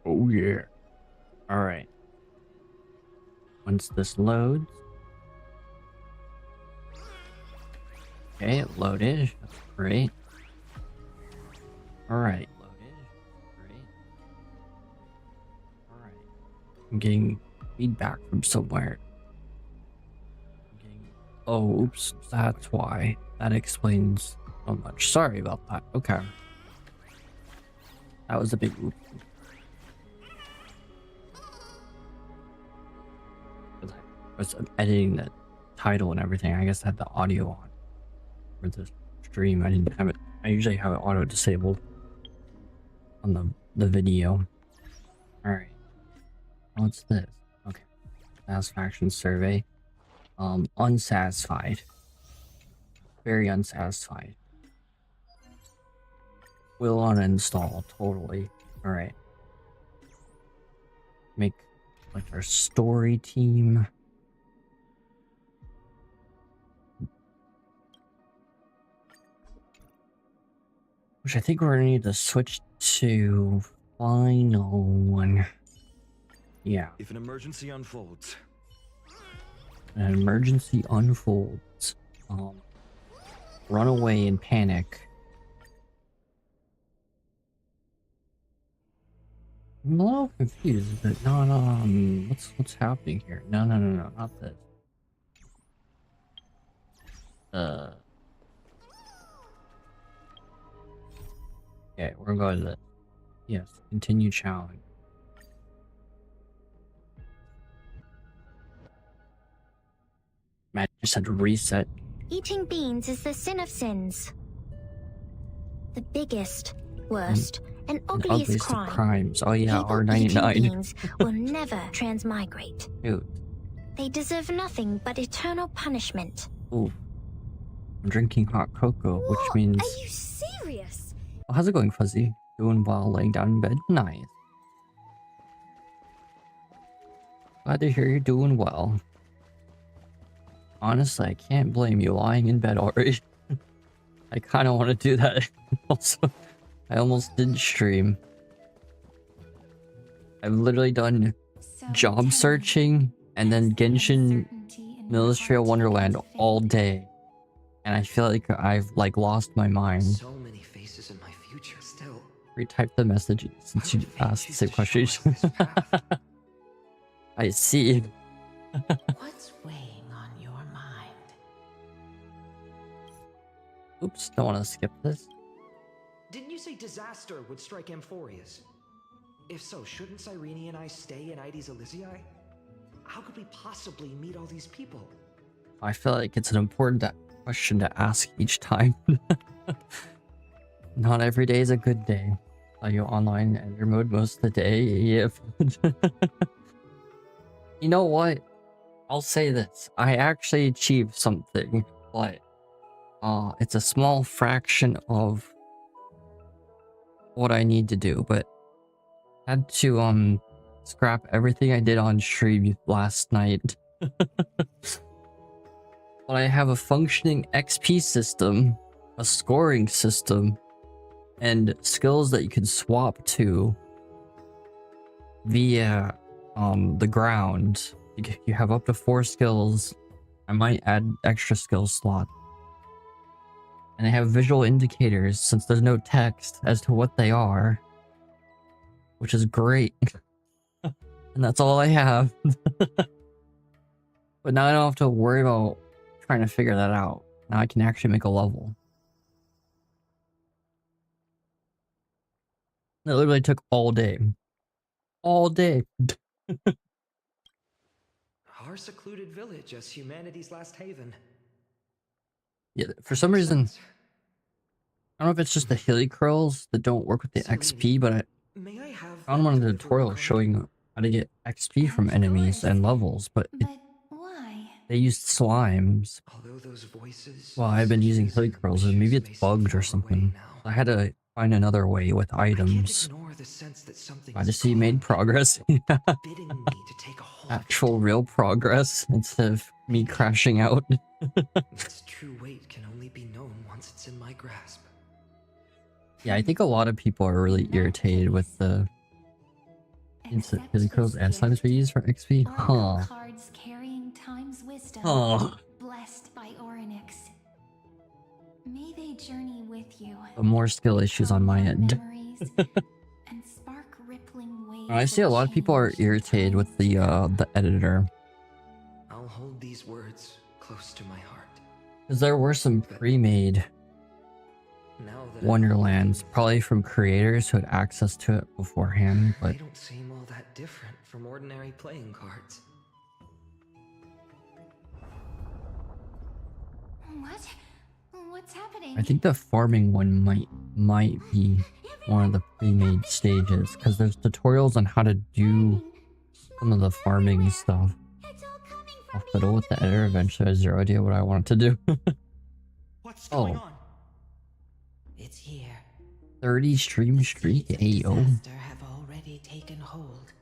Oh yeah. All right. Once this loads, okay, it loaded. That's great. All right, loaded. Great. All right. I'm getting feedback from somewhere. Oh, oops. That's why. That explains so much. Sorry about that. Okay. That was a big oops. I was editing the title and everything. I guess I had the audio on for the stream. I didn't have it. I usually have it auto disabled on the video. All right. What's this? Okay. Satisfaction survey. Unsatisfied. Very unsatisfied. Will uninstall. Totally. All right. Make like our story team. Which I think we're gonna need to switch to final one. Yeah. If an emergency unfolds. An emergency unfolds. Run away and panic. I'm a little confused, but not what's happening here? No, not this. Okay, we're gonna go to this. Yes, continue challenge. Matt just had to reset. Eating beans is the sin of sins. The biggest, worst, and ugliest Of crimes. Oh yeah, People R99. eating beans will never transmigrate. Dude. They deserve nothing but eternal punishment. Ooh. I'm drinking hot cocoa, which means... Are you serious? Oh, how's it going, Fuzzy? Doing well, laying down in bed? Nice. Glad to hear you're doing well. Honestly, I can't blame you lying in bed already. I kind of want to do that. Also, I almost didn't stream. I've literally done job searching and then Genshin Military Wonderland all day. And I feel like I've lost my mind. So many faces in my future still. Retype the message since you asked the same question. I see. What's weighing on your mind? Oops, don't want to skip this. Didn't you say disaster would strike Amphorius? If so, shouldn't Cyrene and I stay in Ides Elysiae? How could we possibly meet all these people? I feel like it's an important question to ask each time. Not every day is a good day. Are you online ender mode most of the day? Yep. You know what? I'll say this. I actually achieved something, but it's a small fraction of what I need to do, but I had to scrap everything I did on stream last night. But I have a functioning XP system, a scoring system, and skills that you can swap to via the ground. You have up to 4 skills. I might add extra skill slot. And I have visual indicators since there's no text as to what they are, which is great. And that's all I have. But now I don't have to worry about trying to figure that out. Now I can actually make a level. It literally took all day. All day. Our secluded village as humanity's last haven. Yeah, for some reason, I don't know if it's just the hilly curls that don't work with the XP, but I found one of the tutorials showing how to get XP from enemies and levels, but Why? they used slimes. Well, I've been using hilly curls, and maybe it's bugged or something. I had to find another way with items. I just see you made progress. Actual real progress instead of me crashing out. Its true weight can only be known once it's in my grasp. Yeah, I think a lot of people are really irritated with the Accept His curls this and gift. slimes we use for XP? Oracle Huh. cards carrying time's wisdom, Huh. blessed by Orynyx. May they journey with you. More skill issues on my end. Memories and spark rippling waves I see a lot of people are change irritated with the editor. I'll hold these words close to my heart. Because there were some pre-made Now that Wonderlands, probably from creators who had access to it beforehand, they but don't seem all that different from ordinary playing cards. What? What's happening? I think the farming one might be one of the pre-made stages, because there's tutorials on how to do some of the farming stuff. It's all coming I'll from fiddle with the editor eventually. I have zero idea what I want to do. What's going Oh. on? It's here. 30 stream streak, Seeds of ayo. disaster have already taken hold,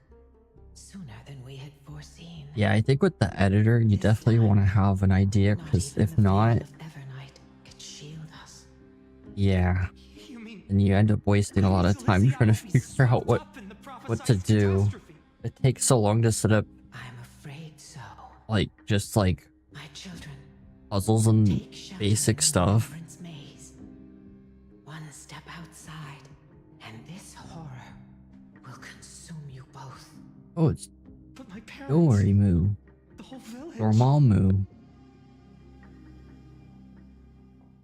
sooner than we had foreseen. Yeah, I think with the editor, you definitely want to have an idea, because even if the not, veil of Evernight could shield us. yeah, You mean and you end up wasting a lot of time trying to figure out what to do. It takes so long to set up, I'm afraid so. like, just like My children, puzzles and take shelter basic in the stuff. Remembrance maze. One step outside, and this horror will consume you both. Oh, it's But my parents. don't worry, Moo. The whole village. Dormammu.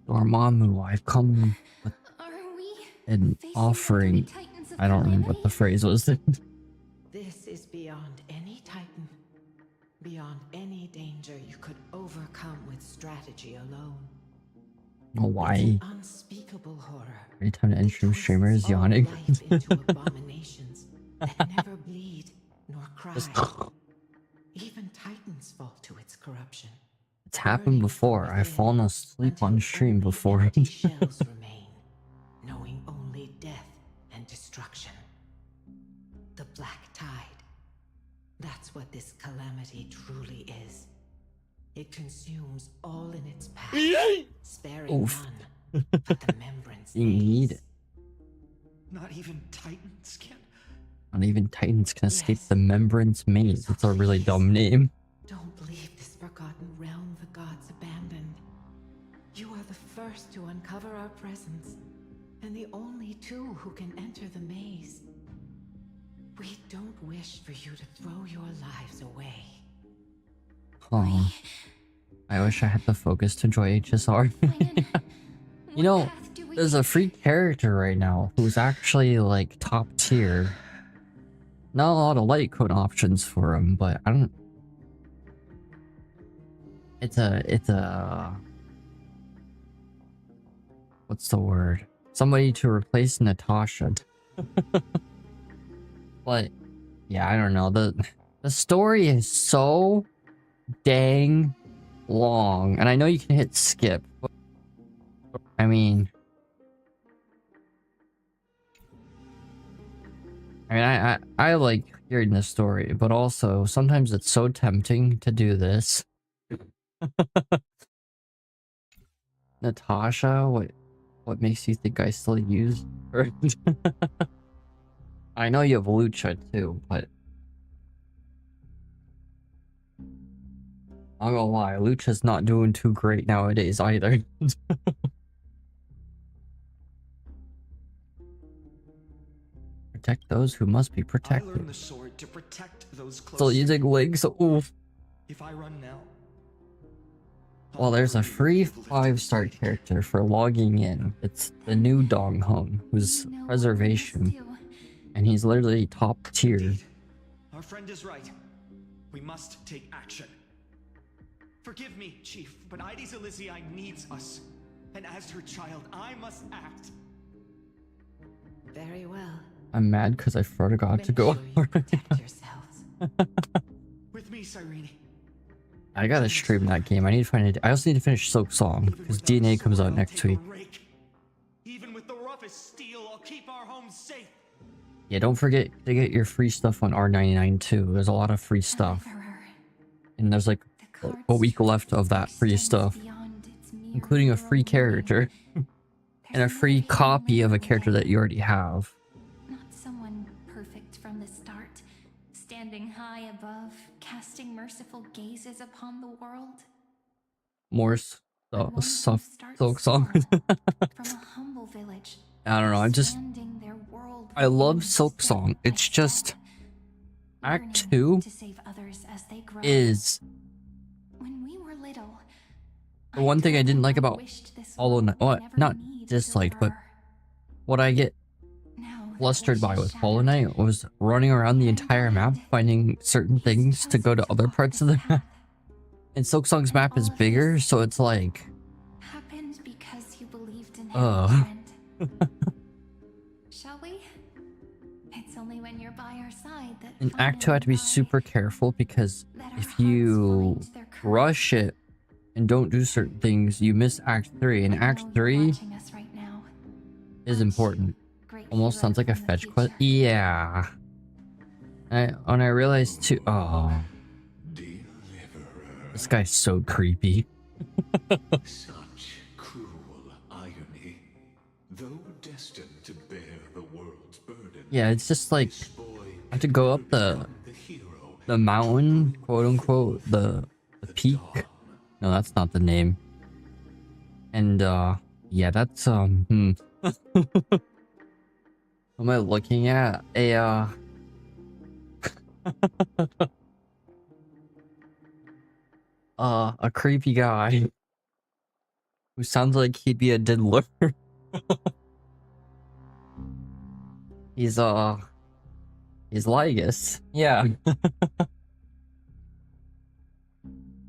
Dormammu, I've come with Are we an facing offering. the titans of I don't remember what the calamity? phrase was. This is beyond any titan, beyond any danger you could overcome with strategy alone. Oh, It's why? an unspeakable horror. Every time to that enter twists streamers all yawning. life into abominations that never bleed nor cry. Even titans fall to its corruption. It's happened before. I've fallen asleep on stream before. Empty shells remain, knowing only death and destruction. The black tide. That's what this calamity truly is. It consumes all in its path, sparing Oof. none but the membranes. You need it. Not even Titans can. Not even Titans can escape Yes. the Membrance Maze. It's a really dumb name. Don't believe this forgotten realm the gods abandoned. You are the first to uncover our presence, and the only two who can enter the maze. We don't wish for you to throw your lives away. Aw. I wish I had the focus to enjoy HSR. You know, there's a free character right now who's actually like top tier. Not a lot of light code options for him, but I don't. It's a. What's the word? Somebody to replace Natasha. But yeah, I don't know. The story is so dang long, and I know you can hit skip. But, I mean, I like hearing the story, but also sometimes it's so tempting to do this. Natasha, what makes you think I still use her? I know you have Lucha too, but I'm gonna lie, Lucha's not doing too great nowadays either. Protect those who must be I learned protected. the sword to protect those close. Still to using me. Link, so oof. If I run now. Well, there's a free 5-star character for logging in. It's the new Dan Heng, who's We know what we preservation, must do. and he's literally top tier. Indeed. Our friend is right. We must take action. Forgive me, Chief, but Ides Elysiae needs us. And as her child, I must act. Very well. I'm mad because I forgot to Make go. sure you protect yourselves. With me, Cyrene. I gotta stream that game. I need to find it. I also need to finish Silk Song Even because without a DNA comes sword, out I'll next take a week. rake. Even with the roughest steel, I'll keep our home safe. Yeah, don't forget to get your free stuff on R99 too. There's a lot of free stuff, Deliverer. and there's like The a card's week left truth of that free extends stuff, beyond its mere including a free literal character meaning. and a There's free more hidden copy of a meaning character that within. you already have. Not someone perfect from the start, standing high above, casting merciful gazes upon the world. More But one who soft starts Silk Song. small, from a humble village, I don't know. expanding their world I love within Silk step Song. by It's just step, Act learning 2 to save others as they grow. is When we were little, the one thing I didn't like about Hollow Knight. Well, not disliked, but what I get flustered by with Hollow Knight was running around the entire map finding certain things to go to other parts of the map. And Silk Song's map is bigger, so it's like, happened because you believed in him, friend. Shall we? It's only when you're by our side that in Act 2 I have to be super careful, because if you rush it and don't do certain things, you miss Act 3. And Act 3 is important. Almost sounds like a fetch quest. Yeah. When I realized too, oh, this guy's so creepy. Such cruel irony. Though destined to bear the world's burden. Yeah, it's just like I have to go up the mountain, quote unquote, the peak. No, that's not the name. And yeah, that's what am I looking at? A creepy guy who sounds like he'd be a diddler. He's Lygus. Yeah.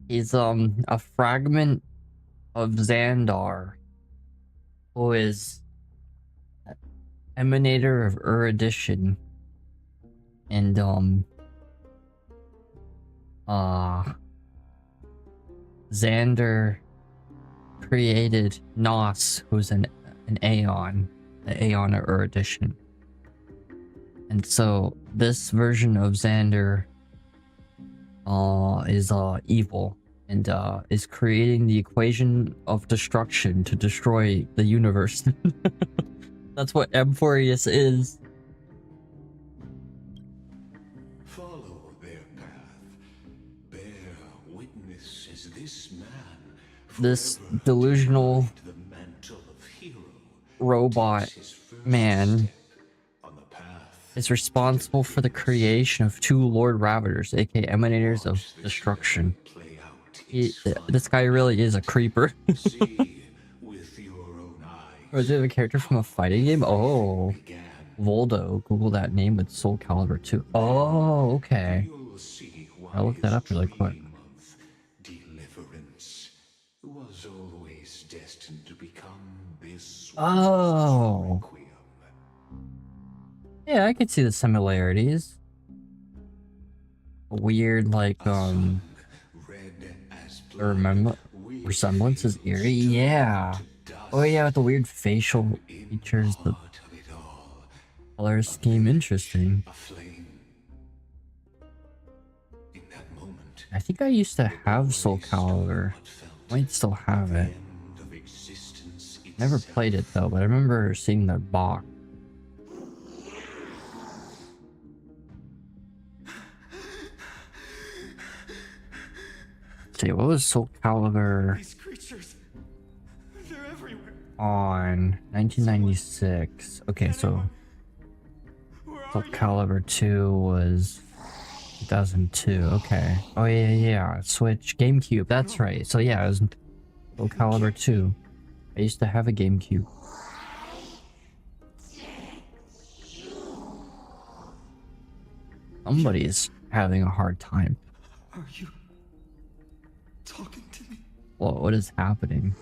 He's a fragment of Xandar, who is emanator of erudition, and Xander created Nos, who's an Aeon, the Aeon of erudition. And so this version of Xander is evil, and is creating the equation of destruction to destroy the universe. That's what Amphorius is. Follow their path. Bear witness as this man, This delusional the mantle of hero, robot man on the path is responsible for the creation of two Lord Ravagers, aka Emanators of Destruction. play out This guy really is a creeper. see with your own eyes. Or is it a character from a fighting game? Oh, Voldo. Google that name with Soul Calibur 2. Oh, okay. You'll see why I'll look that up really quick. dream of deliverance was always destined to become this Oh. requiem. Yeah, I could see the similarities. Weird, like, the resemblance is eerie. Yeah. Oh yeah, with the weird facial features, the color scheme, interesting. I think I used to have Soul Calibur. Might still have it. Never played it though, but I remember seeing the box. See, what was Soul Calibur These creatures, they're everywhere. on 1996? Okay, so Soul Calibur 2 was 2002. Okay. Oh yeah, Switch, GameCube. That's right. So yeah, it was Soul Calibur 2. I used to have a GameCube. Somebody's having a hard time. Are you talking to me? Whoa, what is happening?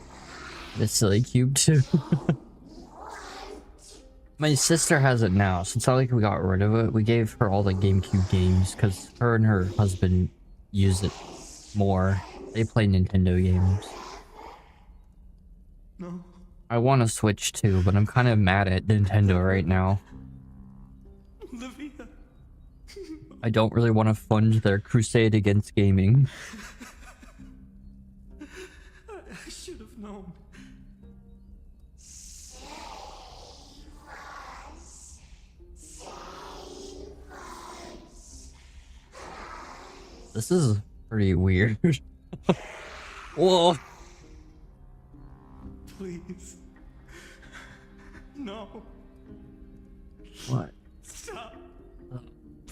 The silly cube too. My sister has it now, so it's not like we got rid of it. We gave her all the GameCube games because her and her husband use it more. They play Nintendo games. No. I want to Switch too, but I'm kind of mad at Nintendo right now. Olivia. I don't really want to fund their crusade against gaming. I should have known. This is pretty weird. Whoa. Please. No. What? Stop.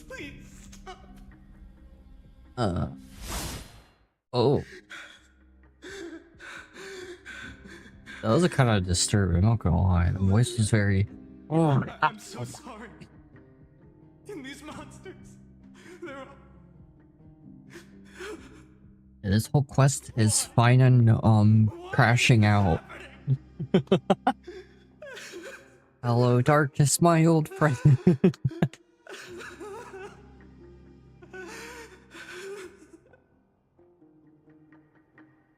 Please stop. Oh. That was a kind of disturbing, I'm not gonna lie. The voice was very... Oh. I'm so sorry. And these monsters, they're all... This whole quest is fine and crashing out. Hello, darkness, my old friend.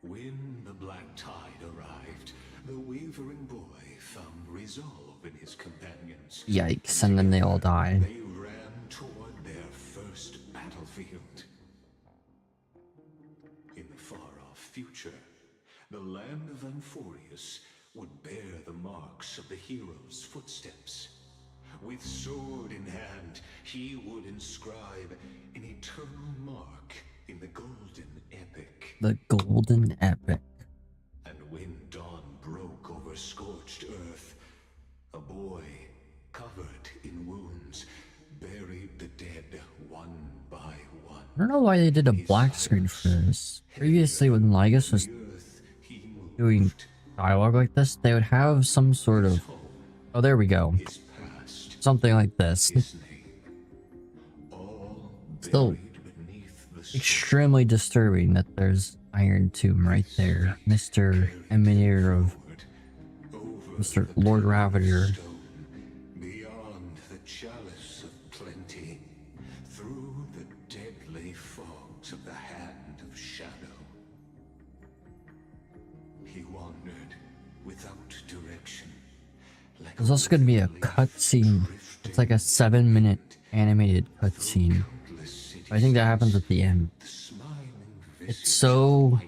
When the black tide arrived, the wavering boy found resolve in his companions. Yikes, and then they all died. They ran toward their first battlefield. In the far-off future, the land of Amphorius would bear the marks of the hero's footsteps. With sword in hand, he would inscribe an eternal mark in the Golden Epic. The Golden Epic. And when dawn broke over scorched earth, a boy, covered in wounds, buried the dead one by one. I don't know why they did a black screen for this. Previously, when Lygus was doing dialogue like this, they would have some sort of... Oh, there we go. Something like this. Still extremely disturbing that there's Iron Tomb right there. Mr. Emanator of... Mr. Lord Ravager. Beyond the chalice of plenty, through the deadly fogs of the hand of shadow. He wandered without direction. Like There's also going to be a cutscene. It's like a 7-minute animated cutscene. I think that happens at the end. It's so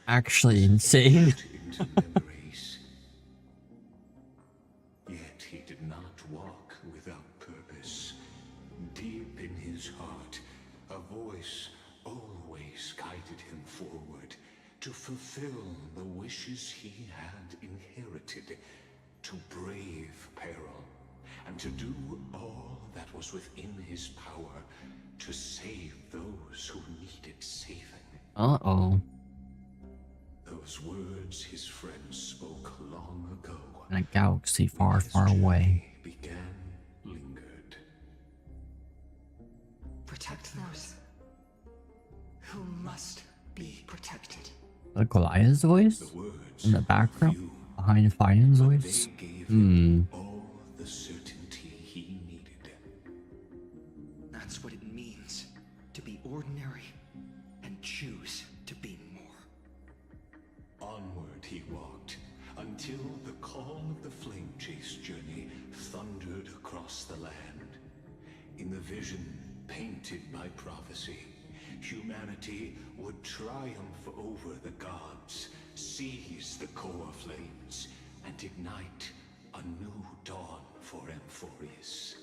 actually insane. Yet he did not walk without purpose. Deep in his heart, a voice always guided him forward to fulfill the wishes he had inherited, to brave peril, and to do all that was within his power to save those who needed saving. Uh-oh. Those words his friends spoke long ago. In a galaxy far, far away. Began, lingered. Protect those who must be protected. Like Goliath's voice? The words In the background? few, Behind Fiden's but voice? they gave him all the certainty he needed. That's what it means to be ordinary and choose to be more. Onward he walked, until the call of the flame chase journey thundered across the land. In the vision painted by prophecy, humanity would triumph over the gods, seize the core flames, and ignite a new dawn for Amphorius.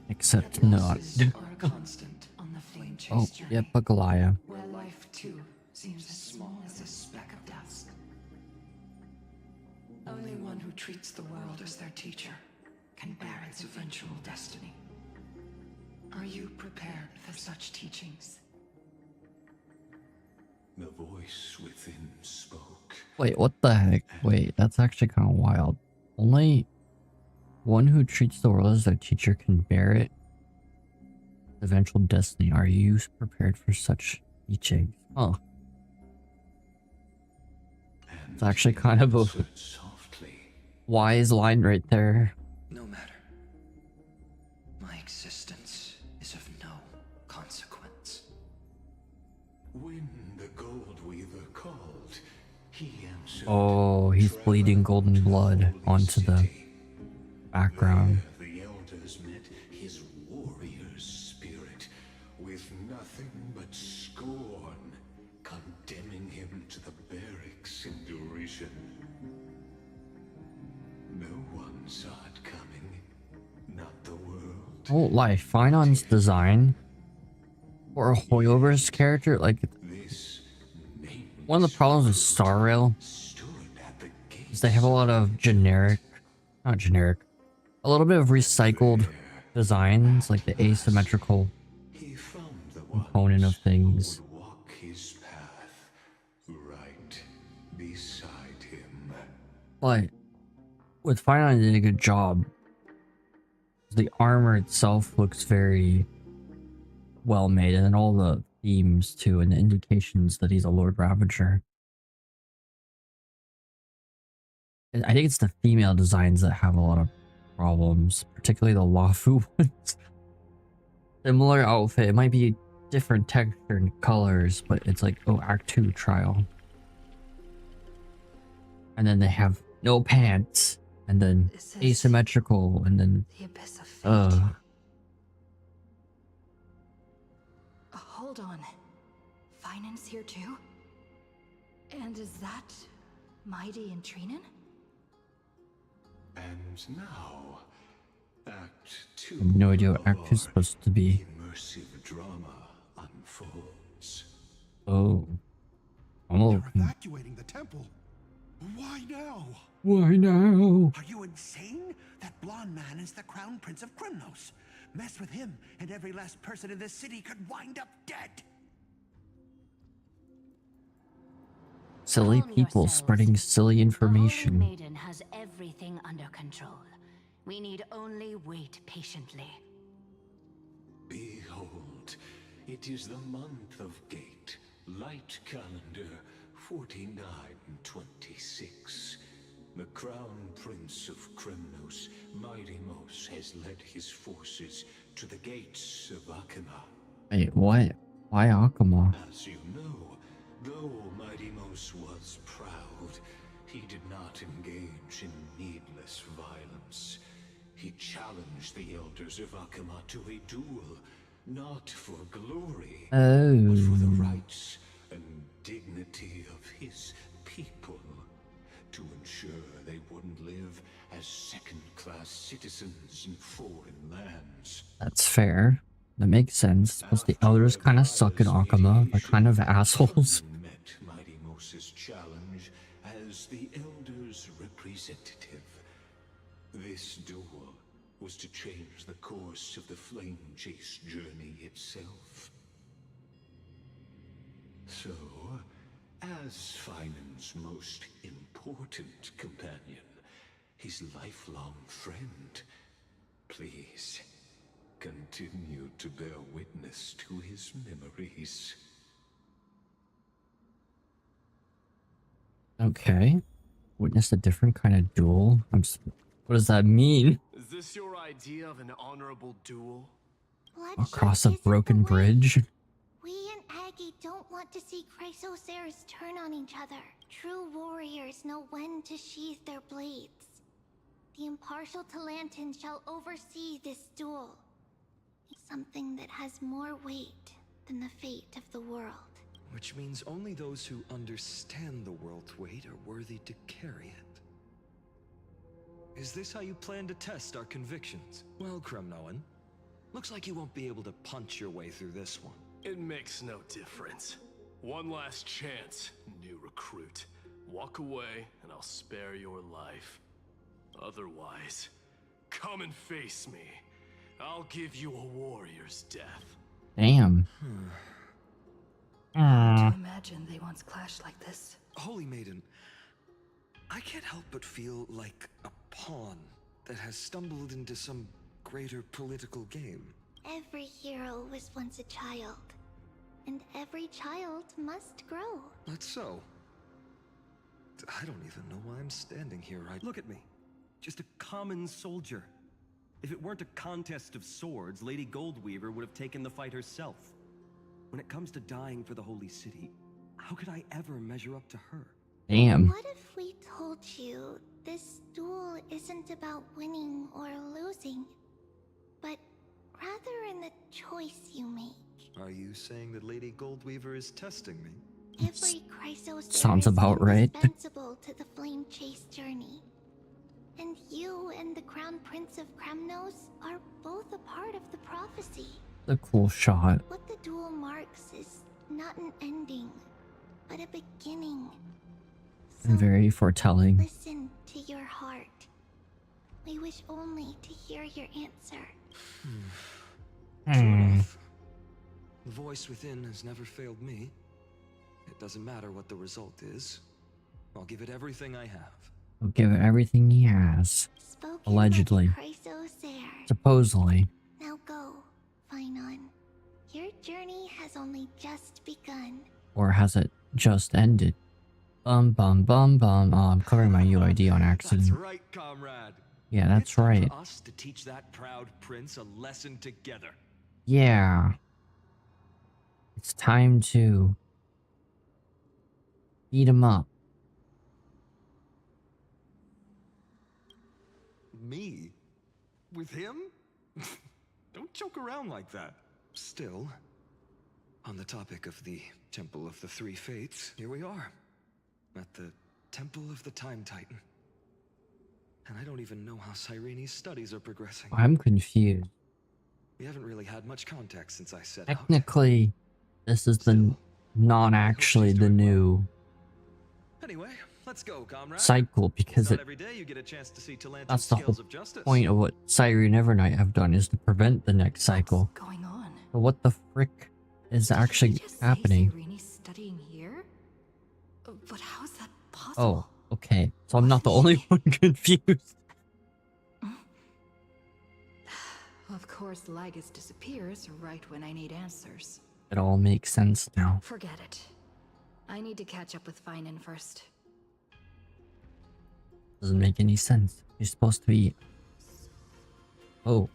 Except not. Losses are a constant on the flame chase Oh, journey, yep, a Goliath. where life too seems as small as a speck of dust. Only one who treats the world as their teacher can bear its eventual destiny. Are you prepared for such teachings? The voice within spoke. Wait, what the heck? Wait, that's actually kind of wild. Only one who treats the world as their teacher can bear it. Eventual destiny. Are you prepared for such teaching? Huh. And It's actually kind of a answered softly. wise line right there. No matter. My existence is of no consequence. When the Gold Weaver called, he answered. Oh, he's bleeding golden blood onto the background. There the elders met his warrior's spirit, with nothing but scorn, condemning him to the barracks in derision. No one saw it coming, not the world. I won't lie, Finon's design or a Hoyover's character. Like, This one of the problems with Star Rail stood at the is they have a lot of generic, not generic, a little bit of recycled designs, like the asymmetrical he found the component of ones things. who would walk his path right beside him. But with Final Fantasy did a good job. The armor itself looks very well made, and then all the themes too, and the indications that he's a Lord Ravager. And I think it's the female designs that have a lot of problems, particularly the Lafu ones. Similar outfit, it might be different texture and colors, but it's like, oh, Act 2 trial. And then they have no pants, and then This is asymmetrical, and then the abyss of fate. Hold on. Finance here too? And is that Mighty and Trinan? And now, Act 2 I have no idea what of Act 2 is our supposed to be. immersive drama unfolds. Oh. Oh. You're evacuating the temple. Why now? Why now? Are you insane? That blonde man is the Crown Prince of Krymnos. Mess with him, and every last person in this city could wind up dead. Silly Calm people yourselves. spreading silly The information. Holy Maiden has everything under control. We need only wait patiently. Behold, it is the month of Gate, light calendar 4926. The Crown Prince of Krymnos, Mighty-Mos, has led his forces to the gates of Akima. Wait, what? Why Akuma? As you know, though Mighty-Mos was proud, he did not engage in needless violence. He challenged the elders of Akima to a duel, not for glory, but for the rights and dignity of his people, to ensure they wouldn't live as second-class citizens in foreign lands. That's fair. That makes sense. Plus the elders kind of suck in Akuma. They're kind of assholes. Met Mighty Moses' challenge as the elders' representative. This duel was to change the course of the Flame Chase journey itself. So, as Finan's most important companion, his lifelong friend, please continue to bear witness to his memories. Okay. Witness a different kind of duel. What does that mean? Is this your idea of an honorable duel? Across a Bloodshed isn't broken the way. bridge? We and Aggie don't want to see Chrysoceres turn on each other. True warriors know when to sheathe their blades. The impartial Talantin shall oversee this duel. Something that has more weight than the fate of the world. Which means only those who understand the world's weight are worthy to carry it. Is this how you plan to test our convictions? Well, Kremnoan, looks like you won't be able to punch your way through this one. It makes no difference. One last chance, new recruit. Walk away and I'll spare your life. Otherwise, come and face me. I'll give you a warrior's death. Damn. To imagine they once clashed like this. Holy Maiden, I can't help but feel like a pawn that has stumbled into some greater political game. Every hero was once a child. And every child must grow. That's so. I don't even know why I'm standing here. Look at me. Just a common soldier. If it weren't a contest of swords, Lady Goldweaver would have taken the fight herself. When it comes to dying for the Holy City, how could I ever measure up to her? Damn. What if we told you this duel isn't about winning or losing, but rather in the choice you make? Are you saying that Lady Goldweaver is testing me? Every Chrysoceres Sounds about is right. indispensable to the Flame Chase journey. And you and the Crown Prince of Krymnos are both a part of the prophecy. A cool shot. What the duel marks and very foretelling. Listen to your heart. We wish only to hear your answer. True enough. The voice within has never failed me. It doesn't matter what the result is. I'll give it everything I have. He'll give it everything he has. Spoken Allegedly. like Chrysosaur. Supposedly. Now go, Finon. Your journey has only just begun. Or has it just ended? Bum bum bum bum. Oh, I'm covering my UID on accident. That's right, comrade. Yeah, that's It's time right. for us to teach that proud prince a lesson together. Yeah. It's time to beat him up. Me? With him? Don't joke around like that. Still, on the topic of the Temple of the Three Fates, here we are. At the Temple of the Time Titan. And I don't even know how Cyrene's studies are progressing. I'm confused. We haven't really had much contact since I set out. Technically, this is the non-actually the new Anyway, let's go, comrade. cycle, because Not it every day you get a chance to see Talantin's that's the whole scales of justice. point of what Cyrene Evernight have done, is to prevent the next cycle. What's going on? But what the frick is actually happening? Cyrene's studying here? But how's that possible? Oh, okay. So I'm not the only one confused. Of course, Lygus disappears right when I need answers. It all makes sense now. Forget it. I need to catch up with Finon first. Doesn't make any sense. You're supposed to be... Oh.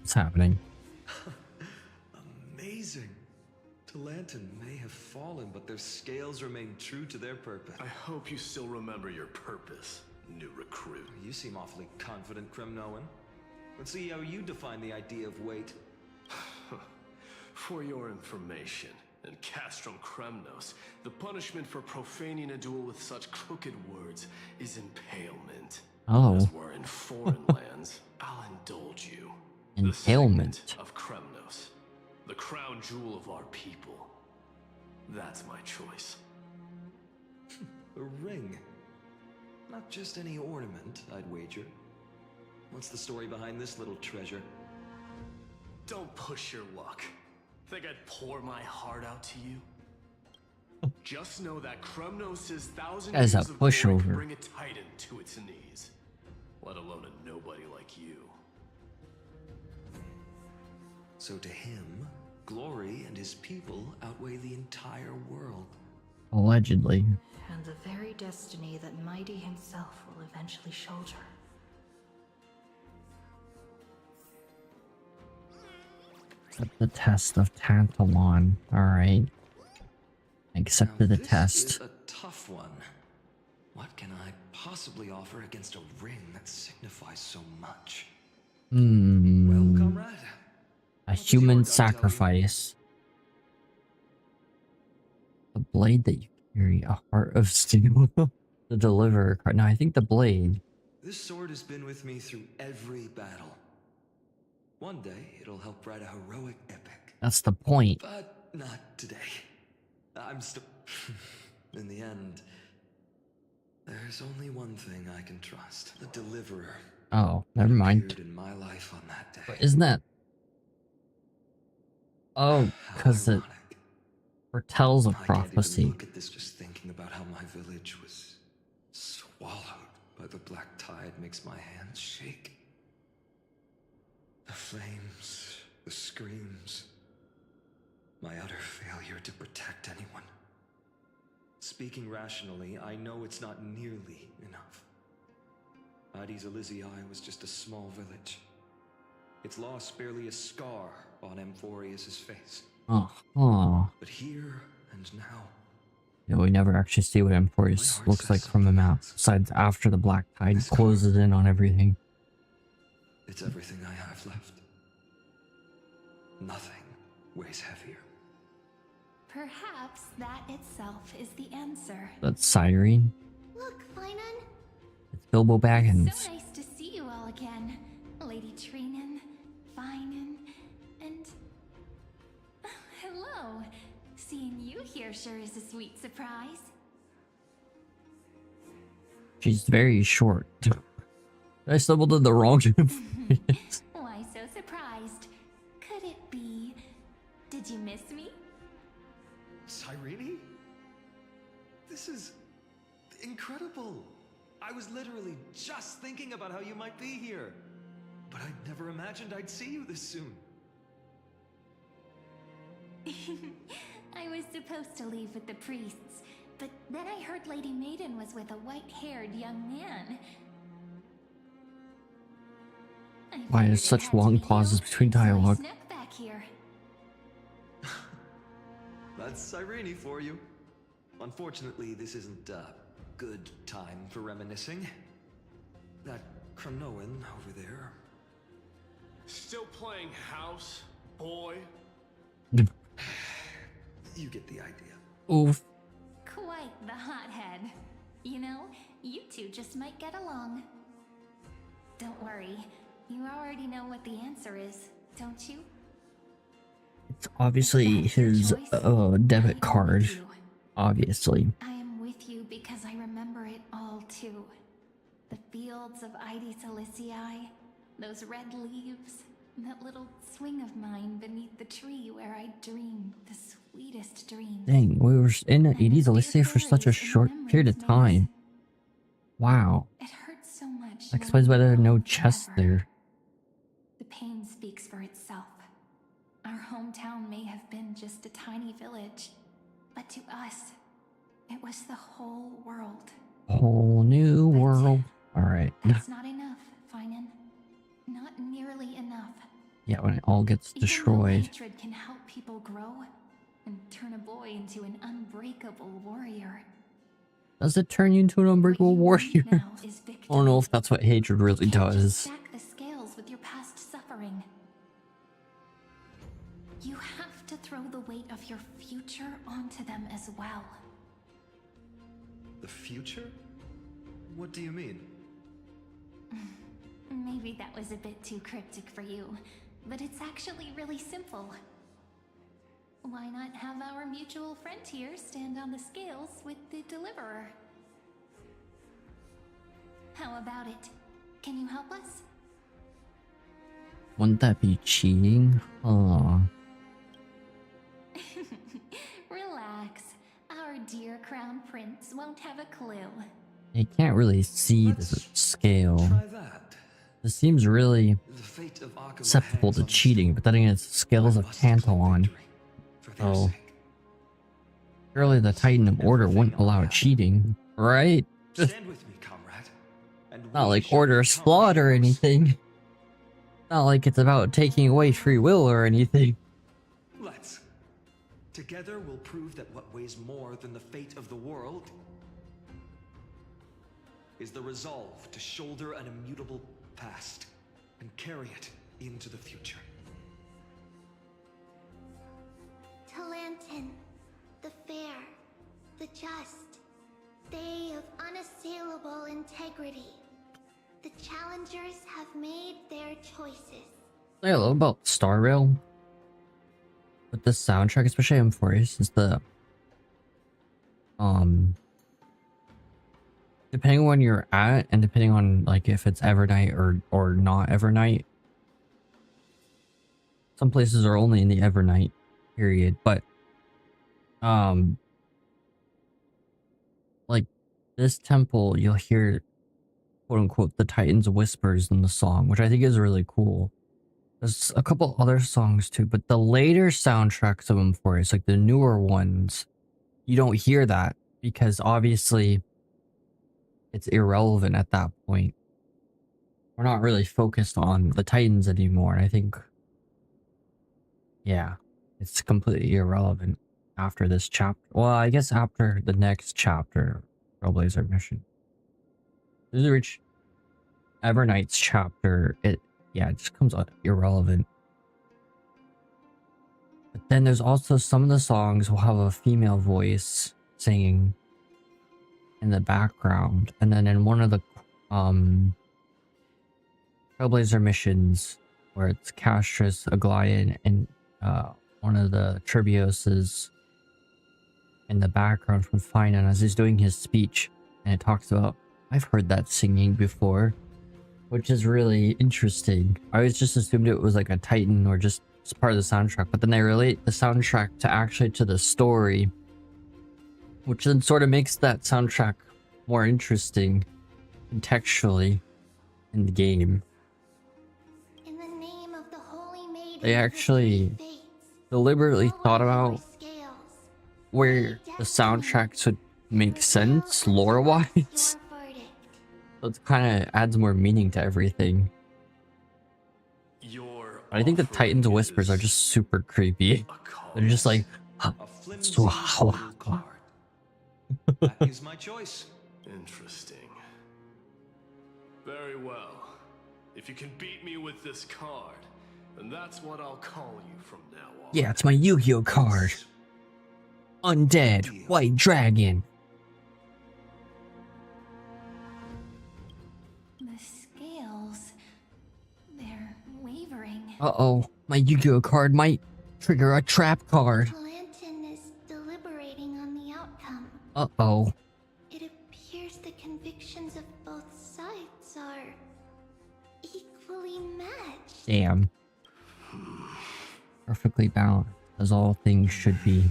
What's happening? Amazing. Talantin may have fallen, but their scales remain true to their purpose. I hope you still remember your purpose, new recruit. You seem awfully confident, Kremnoan. Let's see how you define the idea of weight. For your information, in Castrum Kremnos, the punishment for profaning a duel with such crooked words is impalement. Oh. As we're in foreign lands, I'll indulge you. Impalement. The signet of Kremnos, the crown jewel of our people. That's my choice. A ring. Not just any ornament, I'd wager. What's the story behind this little treasure? Don't push your luck. Think I'd pour my heart out to you? Just know that Kremnos' 1,000 As years a of glory pushover. can bring a titan to its knees. Let alone a nobody like you. So to him, glory and his people outweigh the entire world. Allegedly. And the very destiny that Mighty himself will eventually shoulder. Accept the test of Tantalon. Alright. Accepted the Now, test. This is a tough one. What can I possibly offer against a ring that signifies so much? Well, comrade, A what does your human gut tell you? sacrifice. The blade that you carry, a heart of steel. The deliverer card. No, I think the blade. This sword has been with me through every battle. One day, it'll help write a heroic epic. That's the point. But not today. I'm still... In the end, there's only one thing I can trust. The deliverer. Oh, never mind. Appeared in my life on that day. But isn't that... Oh, How because it ironic. foretells a I can't prophecy. even look at this just thinking about how my village was swallowed by the black tide makes my hands shake. The flames, the screams, my utter failure to protect anyone. Speaking rationally, I know it's not nearly enough. Ides Elysiae was just a small village. Its loss barely a scar on Amphorius's face. Oh. But here and now, Yeah, we never actually see what Emporius looks like from the map, besides after the black tide closes in on everything. it's everything I have left. Nothing weighs heavier. Perhaps that itself is the answer. That's Cyrene. Look, Finon. It's Bilbo Baggins. So nice to see you all again, Lady Trinen, Finan, and... hello. Seeing you here sure is a sweet surprise. She's very short. I stumbled in the wrong place. Why so surprised? Could it be? Did you miss me? Cyrene? This is incredible. I was literally just thinking about how you might be here. But I'd never imagined I'd see you this soon. I was supposed to leave with the priests, but then I heard Lady Maiden was with a white-haired young man. Why is such long pauses between dialogue? So I snuck back here. That's Cyrene for you. Unfortunately, this isn't a good time for reminiscing. That Cronoan over there. Still playing house, boy? You get the idea. Oof. Quite the hothead. You know, you two just might get along. Don't worry, you already know what the answer is, don't you? It's obviously his debit card. Obviously. I am with you because I remember it all too. The fields of Ide Silicii, those red leaves, that little swing of mine beneath the tree where I dreamed the sweetest dreams. Dang, we were in Ide Silicii for such a short period of time. Wow. It hurts so much. That explains why there are no chests there. The pain speaks for itself. Our hometown may have been just a tiny village, but to us, it was the whole world. Whole new world. Alright. That's not enough, Finan. Not nearly enough. Yeah, when it all gets destroyed. Hatred can help people grow and turn a boy into an unbreakable warrior. Does it turn you into an unbreakable warrior? I don't know if that's what hatred really does. Stack the scales with your past suffering. You have to throw the weight of your future onto them as well. The future? What do you mean? Maybe that was a bit too cryptic for you, but it's actually really simple. Why not have our mutual friend here stand on the scales with the deliverer? How about it? Can you help us? Wouldn't that be cheating? Aw. Relax. Our dear crown prince won't have a clue. You can't really see the scale. Try that. This seems really The fate of Akuma susceptible to hangs on cheating, but then again, it's the scales of Tantalon. for their So, sake. surely the Titan of Order wouldn't allow cheating, right? Stand with me, comrade. And Not we like shall Order is become flawed or heroes. anything. Not like it's about taking away free will or anything. Let's. Together we'll prove that what weighs more than the fate of the world is the resolve to shoulder an immutable past and carry it into the future. Talantin, the fair, the just, they of unassailable integrity. The challengers have made their choices. I love about Star Rail with the soundtrack, especially M4, is the depending on when you're at and depending on like if it's Evernight or not Evernight. Some places are only in the Evernight period, but like this temple, you'll hear quote unquote the Titans whispers in the song, which I think is really cool. There's a couple other songs too, but the later soundtracks of M4, like the newer ones, you don't hear that because obviously it's irrelevant at that point. We're not really focused on the Titans anymore, and I think, yeah, it's completely irrelevant after this chapter. Well, I guess after the next chapter, Trailblazer mission. As we reach Evernight's chapter, it just comes out irrelevant. But then there's also some of the songs will have a female voice singing in the background, and then in one of the Trailblazer missions where it's Castris, Aglayan, and one of the Tribioses in the background from Finan as he's doing his speech, and it talks about I've heard that singing before, which is really interesting. I always just assumed it was like a Titan or just part of the soundtrack, but then they relate the soundtrack to actually to the story, which then sort of makes that soundtrack more interesting contextually in the game. In the name of the holy maiden They of the actually three fates, deliberately no thought one about over scales. where the soundtracks would make sense lore-wise. So it kind of adds more meaning to everything. Your I think the Titan's whispers are just super creepy. They're just like, A flimsy little card. That is my choice. Interesting. Very well. If you can beat me with this card, then that's what I'll call you from now on. yeah, it's my Yu-Gi-Oh card. Undead White Dragon. The scales, they're wavering. Uh-oh, my Yu-Gi-Oh card might trigger a trap card. Lantern is deliberating on the outcome. Uh-oh. It appears the convictions of both sides are equally matched. Damn. Perfectly balanced, as all things should be.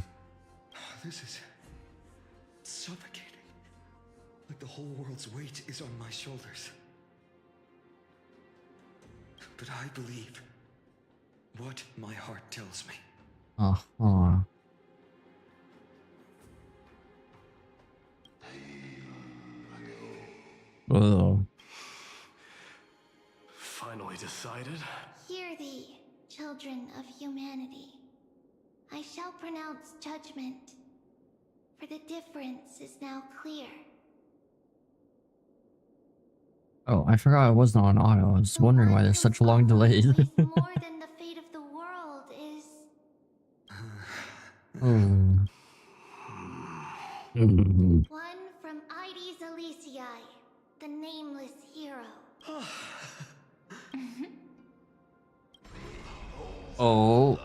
This is suffocating. Like the whole world's weight is on my shoulders. But I believe what my heart tells me. Uh-huh. Oh. Finally decided? Hear thee, children of humanity. I shall pronounce judgment, for the difference is now clear. Oh, I forgot I wasn't on auto. I was wondering why there's such long delays. More than the fate of the world is Mm. one from Ides Elysiae, the nameless hero. Oh.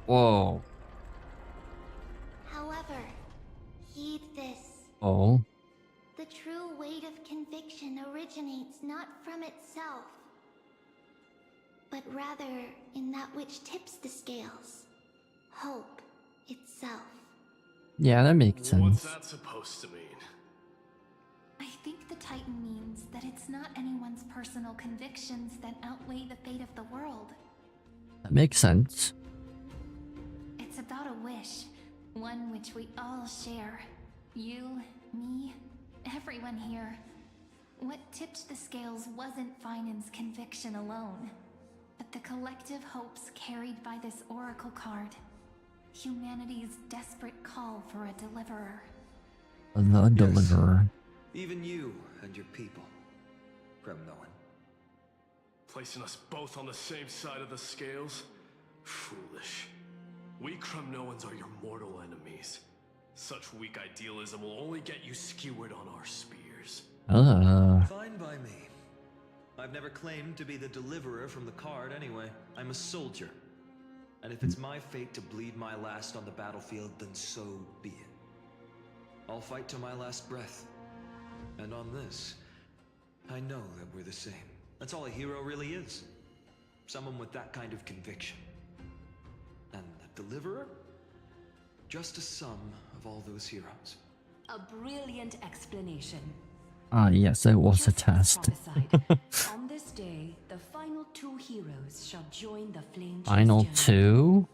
Whoa. However, heed this. Oh. The true weight of conviction originates not from itself, but rather in that which tips the scales. Hope itself. Yeah, that makes sense. What's that supposed to mean? I think the Titan means that it's not anyone's personal convictions that outweigh the fate of the world. That makes sense. It's about a wish, one which we all share. You, me, everyone here. What tipped the scales wasn't Finan's conviction alone, but the collective hopes carried by this oracle card. Humanity's desperate call for a deliverer. The deliverer. Even you and your people, Kremnoan. Placing us both on the same side of the scales? Foolish. We Kremnoans are your mortal enemies. Such weak idealism will only get you skewered on our spears. Fine by me. I've never claimed to be the deliverer from the card anyway. I'm a soldier. And if it's my fate to bleed my last on the battlefield, then so be it. I'll fight to my last breath. And on this, I know that we're the same. That's all a hero really is. Someone with that kind of conviction. And the deliverer? Just a sum of all those heroes. A brilliant explanation. Ah, yes, it was a Just test. prophesied. On this day, the final two heroes shall join the flame. Final two?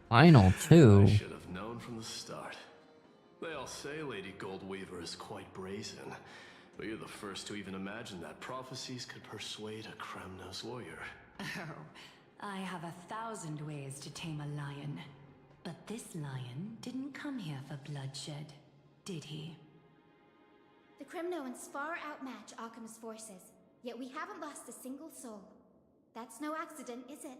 Final two? I should have known from the start. They all say Lady Goldweaver is quite brazen, but you're the first to even imagine that prophecies could persuade a Kremnos warrior. Oh, I have 1,000 ways to tame a lion. But this lion didn't come here for bloodshed, did he? The Kremnoans far outmatch Arkham's forces, yet we haven't lost a single soul. That's no accident, is it?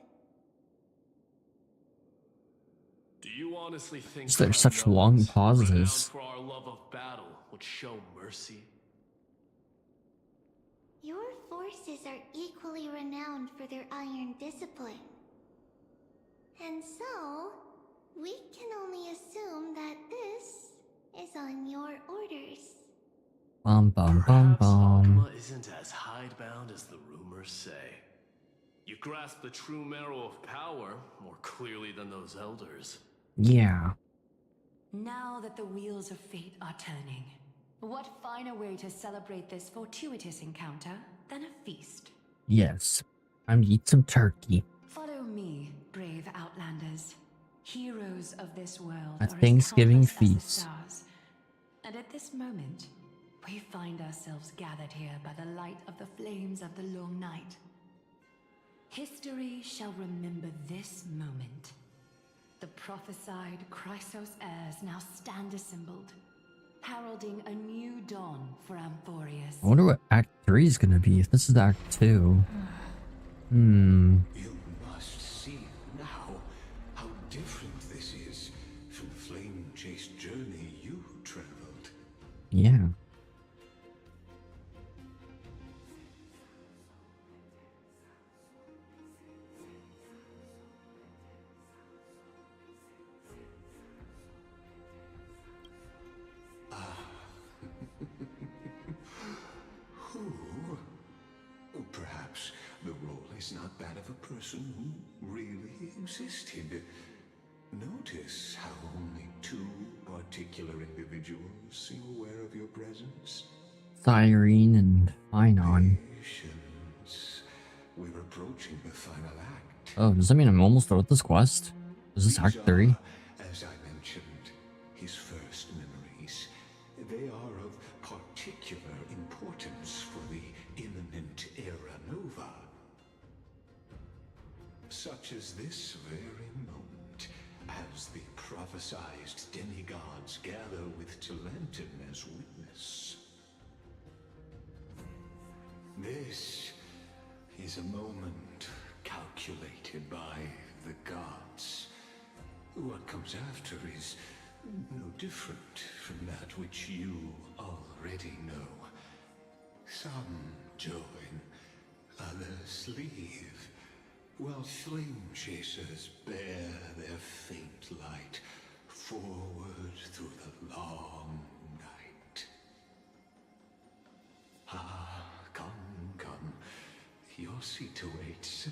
Do you honestly think There's such long Kremnoans, pauses. renowned for our love of battle, would show mercy? Your forces are equally renowned for their iron discipline. And so, we can only assume that this is on your orders. Bum bum bum Perhaps bum. Akuma isn't as hidebound as the rumors say. You grasp the true marrow of power more clearly than those elders. Yeah. Now that the wheels of fate are turning, what finer way to celebrate this fortuitous encounter than a feast? Yes. Time to eat some turkey. Follow me, brave outlanders. Heroes of this world A are Thanksgiving as countless as the feast. stars. And at this moment, we find ourselves gathered here by the light of the flames of the long night. History shall remember this moment. The prophesied Chrysos heirs now stand assembled, heralding a new dawn for Amphorius. I wonder what Act 3 is gonna be. If this is Act 2. You must see now how different this is from the flame-chased journey you traveled. Yeah. Perhaps the role is not that of a person who really existed. Notice how only two particular individuals seem aware of your presence. Cyrene and Finon. Patience. We're approaching the final act. Oh, does that mean I'm almost done with this quest? Is this Act 3? These are, as I mentioned, his first memories. They are of particular importance for the imminent era nova. Such as this very moment, as the prophesized demigods gather with Talentum as witness. This is a moment calculated by the gods. What comes after is no different from that which you already know. Some join, others leave, while flame chasers bear their faint light forward through the long night. Ah, come. Your seat awaits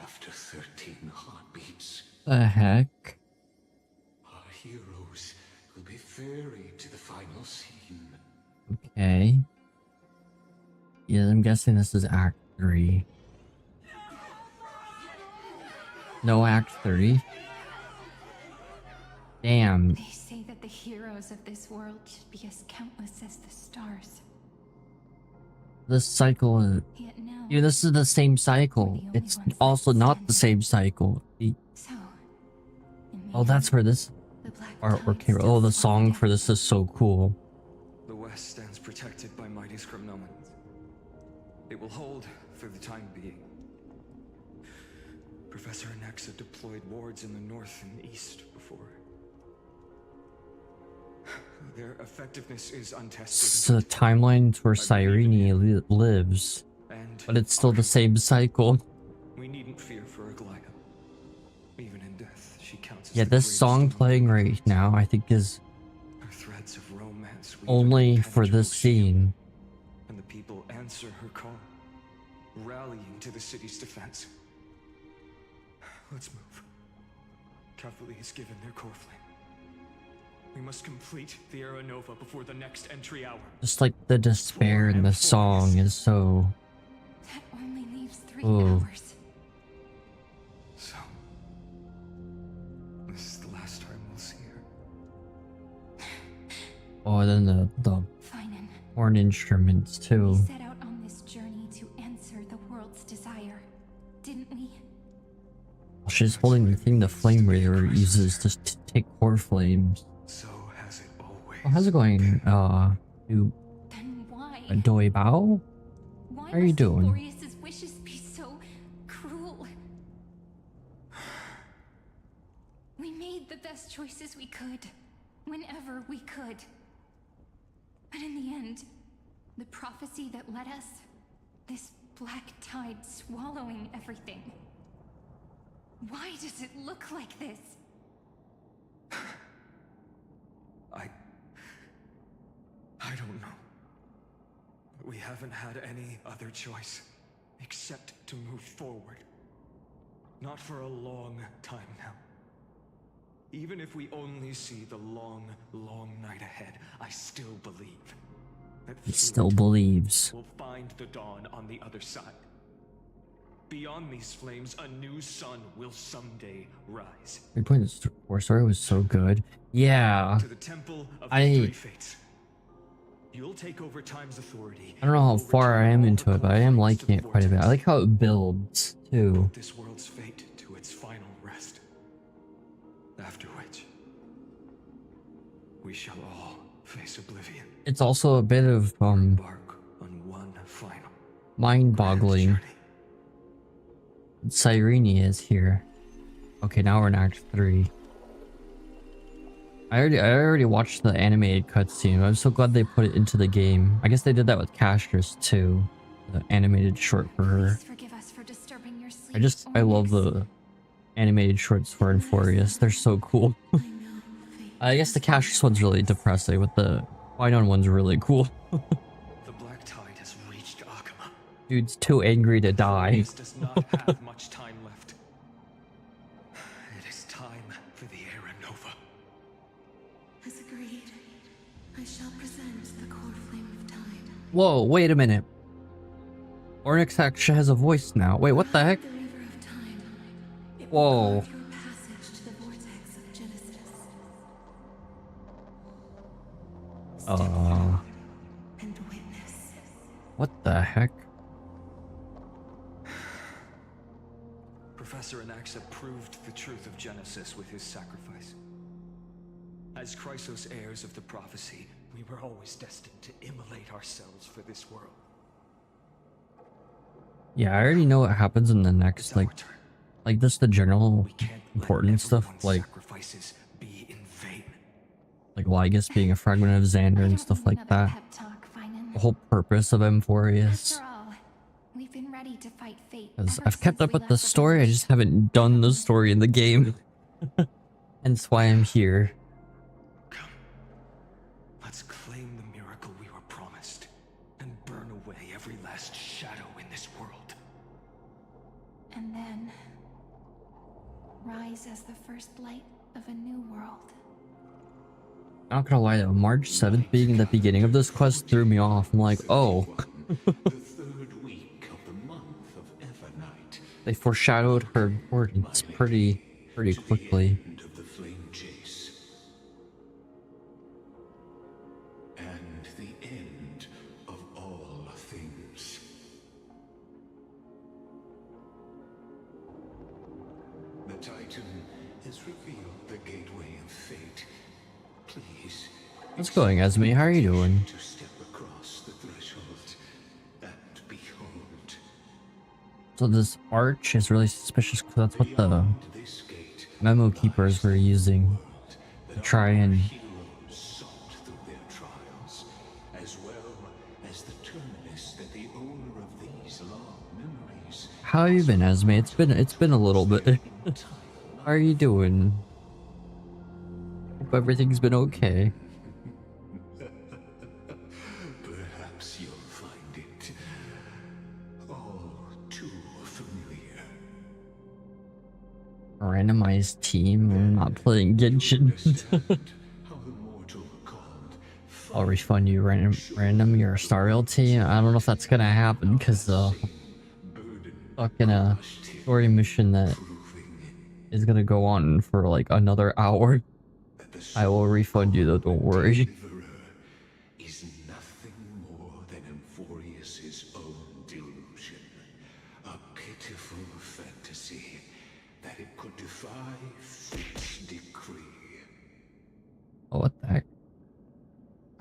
after 13 heartbeats. The heck? Our heroes will be ferried to the final scene. Okay. Yeah, I'm guessing this is Act 3. No Act 3? Damn. They say that the heroes of this world should be as countless as the stars. This cycle is... Yet now, Yeah, this is the same cycle. only It's ones also left not the standing. same cycle. So, Oh, that's where this the black artwork tide came. still Oh, the flows song down. for this is so cool. The West stands protected by mighty Scrimnomans. It will hold for the time being. Professor Nexa deployed wards in the north and east before. Their effectiveness is untested. So the timelines where Cyrene lives, And but it's still the same cycle. we needn't fear for Aglaya. Even in death, she counts as Yeah, the this greatest song among playing right humans. now, I think, is Her threads of romance weave only an for this impenetrable shield, scene. and the people answer her call, rallying to the city's defense. Let's move. Cavalry has given their core flame. We must complete the Era Nova before the next entry hour. Just like the despair in the song is so... That only leaves 3 Ooh. hours. So, this is the last time we'll see her. Oh, and then the Finan, horn instruments we too. set out on this journey to answer the world's desire, didn't we? She's holding the thing the Flame Reader uses to take core flames. So has it always. Oh, how's it going? You Then why? Doi Bao? Why How are you must doing? Amphorius's wishes be so cruel? We made the best choices we could, whenever we could. But in the end, the prophecy that led us, this black tide swallowing everything. Why does it look like this? I I don't know. But we haven't had any other choice except to move forward. Not for a long time now. Even if we only see the long, long night ahead, I still believe that He still believes. we'll find the dawn on the other side. Beyond these flames, a new sun will someday rise. Your point is, War Story was so good. Yeah. To the temple of the three fates. You'll take over time's authority. I don't know how far I am into it, but I am liking it quite a bit. I like how it builds too. This world's fate to its final rest. After which, we shall all face oblivion. It's also a bit of Embark on one final mind-boggling. Cyrene is here. Okay, now we're in Act 3. I already watched the animated cutscene. I'm so glad they put it into the game. I guess they did that with Castress too. The animated short for her. Forgive us for disturbing your sleep. I love the animated shorts for Enforius. They're so cool. I guess the Castress one's really depressing, but the Quinone one's really cool. The black tide has reached Akama. Dude's too angry to die. Does not have much time left. It is time for the Era Nova. As agreed, I shall present the core flame of tide. Whoa, wait a minute. Ornyx actually has a voice now. Wait, what the heck? The river of time. It Whoa. will guard your passage to the vortex of Genesis. And witness. What the heck? Professor Anaxa proved the truth of Genesis with his sacrifice. As Chrysos heirs of the prophecy, we were always destined to immolate ourselves for this world. Yeah, I already know what happens in the next, like this, the general important stuff, like Lygus being a fragment of Xander and stuff like that. The whole purpose of Enforius. After all, we've been ready to fight fate. Because ever I've kept since up we with the left story, I just haven't done the story in the game. Hence why I'm here. Let's claim the miracle we were promised and burn away every last shadow in this world. And then rise as the first light of a new world. I'm not gonna lie though, March 7th being the beginning of this quest threw me off. I'm like, oh. The third week of the month of Evernight. They foreshadowed her importance pretty quickly. End of the flame chase. And the end of all things. The Titan has revealed the gateway of fate. Please. How's it going, Esme? How are you doing? To step across the threshold and behold. So this arch is really suspicious because that's what the memo keepers were using to try and Heroes sought through their trials, as well as the terminus that the owner of these long memories. How have you been, Esme? It's been a little bit. How are you doing? Hope everything's been okay. Perhaps you'll find it all too familiar. Randomized team? I'm not playing Genshin. How the mortal called I'll refund you random your Star Rail team. I don't know if that's gonna happen because fucking story mission that is gonna go on for like another hour. I will refund you though, don't worry. is nothing more than Enforius's own delusion. A pitiful fantasy that it could defy fate's decree. Oh, what the heck?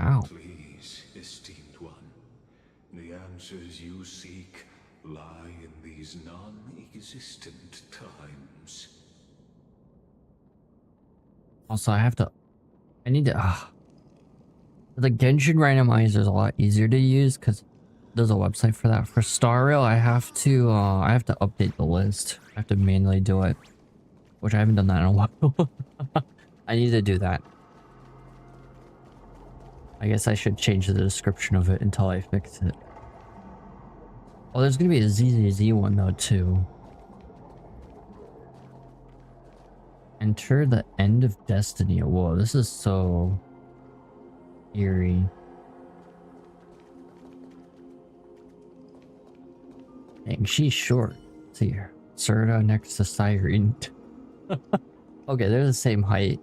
Ow. Please, esteemed one, the answers you seek lie in these non-existent times. Also, I need to, the Genshin randomizer is a lot easier to use because there's a website for that. For Star Rail, I have to update the list. I have to manually do it, which I haven't done that in a while. I need to do that. I guess I should change the description of it until I fix it. Oh, there's gonna be a ZZZ one though too. Enter the end of destiny. Whoa, this is so eerie. Dang, she's short. Let's see here. Serta next to Siren. Okay, they're the same height.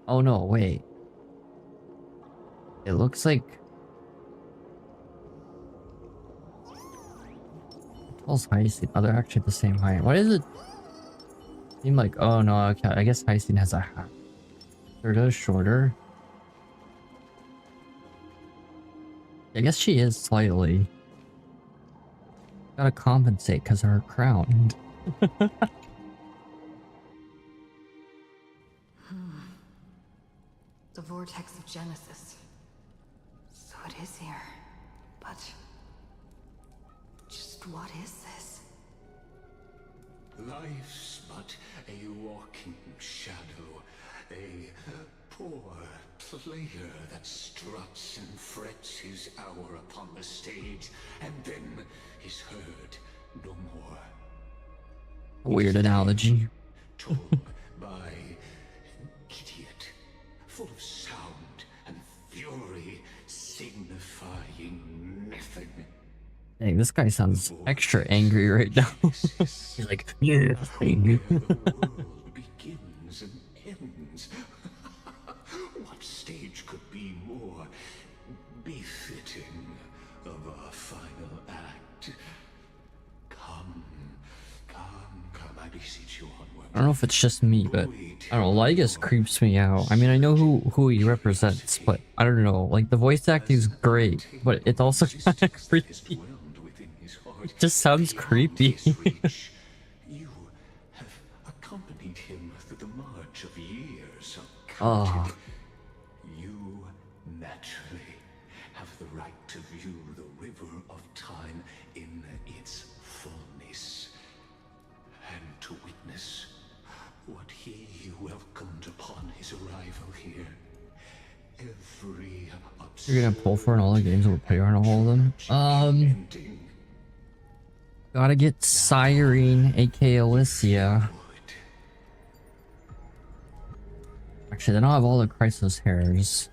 Oh no, wait. It looks like... How's Hyacinth? Oh, they're actually the same height. Why does it seem like... Oh no, okay. I guess Hyacinth has a hat. Serta is shorter. I guess she is slightly. Gotta compensate because of her crown. The vortex of Genesis. So it is here. But just what is this? Life's but a walking shadow, a poor player that struts and frets his hour upon the stage, and then is heard no more. Weird analogy. Told by an idiot, full of sound and fury, signifying nothing. Dang, this guy sounds extra angry right now. He's like, yeah. Where the world begins and ends. What stage could be more befitting of our final act? Come, I beseech you onward. I don't know if it's just me, but I don't know. Lygus creeps me out. I mean, I know who he represents, but I don't know. Like, the voice acting is great, but it's also kind of creepy. It just sounds creepy. You have accompanied him through the march of years of Oh. counting. You naturally have the right to view the river of time in its fullness, and to witness what he welcomed upon his arrival here. Every You're gonna pull for in all the games that we're playing on all of them? ending. Gotta get Siren, aka Alicia. Actually, then I'll have all the Chrysos hairs.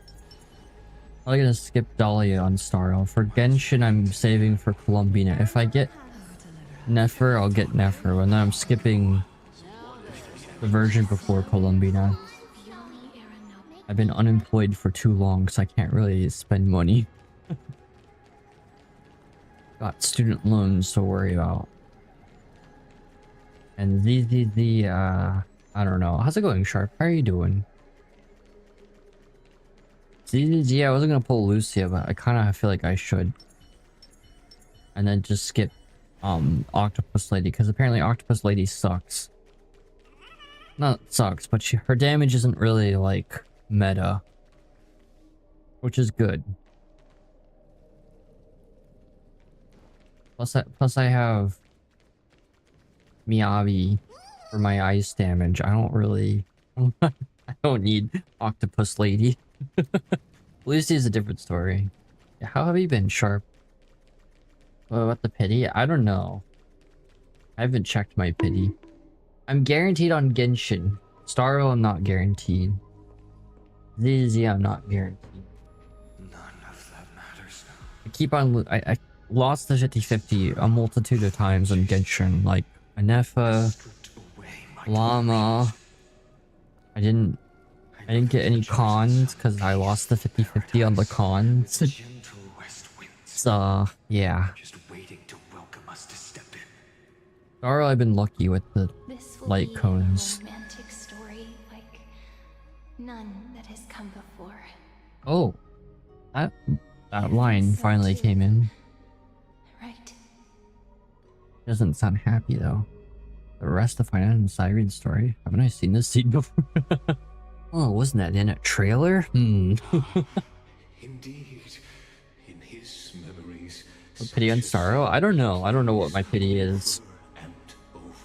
I'm gonna skip Dahlia on Starro. For Genshin, I'm saving for Columbina. If I get Nefer, I'll get Nefer. And then I'm skipping the version before Columbina. I've been unemployed for too long, so I can't really spend money. Got student loans to worry about. And ZZZ, I don't know. How's it going, Sharp? How are you doing? ZZZ, I wasn't gonna pull Lucia, but I kind of feel like I should. And then just skip, Octopus Lady, because apparently Octopus Lady sucks. Not sucks, but her damage isn't really, like, meta. Which is good. Plus I have Miyabi for my ice damage. I don't really... I don't need Octopus Lady. Lucy is a different story. Yeah, how have you been, Sharp? What about the pity? I don't know. I haven't checked my pity. I'm guaranteed on Genshin. Starro, I'm not guaranteed. ZZ, I'm not guaranteed. None of that matters now. I keep on... I lost the 50-50 a multitude of times on Genshin, like Anefa, Llama. I didn't get any cons because I lost the 50-50 on the cons. So yeah. Just waiting to welcome us to step in. Starro, I've been lucky with the light cones. A romantic story like none that has come before. Oh, that line finally came in. Right. Doesn't sound happy though. The rest of Final and Siren's story. Haven't I seen this scene before? Oh, wasn't that in a trailer? Indeed, in his memories. Pity on Starro? I don't know. I don't know what my pity is.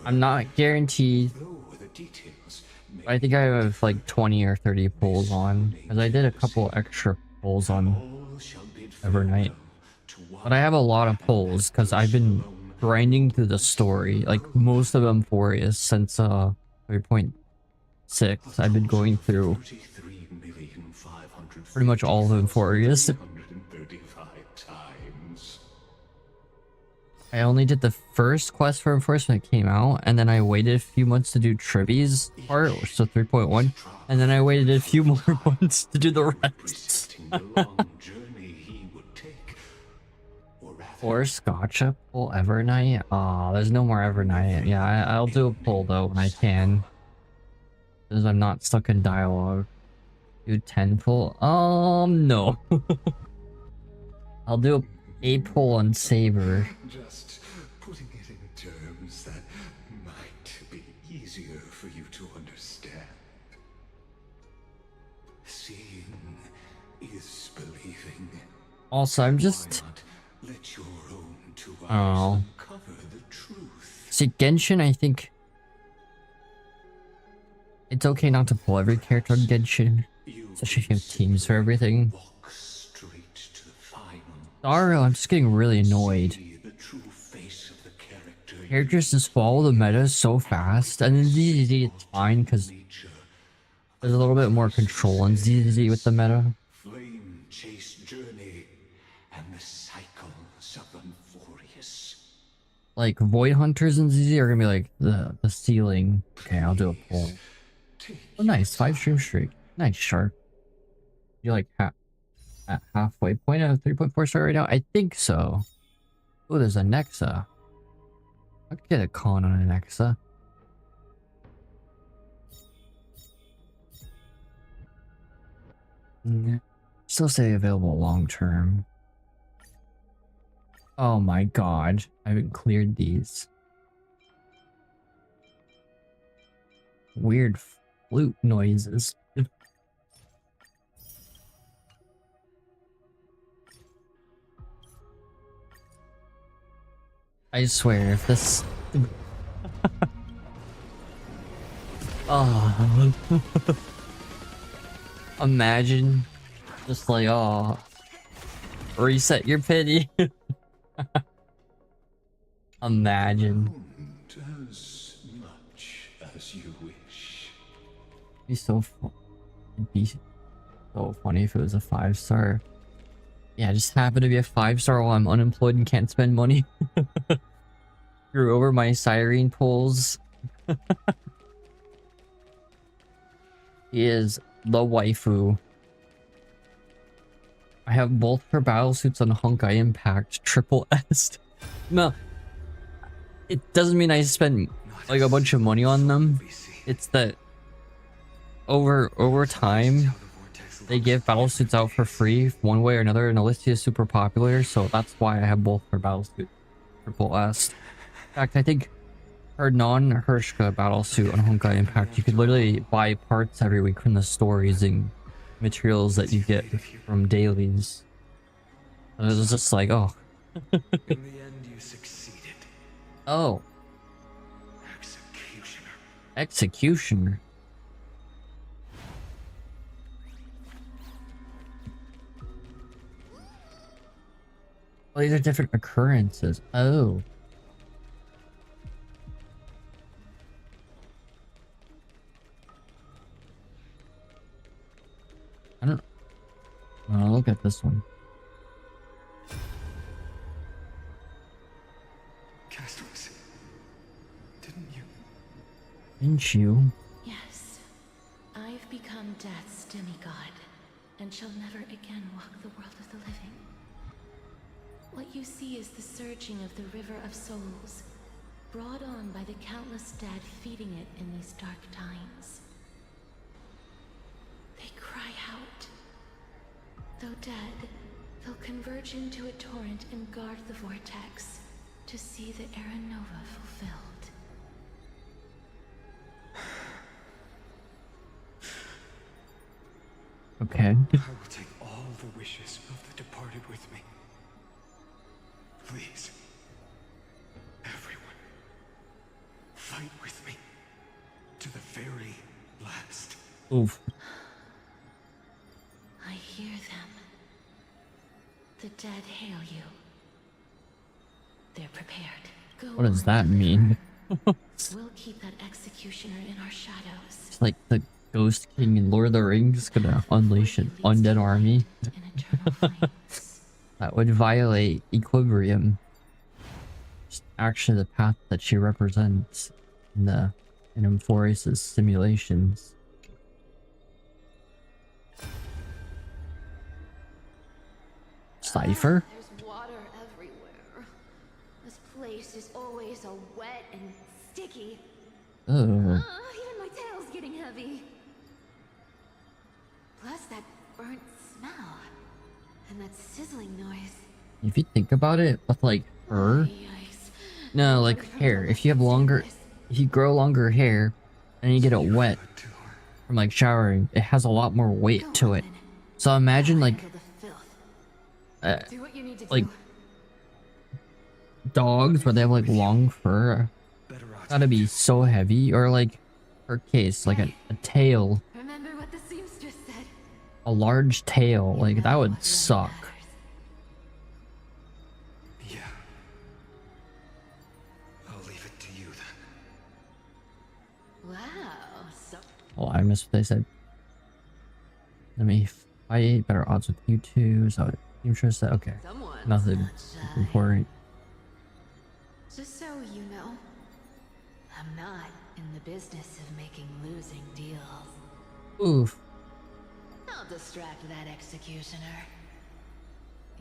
I'm not guaranteed. But I think I have like 20 or 30 pulls on. Because I did a couple extra pulls on All shall bid Evernight. farewell to one But I have a lot of pulls because I've been grinding through the story, like most of Amphorius since 3.6. I've been going through 33,550,335 pretty much all of Amphorius. times. I only did the first quest for Enforcement came out, and then I waited a few months to do Trivia's part, which is 3.1, and then I waited a few more months to do the rest. The long journey he would take, or rather, Or Scotcha pull Evernight. Aw, there's no more Evernight. Yeah, I'll do a pull though when I can. Because I'm not stuck in dialogue. Do 10 pull? No. I'll do a pull on Saber. just putting it in terms that might be easier for you to understand. Seeing is believing. Also, I'm just... Let your own two eyes Oh. uncover the truth. See, Genshin, I think... It's okay not to pull every character on Genshin. Especially if you have teams for everything. Walk straight to the final. Dario, I'm just getting really annoyed. See the true face of the character. Characters just follow the meta so fast, and then ZZZ it's fine because there's a little bit more control on ZZZ with the meta. Flame chase journey and the cycles of Amphorius. Like Void Hunters and ZZ are gonna be like the ceiling. Okay, I'll do a pull. Oh, nice, 5 stream streak. Nice, Shark. You're like at halfway point at a 3.4 star right now. I think so. Oh, there's a Nexa. I could get a con on a Nexa. Still say available long term. Oh my god, I haven't cleared these. Weird flute noises. I swear, if this... Oh. Imagine just like, oh, reset your pity. Imagine. As much as you wish. It'd be so fun. It'd be so funny if it was a 5-star. Yeah, just happen to be a 5-star while I'm unemployed and can't spend money. Screw over my siren pulls. He is the waifu. I have both her battle suits on Honkai Impact Triple S. No, it doesn't mean I spend like a bunch of money on them. It's that over time they give battle suits out for free one way or another, and Alicia is super popular, so that's why I have both her battle suits Triple S. In fact, I think her non-Hershka battle suit on Honkai Impact, you could literally buy parts every week from the store using materials that you get from dailies. And it was just like, oh. In the end, you succeeded. Oh. Executioner. Executioner. Oh, these are different occurrences. Oh. I don't... Oh, look at this one. Castles. Didn't you? Didn't you? Yes. I've become Death's demigod, and shall never again walk the world of the living. What you see is the surging of the river of souls, brought on by the countless dead feeding it in these dark times. They cry out. Though dead, they'll converge into a torrent and guard the vortex to see the Era Nova fulfilled. Okay. I will take all the wishes of the departed with me. Please. Everyone. Fight with me. To the very last. Oof. I hear them. The dead hail you. They're prepared. Go What does on, that mean? We'll keep that executioner in our shadows. It's like the Ghost King in Lord of the Rings gonna unleash an undead army. In eternal flames. That would violate equilibrium. Just actually the path that she represents in Emphorius' simulations. Cypher? There's water everywhere. This place is always so wet and sticky. Oh. Even my tail's getting heavy. Plus that burnt smell. And that sizzling noise. If you think about it, with like fur. Yikes. No, like hair. If you grow longer hair and you get it wet from like showering, it has a lot more weight to it. So imagine like Do what you need to like do. dogs where they have like long fur. Gotta be so heavy. Or like her case, like a tail. Remember what the seamstress said. A large tail, like that would suck. Yeah. I'll leave it to you then. Wow. So Oh, I missed what they said. Let me fight. Better odds with you two. So interest. Okay. Nothing important. just so you know, I'm not in the business of making losing deals. Oof. I'll distract that executioner.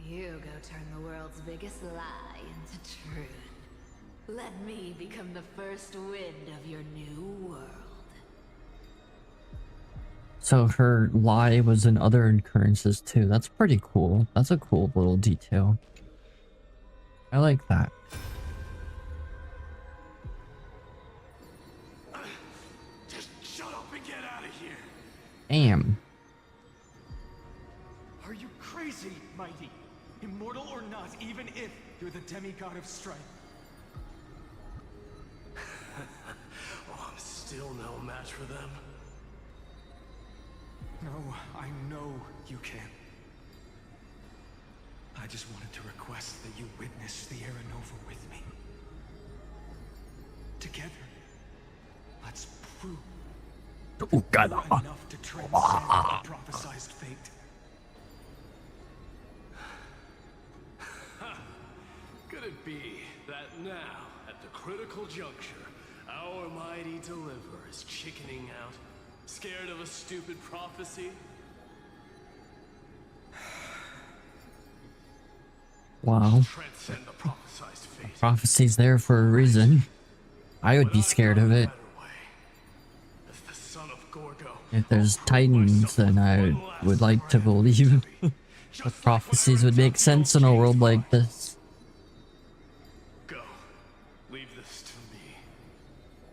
You go turn the world's biggest lie into truth. Let me become the first wind of your new world. So her lie was in other occurrences too. That's pretty cool. That's a cool little detail. I like that. Just shut up and get out of here. Damn. Are you crazy, Mighty? Immortal or not, even if you're the demigod of strife. Oh, I'm still no match for them. No, I know you can. I just wanted to request that you witness the Aranova with me. Together, let's prove that we're enough to transcend the prophesized fate. Could it be that now, at the critical juncture, our mighty deliverer is chickening out, scared of a stupid prophecy? Wow. Transcend the prophesized fate. Prophecy's there for a reason. I would be scared of it. As the son of Gorgo, If there's titans, then I would like to believe the prophecies would make sense in a world like this. go. Leave this to me.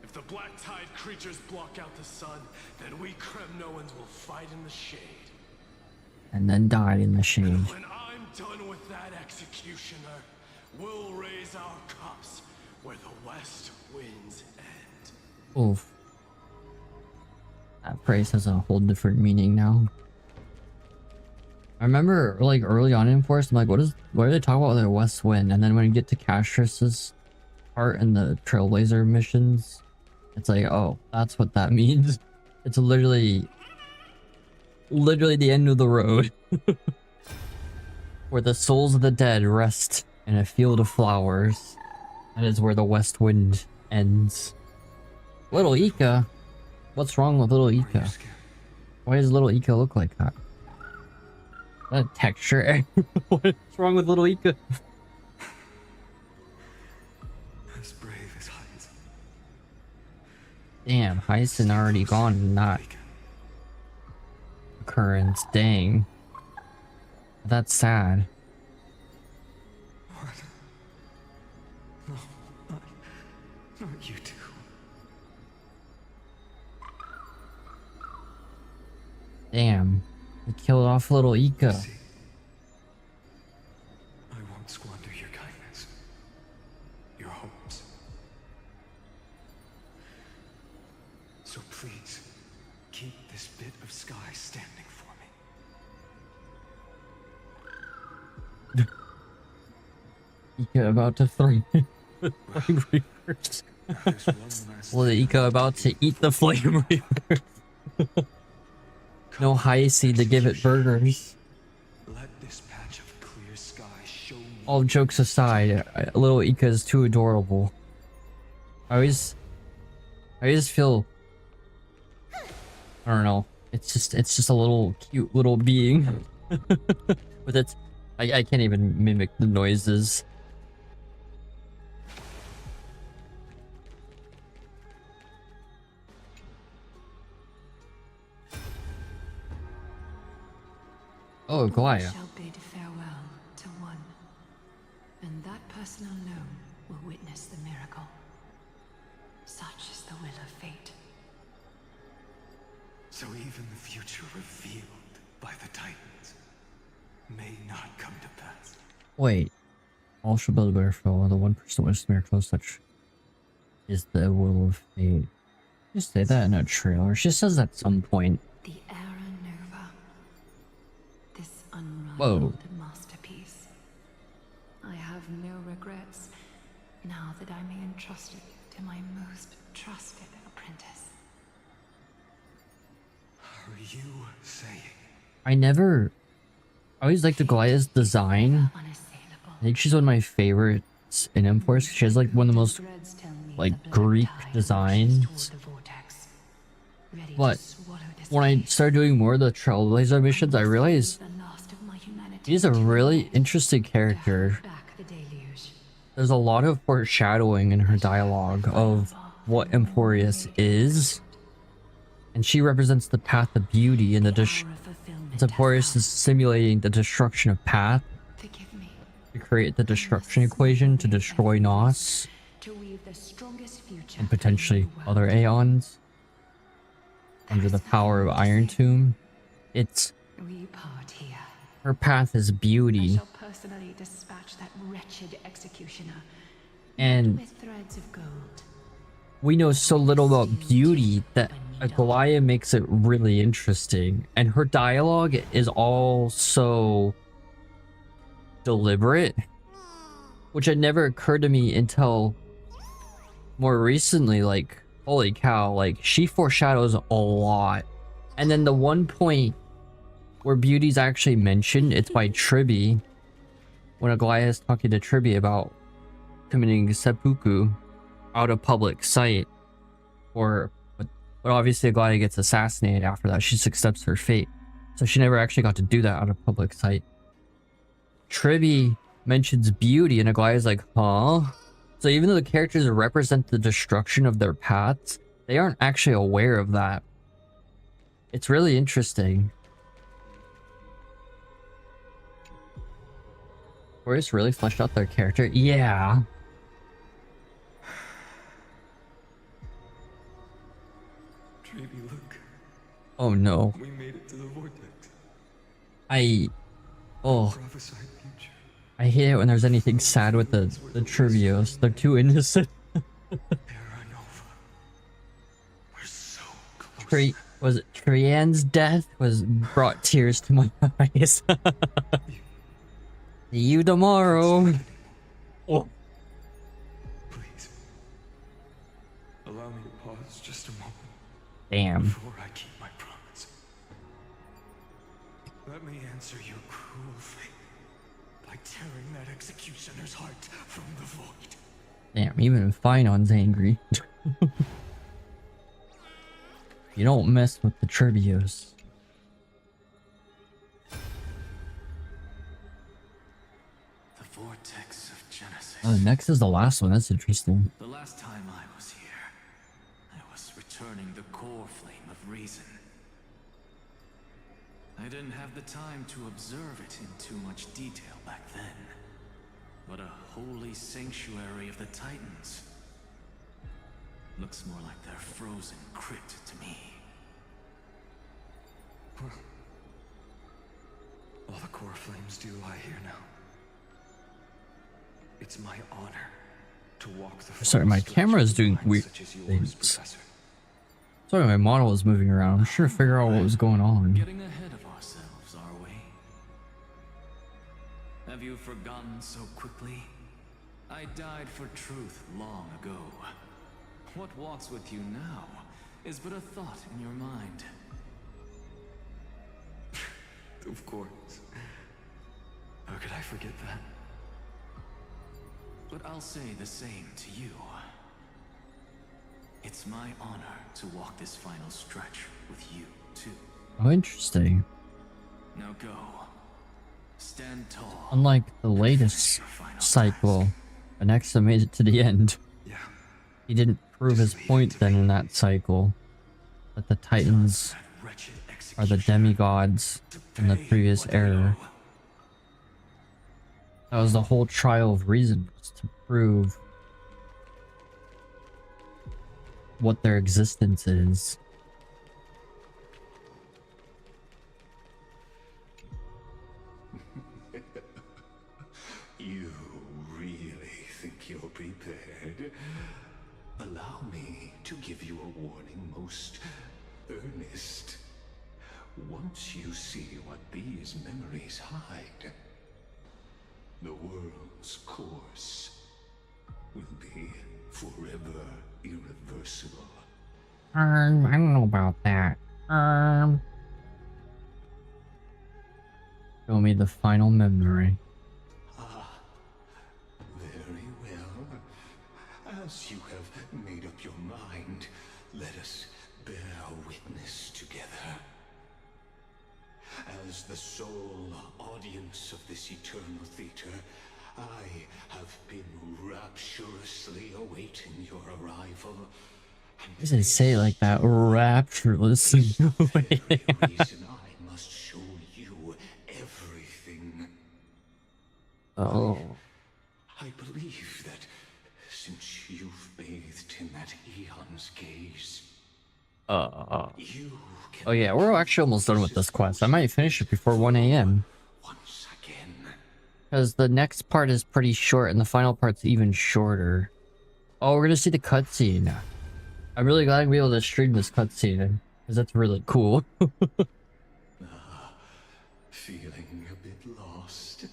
If the black tide creatures block out the sun, then we Kremnoans will fight in the shade. And then die in the shade. When I'm done with that executioner, we'll raise our cups where the west winds end. Oof. That phrase has a whole different meaning now. I remember, like, early on in Force, I'm like, what do they talk about with the West Wind? And then when you get to Castrus's part in the Trailblazer missions, it's like, oh, that's what that means. It's literally the end of the road. Where the souls of the dead rest in a field of flowers. That is where the West Wind ends. Little Ika? What's wrong with little Ika? Why does little Ika look like that? That texture. What's wrong with little Ika? As brave as Heinz. Damn, Heisen already gone in that occurrence. Dang. That's sad. What? No, not you two. Damn. They killed off little Ika. See, I won't squander your kindness. Your hopes. So please, keep this bit of sky standing for me. Ika about to flame reapers. Well, the Ika about to eat the flame reapers. No high seed to give it burgers. Let this patch of clear sky show me. All jokes aside, little Ika is too adorable. I always feel, I don't know. It's just a little cute little being. With its, I can't even mimic the noises. Oh, Glaya. Shall bid farewell to one, and that person alone will witness the miracle. Such is the will of fate. So even the future revealed by the Titans may not come to pass. Wait. All shall build a better farewell. The one person witness the miracle, such is the will of fate. Just say that in a trailer. She says that at some point. The Era Nova. This Whoa. unrivaled masterpiece. I have no regrets now that I may entrust it to my most trusted apprentice. Are you saying? I always liked Glaya's design. I think she's one of my favorites in Imports. She has like one of the most like Greek designs. But when I started doing more of the Trailblazer missions, I realized he's a really interesting character. There's a lot of foreshadowing in her dialogue of what Emporius is. And she represents the path of beauty, and Emporius is simulating the destruction of path to create the destruction equation to destroy Nos and potentially other Aeons under the power of Iron Tomb. It's her path is beauty, and we know so little about beauty that Glaya makes it really interesting, and her dialogue is all so deliberate, which had never occurred to me until more recently. Like, holy cow, like she foreshadows a lot. And then the one point where beauty's actually mentioned, it's by Tribby, when Glaya is talking to Tribby about committing seppuku out of public sight, but obviously Glaya gets assassinated after that. She accepts her fate, so she never actually got to do that out of public sight. Tribby mentions beauty, and Glaya's like, huh? So even though the characters represent the destruction of their paths, they aren't actually aware of that. It's really interesting. Emporius really fleshed out their character? Yeah. Treaty, look. Oh no. We made it to the vortex. Prophesied future. I hate it when there's anything sad with the Trivios. They're too innocent. Era Nova. We're so close. Was it Trian's death brought tears to my eyes. See you tomorrow. Oh. Please. Allow me to pause just a moment. Damn. Before I keep my promise. Let me answer your cruel fate by tearing that executioner's heart from the void. Damn, even Finon's angry. You don't mess with the Trivios. The vortex of Genesis. Oh, next is the last one. That's interesting. The last time I was here, I was returning the core flame of reason. I didn't have the time to observe it in too much detail back then. But a holy sanctuary of the Titans. Looks more like their frozen crypt to me. All the core flames do lie here now. It's my honor to walk the Sorry, my camera is doing weird things. Sorry, my model is moving around. I'm trying to figure out what was going on. Getting ahead of ourselves, are we? Have you forgotten so quickly? I died for truth long ago. What walks with you now is but a thought in your mind. Of course. How could I forget that? But I'll say the same to you. It's my honor to walk this final stretch with you, too. Oh, interesting. Now go. Stand tall. Unlike the latest cycle, Anexa made it to the end. Yeah. He didn't prove his point then in that cycle. That the Titans are the demigods in the previous era. That was the whole trial of reason, was to prove what their existence is. You really think you're prepared? Allow me to give you a warning, most earnest. Once you see what these memories hide, the world's course will be forever irreversible. I don't know about that. Show me the final memory. Very well. As you have made up your mind, let us bear witness together. As the sole audience of this eternal theater, I have been rapturously awaiting your arrival. Why does it say like that? Rapturous. Reason I must show you everything. Oh. I believe that since you've bathed in that eon's gaze, you can Oh yeah, we're actually almost done with this quest. I might finish it before 1 a.m. once again. Because the next part is pretty short and the final part's even shorter. Oh, we're gonna see the cutscene. I'm really glad to be able to stream this cutscene, because that's really cool. Feeling a bit lost.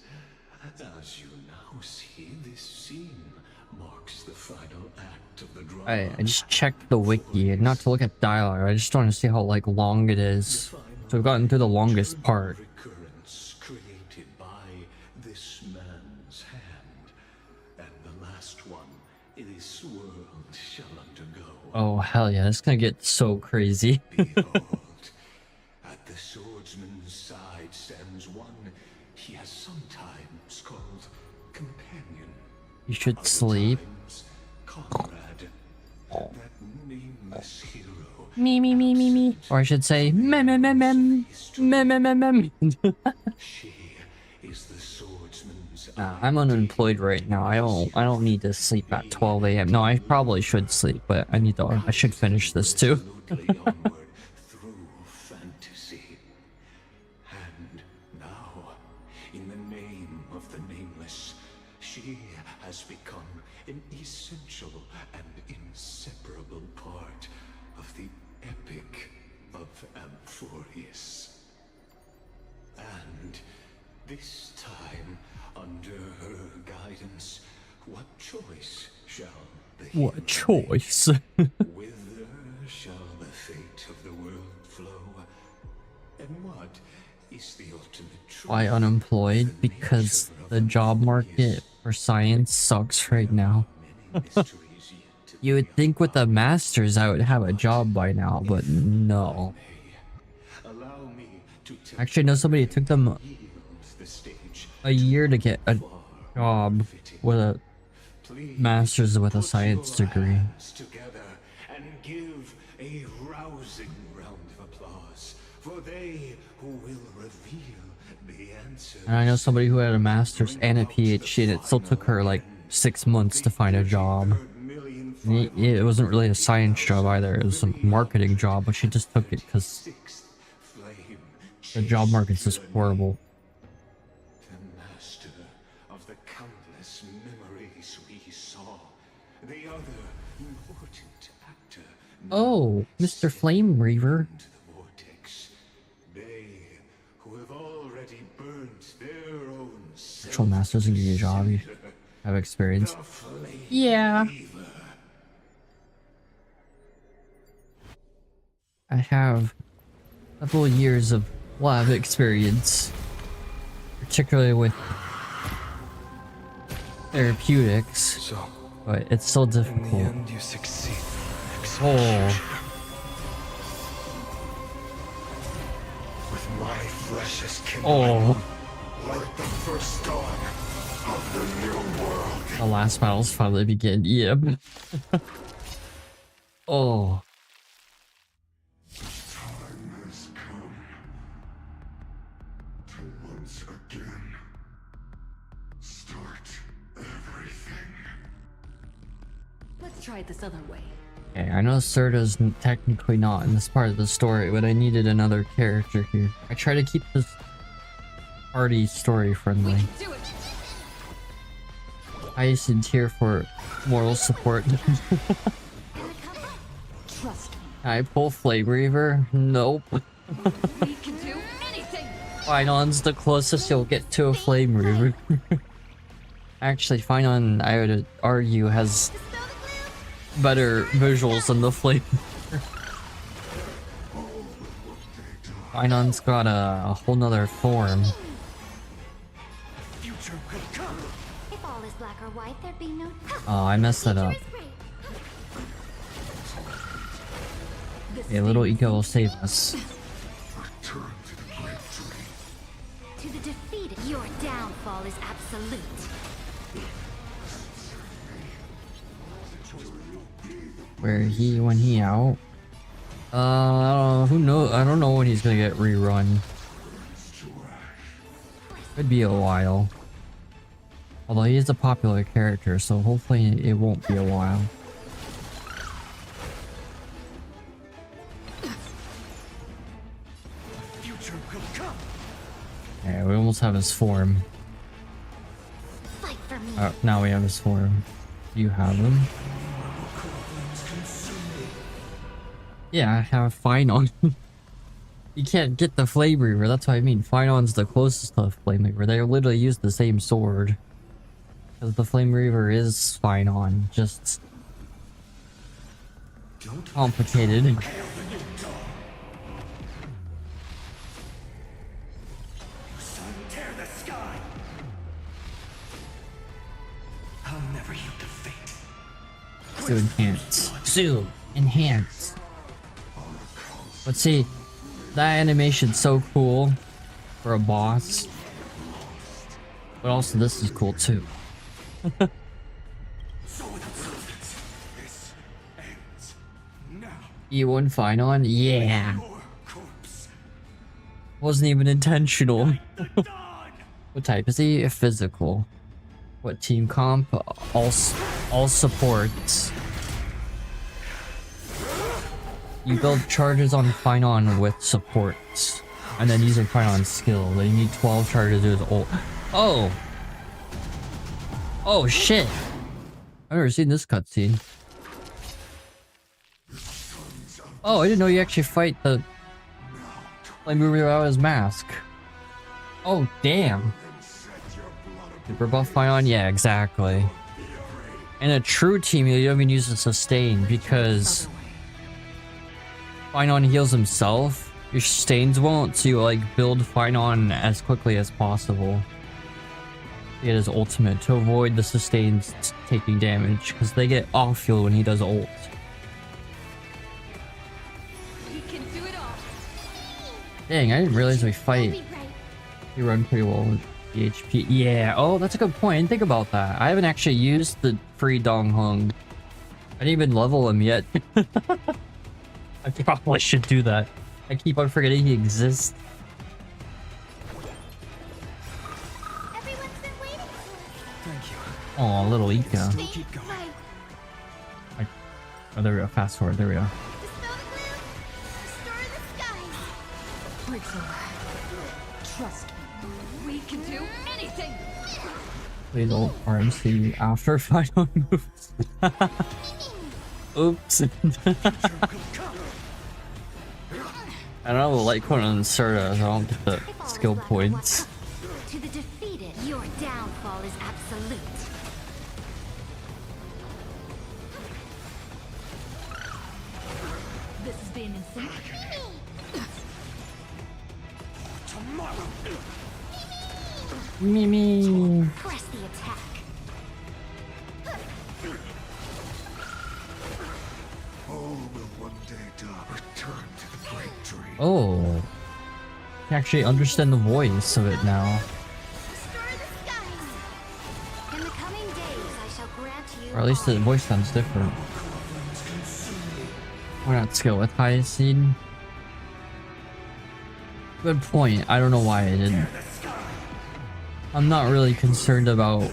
As you now see, this scene marks the final act of the drama. I just checked the wiki, and not to look at dialogue, I just want to see how like long it is. So we've gotten through the longest part. Recurrence created by this man's hand, and the last one this world shall undergo. Oh hell yeah, it's gonna get so crazy. Behold, at the swordsman's side stands one he has sometimes called companion. You should other sleep. times comrade. That nameless hero. Me. Or I should say, mem. She is the swordsman's Nah, I'm unemployed right now. I don't need to sleep at 12 a.m. No, I probably should sleep, but I should finish this too. resolutely onward through fantasy. And now, in the name of the nameless, she has become an essential and inseparable part of the epic of Amphorius. And this time, under her guidance, what choice shall the hero What choice? Whither shall the fate of the world flow? And what is the ultimate truth? Why unemployed? Because the job market for science sucks right now. You would think with a master's I would have a job by now, but no. Allow me to Actually, no, somebody took them the stage. a year to get a job with a master's with a science degree. Together and give a rousing round of applause for they who will reveal the answer. And I know somebody who had a master's and a PhD, and it still took her like 6 months to find a job. And it wasn't really a science job either, it was a marketing job, but she just took it because the job market's just horrible. The master of the countless memories we saw. The other important actor. Oh, Mr. Flame Reaver. Into the vortex. They who have already burnt their own Actual master doesn't give you a job. have experience. Yeah. I have several years of lab experience, particularly with therapeutics, So, but it's still in the difficult. end, you succeed. Oh, With my flesh as kindling, oh, like the first dawn of the new world. the last battles finally begin. Yep. Oh, Time has come to once again start everything. Let's try it this other way. okay. I know Serta's technically not in this part of the story, but I needed another character here. I try to keep this party story friendly. Do it! Highest in tier for moral support. Trust me. I pull Flame Reaver? Nope. We can do anything! Finon's the closest you'll get to a Flame Reaver. Actually, Finon, I would argue, has better visuals than the Flame Reaver. Finon's got a whole nother form. Future will come. If all is black or white, there'd be no. Oh, I messed that up. A little ego will save us. Return to the great tree. To the defeated, your downfall is absolute. Where he when he out? Who knows? I don't know when he's gonna get rerun. Could be a while. Although he is a popular character, so hopefully it won't be a while. Future will come. Yeah, we almost have his form. Fight for me. Now we have his form. You have him? Yeah, I have Finon. You can't get the Flame Reaver, that's what I mean. Finon's the closest to the Flame Reaver. They literally use the same sword. Because the Flame Reaver is Finon, just complicated. Sun, tear the sky. I'll never yield to fate. To enhance. Zoom. Enhance. But see, that animation's so cool for a boss. But also this is cool too. So this ends now. E1 Finon? Yeah. Your corpse. Wasn't even intentional. The dawn. What type is he? Physical. What team comp? All supports. You build charges on Finon with supports. And then using Finon's skill. Then you need 12 charges to do his ult. Oh! Oh shit! I've never seen this cutscene. Oh, I didn't know you actually fight the Flame Reaver without his mask. Oh, damn. Super buff Finon? Yeah, exactly. In a true team, you don't even use a sustain because Finon heals himself. Your sustains won't, so you like build Finon as quickly as possible. To get his ultimate to avoid the sustains taking damage because they get off heal when he does ult. We can do it all! Dang, I didn't realize we fight. You run pretty well with the HP. Yeah, oh, that's a good point. I didn't think about that. I haven't actually used the free Dan Heng. I didn't even level him yet. I probably should do that. I keep on forgetting he exists. Everyone's been waiting for Thank you. Oh, little Ika. it. Keep going. Right. Oh, there we go. Fast forward. There we go. Dispel the gloom. Restore the skies. Breaks over. Trust me. We can do anything! Please ult RMC after final moves. Oops. I don't have a Litecoin on Serta, so I don't get the If all is skill black or white, points. To the defeated, your downfall is absolute. spin and sink. Tomorrow. Mimi. Press the attack. All will one day return to the great tree. Oh. I can actually understand the voice of it now. Destroy the skies. In the coming days, I shall grant you. Or at least the voice sounds different. Why not skill with highest seed? Good point. I don't know why I didn't. I'm not really concerned about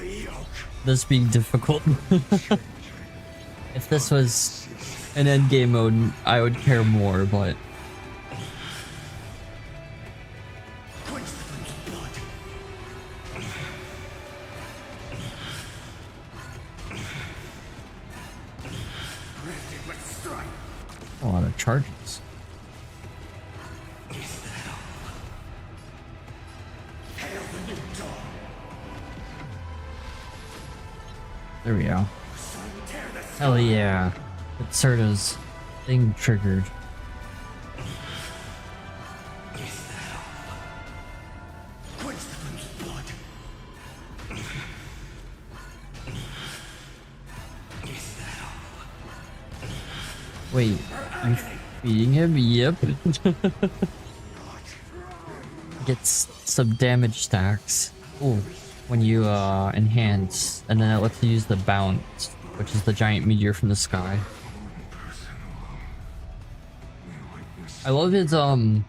this being difficult. If this was an endgame mode, I would care more, but... a lot of charges. There we go. Hell yeah. Serta's thing triggered. Wait, you feeding him? Yep. Gets some damage stacks. Ooh, when you enhance, and then it lets you use the bounce, which is the giant meteor from the sky. I love his when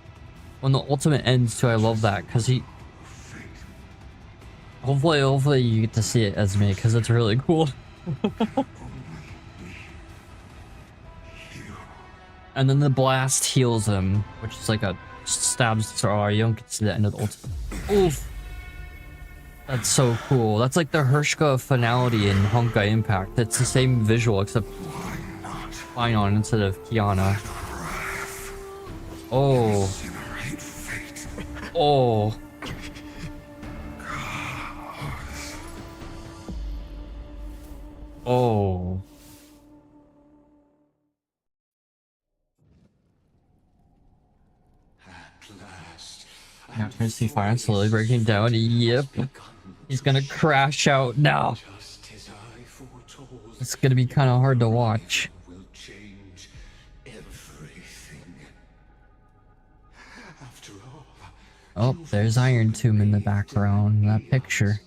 the ultimate ends too. I love that because he. Hopefully you get to see it, Esme, because it's really cool. And then the blast heals him, which is like a stabs. So you don't get to see the end of the ultimate. Oof. That's so cool. That's like the Hershka finality in Honkai Impact. It's the same visual except Finon instead of Kiana. Oh. Oh. Oh. Yeah, Christy Fire slowly breaking down. Yep. He's gonna crash out now. It's gonna be kind of hard to watch. Oh, there's Iron Tomb in the background, that picture.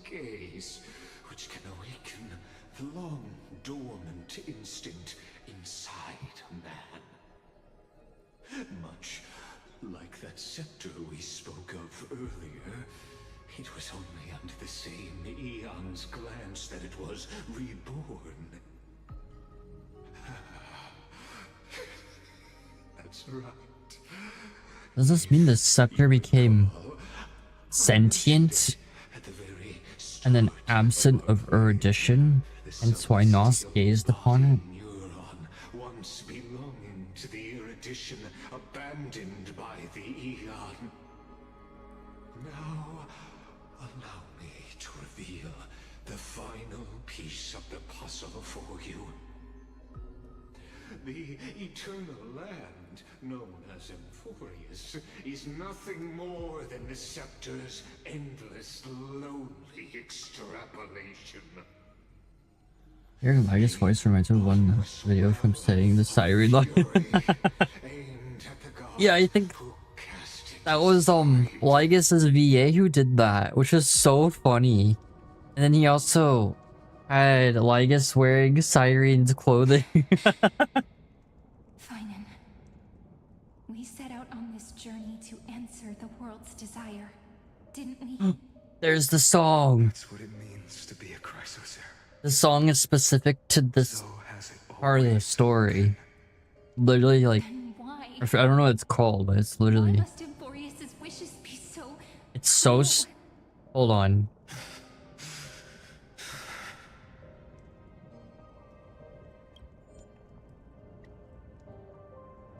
Which can awaken the long dormant instinct inside man. Much like that scepter we spoke of earlier, it was only under the same Eon's glance that it was reborn. That's right. Does this mean the scepter became sentient and then absent of erudition? Hence why Nos gazed upon it? Neuron, once belonging to the erudition, abandoned by the Eon. Now, allow me to reveal the final piece of the puzzle for you. The eternal land, known as Emphorius, is nothing more than the scepter's endless, lonely extrapolation. Hearing Ligus' voice reminds me of one video from saying the siren line. Yeah, I think that was Ligus' VA who did that, which is so funny. And then he also had Ligus wearing Siren's clothing. Finan, we set out on this journey to answer the world's desire, didn't we? There's the song. That's what it means to be a Chrysocer. The song is specific to this part of the story. Literally, like, I don't know what it's called, but it's literally. Why must Emphorius's wishes be so? It's so. Hold on.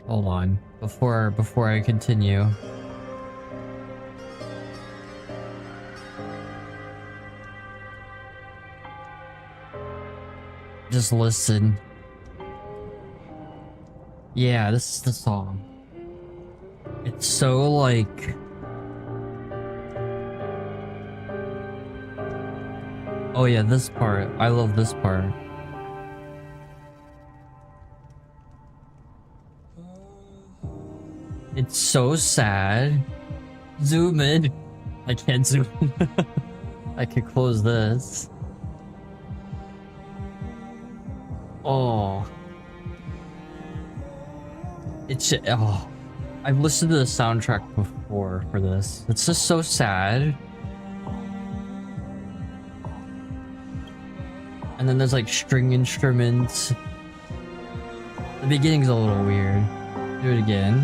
Hold on. Before I continue. Just listen. Yeah, this is the song. It's so like... Oh yeah, this part. I love this part. It's so sad. Zoom in. I can't zoom in. I could close this. Oh. It's... Oh. I've listened to the soundtrack before for this. It's just so sad. And then there's like string instruments. The beginning's a little weird. Do it again.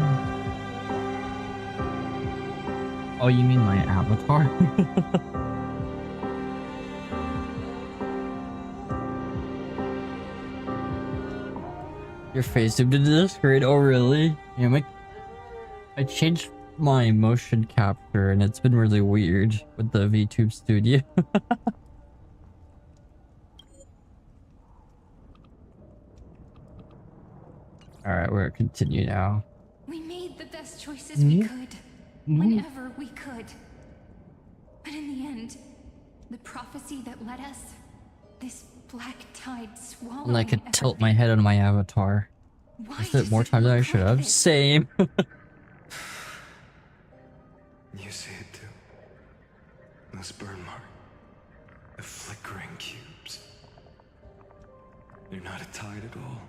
Oh, you mean my avatar? Your face zoomed into the screen? Oh, really? Yeah, I changed my motion capture and it's been really weird with the VTube Studio. Alright, we're gonna continue now. We made the best choices we could, whenever we could. But in the end, the prophecy that led us, this black tide swallowing And I could tilt everything. my head on my avatar. I did it more times than I should have. Same. You see it too? This burn mark. The flickering cubes. They're not a tide at all.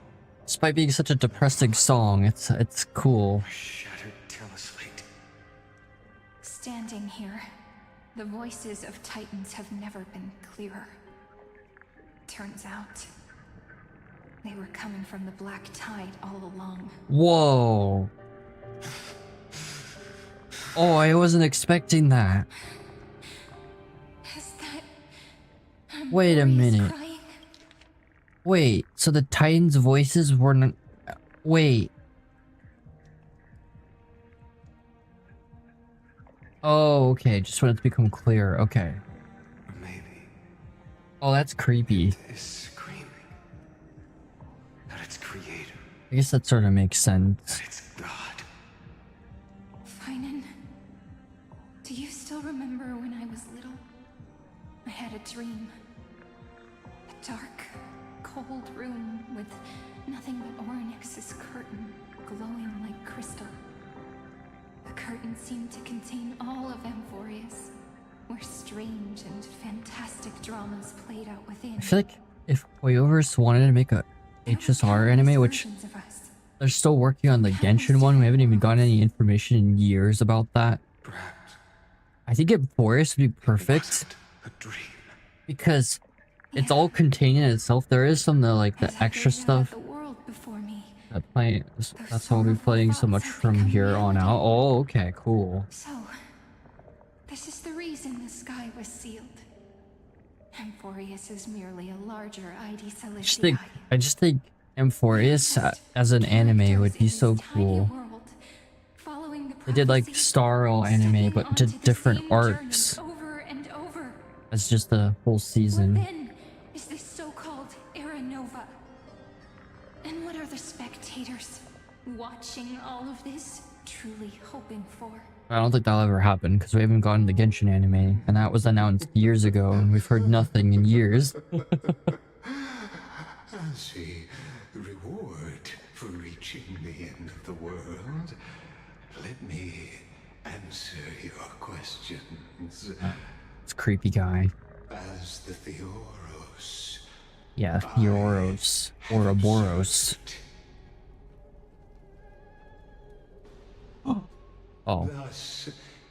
Despite being such a depressing song, it's cool. Shattered teleslate. Standing here, the voices of Titans have never been clearer. Turns out, they were coming from the black tide all along. Whoa. Oh, I wasn't expecting that. Is that... Wait a minute. Crying? Wait, so the Titans' voices were not... Wait. Oh, okay. Just wanted to become clear. Okay. Or maybe Oh, that's creepy. it is screaming at its creator. I guess that sort of makes sense. That it's God. Finan, do you still remember when I was little? I had a dream. A dark, cold room with nothing but Orynyx's curtain glowing like crystal. The curtain seemed to contain all of Amphorius, where strange and fantastic dramas played out within. I feel like if Hoyoverse wanted to make a HSR anime, which Versions of us. they're still working on the Genshin one, we haven't even gotten any information in years about that. Perhaps I think Amphorius would be it perfect wasn't a dream. because it's all contained in itself. There is some like the As I extra gazed out at stuff the world before me. that play. That's why we'll be playing so much from here on out. Oh, okay, cool. So, this is the reason the sky was sealed. Amphorius is merely a larger ID I just think Amphorius as an anime would be so cool. They did like Starro anime, but did different arcs Over and over. as just the whole What season. then is this so-called Era Nova? And what are the spectators watching all of this truly hoping for? I don't think that'll ever happen because we haven't gotten the Genshin anime, and that was announced years ago, and we've heard nothing in years. As a reward for reaching the end of the world, let me answer your questions. It's a creepy guy. As the Theoros, Yeah, Theoros. Ouroboros. Oh. thus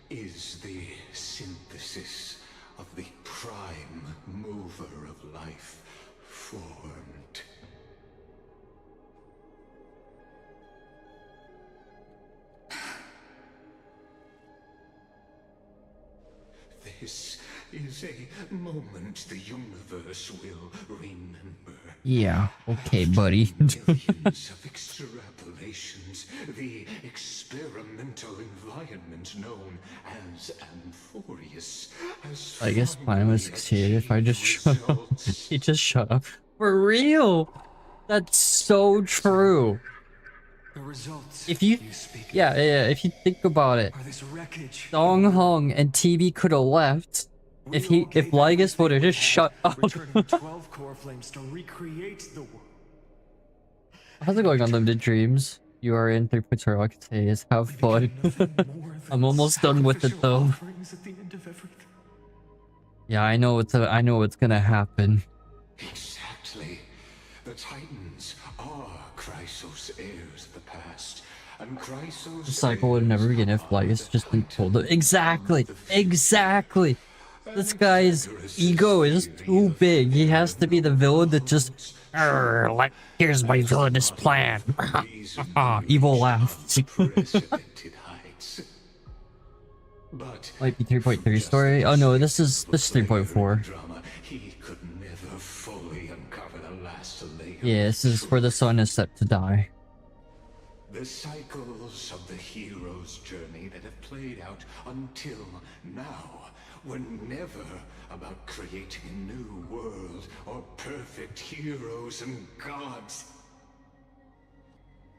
is the synthesis of the prime mover of life formed. This is a moment the universe will remember. Yeah, okay, buddy. Millions of extrapolations, the experimental environment known as Amphorius has I guess mine was succeeded if I just shut up. results. He just shut up. For real! That's so true. The results If you speak yeah, if you think about it, are this wreckage. Dan Heng and TV could have left if Lygus would have just shut up. Returning 12 core flames to recreate the world. How's it going, Unlimited Dreams? You are in 3.0, all I can say is have fun. I'm almost done with it though. At the end of everything. Yeah, I know what's gonna happen. Exactly. The Titans are Chrysos' heirs of the past, and Chrysos' The cycle would never begin if Lygus just been told them. Exactly! Exactly! This guy's ego is too big. He has to be the villain that just... like, here's my villainous plan. Evil laugh. Might be 3.3 story. Oh no, this is 3.4. Yeah, this is where the sun is set to die. The cycles of the hero's journey that have played out until now were never about creating a new world or perfect heroes and gods.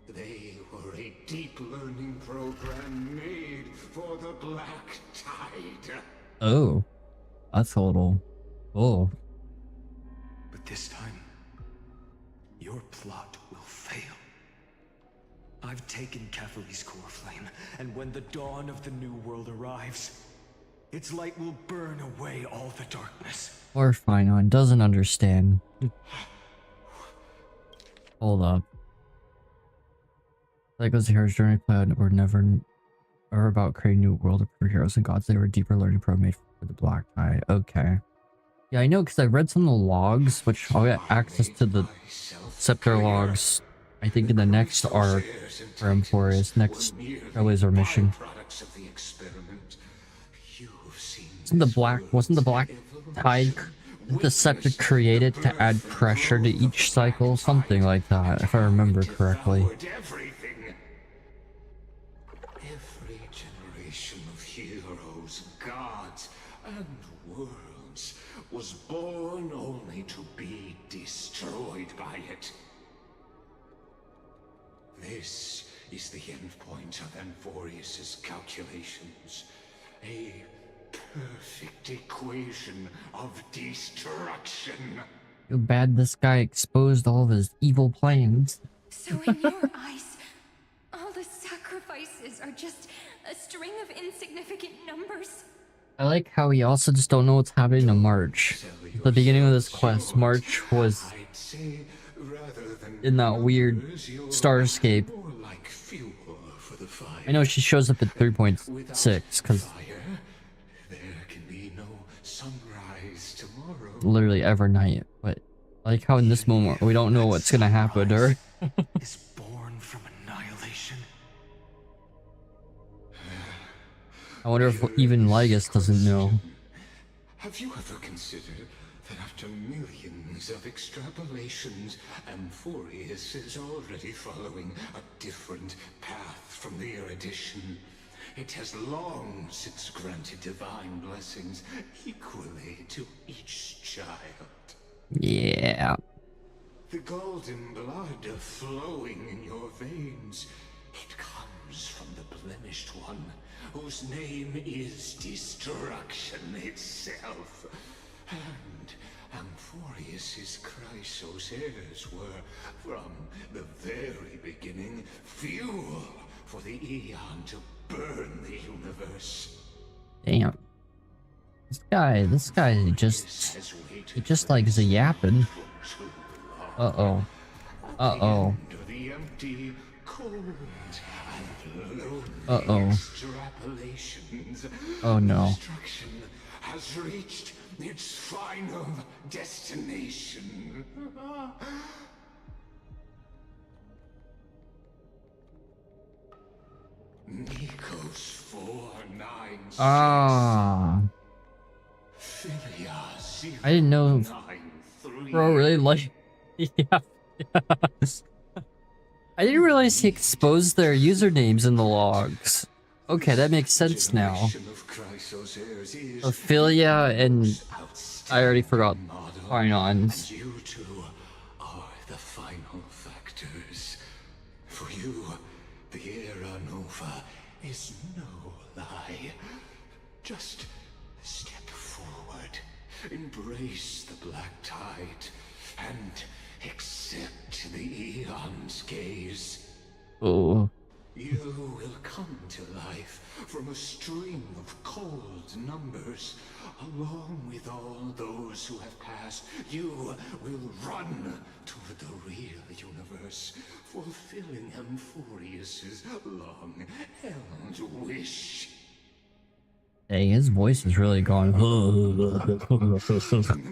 They were a deep learning program made for the Black Tide. Oh. That's a little... Oh. But this time, your plot will fail. I've taken Cavalry's core flame, and when the dawn of the new world arrives, its light will burn away all the darkness. Or Finon doesn't understand. Hold up. Like was the hero's journey plan were never about creating new world for heroes and gods. They were a deeper learning program made for the Black Tide. Okay. Yeah, I know because I read some of the logs, which I'll get access to the scepter logs. I think in the next arc for Emporius, next Trailblazer mission. Wasn't the Black Tide the scepter created to add pressure to each cycle? Something like that, if I remember correctly. Every generation of heroes, gods, and worlds was born only to be destroyed by it. This is the endpoint of Enforius's calculations. A perfect equation of destruction. Feel bad this guy exposed all of his evil plans. So in your eyes, all the sacrifices are just a string of insignificant numbers? I like how we also just don't know what's happening to March. At the beginning of this quest, March was in that weird starscape. I know she shows up at 3.6 because literally every night, but I like how in this moment we don't know what's gonna happen to her. Is born from annihilation. I wonder if even Lygus doesn't know. Have you ever considered that after millions of extrapolations, Amphorius is already following a different path from the erudition? It has long since granted divine blessings equally to each child. Yeah. The golden blood flowing in your veins, it comes from the blemished one, whose name is destruction itself. And Amphorius's Chrysos heirs were, from the very beginning, fuel for the Eon to burn the universe. Damn. This guy just like is yapping. Uh-oh. Uh-oh. Uh-oh. Oh no. Has reached its final destination. Nikos 49. Ah. I didn't know. Bro, really like. Yeah. I didn't realize he exposed their usernames in the logs. Okay, that makes sense now. Ophelia and I already forgot Finons. You two are the final factors. For you, The era nova is no lie. Just step forward, embrace the black tide, and accept the Eon's gaze. Oh. You will come to life from a string of cold numbers. Along with all those who have passed, you will run toward the real universe, fulfilling Amphorius's long-held wish. Dang, his voice is really gone. In the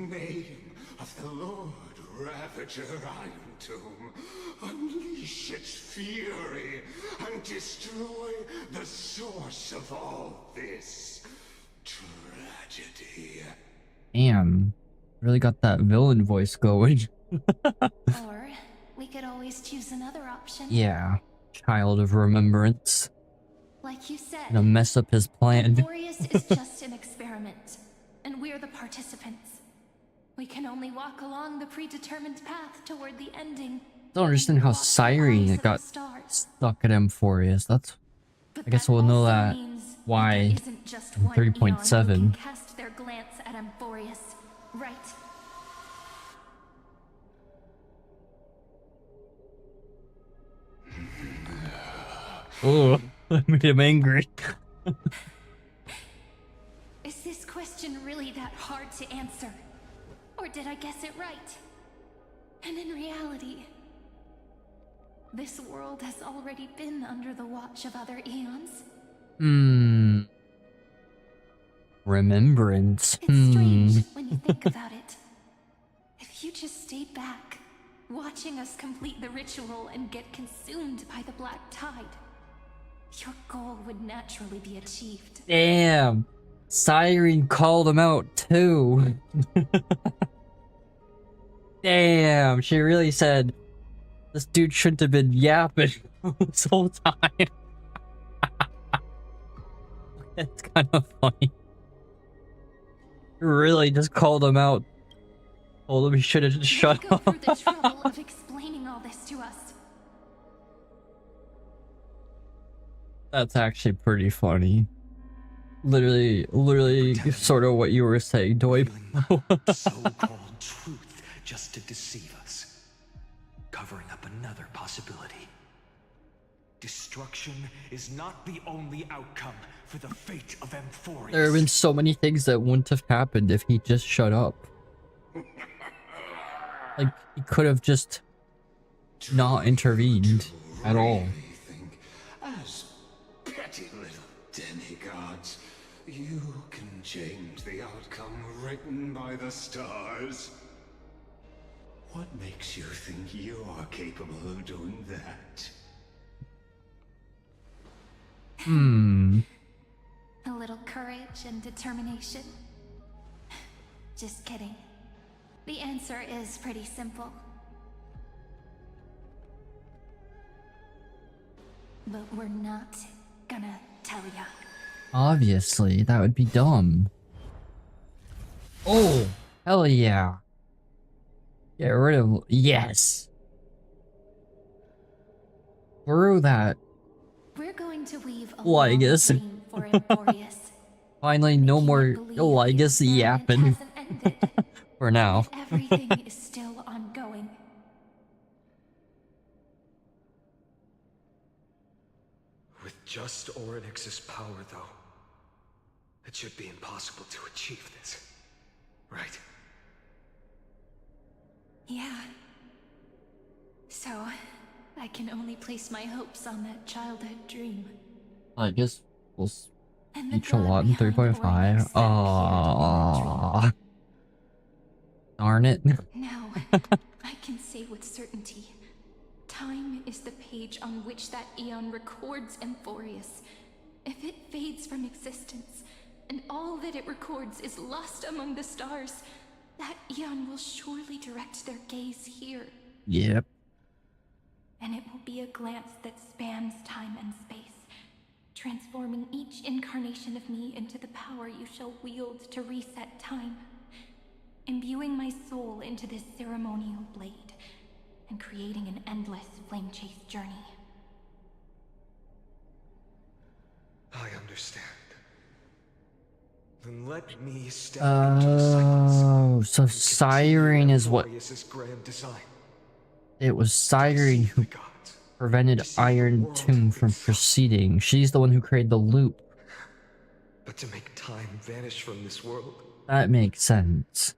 name of the Lord Ravager Iron Tomb, unleash its fury and destroy the source of all this tragedy. Damn, really got that villain voice going. Or we could always choose another option. Yeah, child of remembrance. Like you said, Gonna mess up his plan. Amphorius is just an experiment, and we're the participants. We can only walk along the predetermined path toward the ending. Don't understand how Siren got stuck at Amphorius. That's, I guess we'll know that why in 3.7. Cast their glance at Amphorius, right? Oh, I made him angry. Is this question really that hard to answer? Or did I guess it right? And in reality, this world has already been under the watch of other eons. Remembrance. It's strange when you think about it. If you just stayed back, watching us complete the ritual and get consumed by the black tide, your goal would naturally be achieved. Damn. Siren called him out too. Damn, she really said this dude shouldn't have been yapping this whole time. It's kind of funny. Really just called him out. Told him he should have just shut up. Go through the trouble of explaining all this to us. That's actually pretty funny. Literally, sort of what you were saying, Doib. So-called truth just to deceive us, covering up another possibility. Destruction is not the only outcome for the fate of Amphorius. There have been so many things that wouldn't have happened if he just shut up. Like, he could have just not intervened at all. As petty little demigods, you can change the outcome written by the stars. What makes you think you are capable of doing that? A little courage and determination. Just kidding. The answer is pretty simple. But we're not gonna tell ya. Obviously, that would be dumb. Oh, hell yeah. Get rid of... Yes. Through that. We're going to weave a Ligus. dream for Amphorius. Finally, no more Ligus yapping. For now. Everything is still ongoing. With just Orynyx's power, though, it should be impossible to achieve this, right? Yeah. So, I can only place my hopes on that childhood dream. I guess we'll And the speech a lot in god behind 3.5. Orynyx Aww. Darn it. Now, I can say with certainty, time is the page on which that eon records Amphorius. If it fades from existence, and all that it records is lost among the stars, that eon will surely direct their gaze here. Yep. And it will be a glance that spans time and space, transforming each incarnation of me into the power you shall wield to reset time, imbuing my soul into this ceremonial blade, and creating an endless flame chase journey. understand. Then let me step into the cycles. Oh, so and Siren continue is what... Amphorius's grand design. It was Siren Deceive who the gods. prevented Deceive the Iron world Tomb from itself. proceeding. She's the one who created the loop. But to make time vanish from this world, That makes sense.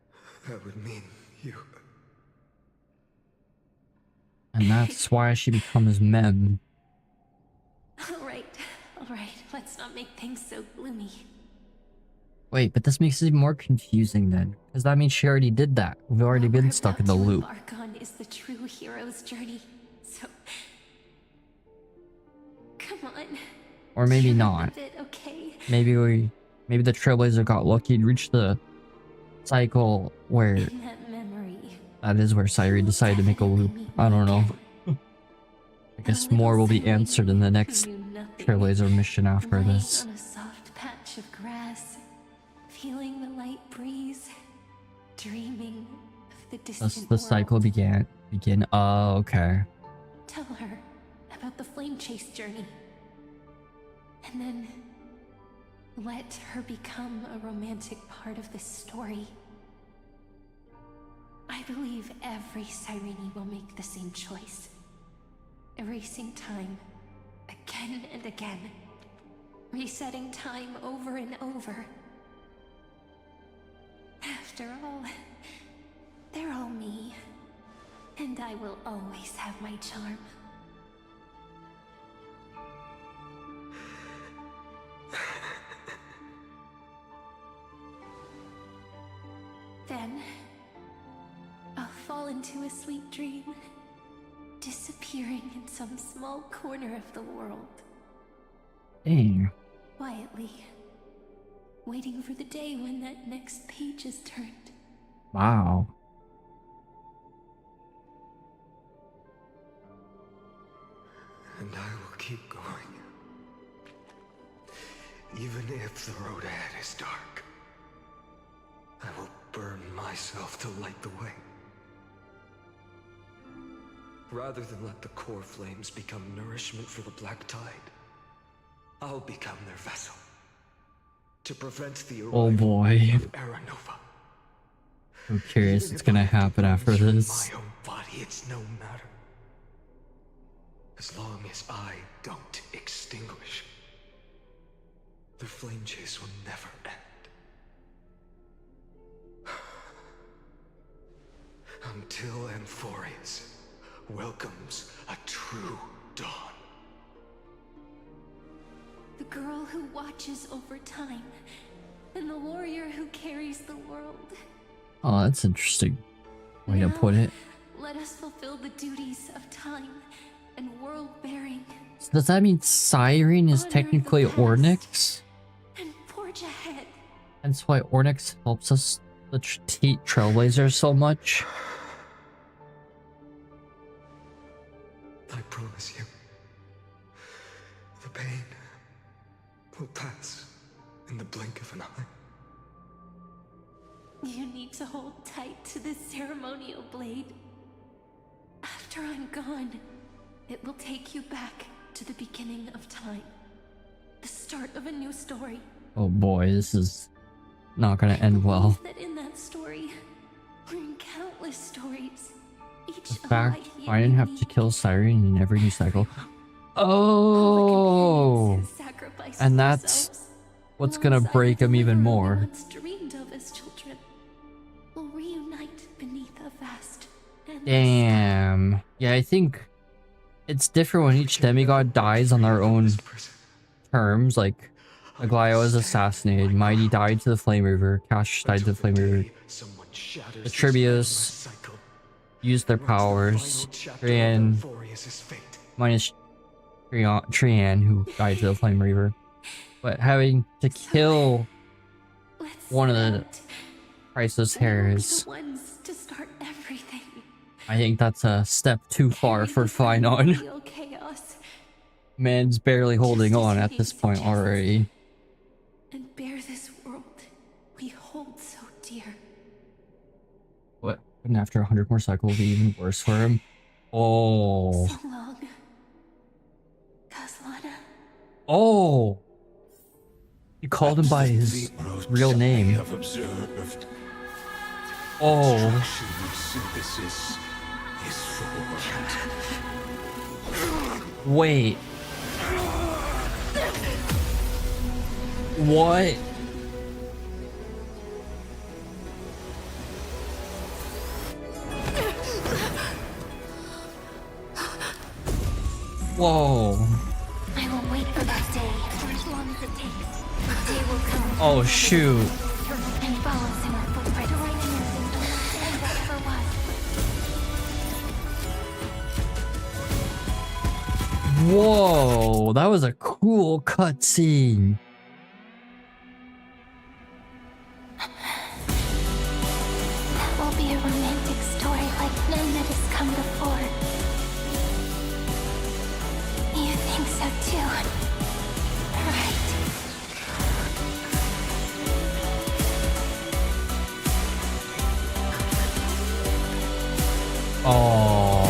that would mean you. And that's why she becomes Mem. Alright, let's not make things so gloomy. Wait, but this makes it even more confusing then. Because that means she already did that. We've already What been we're stuck in about the to loop. embark on is the true hero's journey. So, come on. Or maybe Cheer up not. a bit, okay? Maybe the Trailblazer got lucky and reached the cycle where... In that memory, That is where Siren decided to make a loop. I don't know. I guess more will be answered in the next Trailblazer mission after lying this. on a soft patch of grass, feeling the light breeze, dreaming of the distant Thus the cycle world. begin. Oh, okay. Tell her about the flame chase journey. And then let her become a romantic part of this story. I believe every Cyrene will make the same choice. Erasing time again and again. Resetting time over and over. After all, they're all me. And I will always have my charm. Then, I'll fall into a sweet dream, disappearing in some small corner of the world. Dang. Quietly, waiting for the day when that next page is turned. Wow. And I will keep going. Even if the road ahead is dark, I will burn myself to light the way. Rather than let the core flames become nourishment for the black tide, I'll become their vessel. To prevent the arrival Oh boy. of Aranova. I'm curious Even what's if gonna I have to happen burn after through this. my own body, it's no matter. As long as I don't extinguish, the flame chase will never end. Until Amphorius welcomes a true dawn. The girl who watches over time, and the warrior who carries the world. Oh, that's interesting way to Now, put it. let us fulfill the duties of time and world-bearing. So does that mean Siren is Honor technically the past. Ornyx? And forge ahead. That's why Ornyx helps us, the Trailblazer, so much. I promise you, the pain will pass in the blink of an eye. You need to hold tight to this ceremonial blade. After I'm gone, it will take you back to the beginning of time. The start of a new story. Oh boy, this is not gonna end I well. believe that in that story, or in countless stories, each The fact life you I didn't have to unique. kill Siren in every new cycle. Oh! And that's what's gonna break him even more. Once dreamed of as children will reunite beneath a vast endless Damn. Yeah, I think it's different when each demigod dies on their own terms. Like, Aglio was assassinated, Mighty died to the Flame River, Cash died to the Flame River, the Tribios used their powers, Trian minus Trian, who died to the Flame Reaver. But having to kill one of the priceless hairs, ones to start everything. I think that's a step too far for Finon. Real chaos Man's barely holding on at this point already. and bear this world we hold so dear. What? And after 100 more cycles, it'll be even worse for him. Oh. So long, Caslana. Oh. You called him by his real name. Have observed. Oh. Destruction synthesis is formed. Wait. What? Whoa. I will wait for that day for as long as it takes. The day will come. Oh shoot. And follows in our footprint, writing everything the worst thing that ever was. Whoa, that was a cool cutscene. That will be a romantic story like none that has come before. You think so too, right? Oh.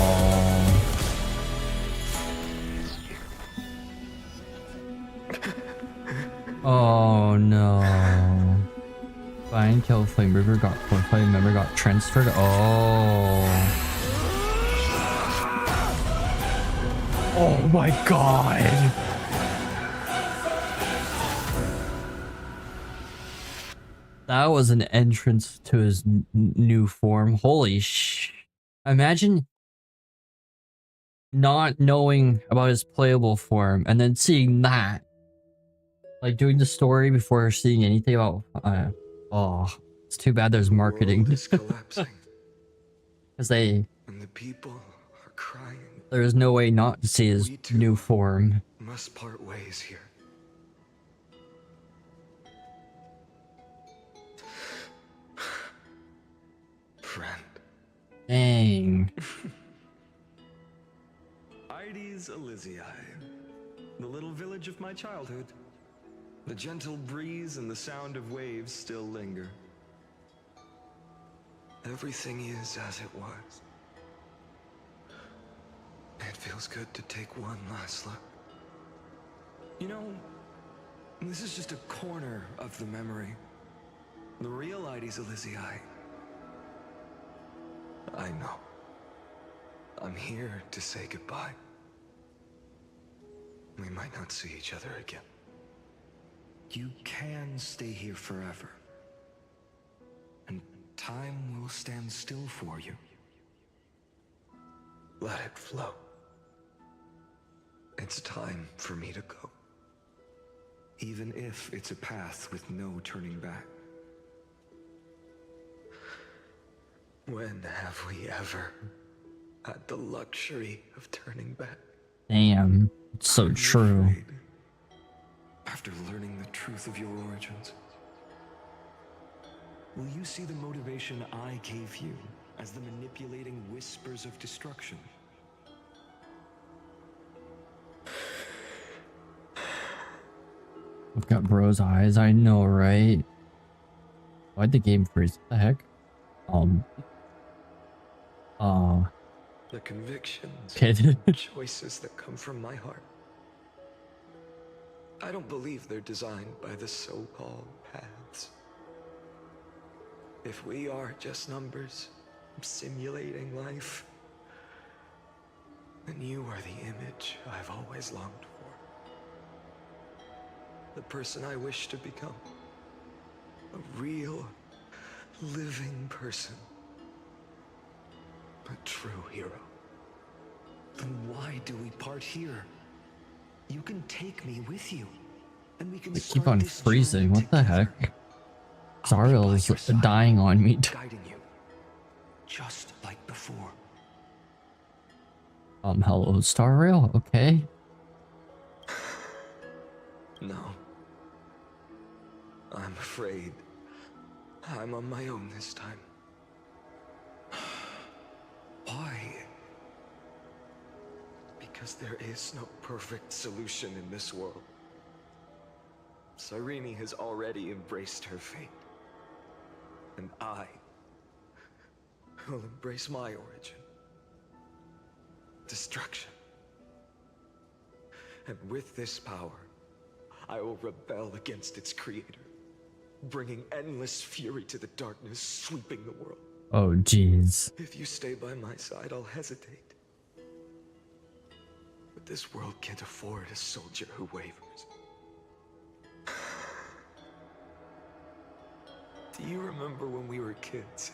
Oh no. Fine kill flame river got flame member got transferred. Oh. Oh my god. That was an entrance to his new form. Holy sh. Imagine not knowing about his playable form and then seeing that. Like doing the story before seeing anything about oh, it's too bad there's marketing. The world is collapsing. Because they And the people are crying. there's no way not to see his new form. Must part ways here. Friend. Dang. Ides Elysiae, the little village of my childhood. The gentle breeze and the sound of waves still linger. Everything is as it was. It feels good to take one last look. You know, this is just a corner of the memory. The real Ides Elysiae. I know. I'm here to say goodbye. We might not see each other again. You can stay here forever. And time will stand still for you. Let it flow. It's time for me to go. Even if it's a path with no turning back. When have we ever had the luxury of turning back? Damn. It's so true. Afraid, after learning the truth of your origins, will you see the motivation I gave you as the manipulating whispers of destruction? I've got bro's eyes, I know, right? Why'd the game freeze? What the heck? The convictions Okay. and choices that come from my heart. I don't believe they're designed by the so-called paths. If we are just numbers simulating life, then you are the image I've always longed for. The person I wish to become. A real, living person. A true hero. Then why do we part here? You can take me with you, and we can They keep on freezing. What the heck? Zariel is dying on me. Guiding you, just like before. Hello, Star Rail. Okay. No. I'm afraid I'm on my own this time. Why? Because there is no perfect solution in this world. Cyrene has already embraced her fate. And I will embrace my origin. Destruction. And with this power, I will rebel against its creator, bringing endless fury to the darkness, sweeping the world. Oh, jeez. If you stay by my side, I'll hesitate. But this world can't afford a soldier who wavers. Do you remember when we were kids?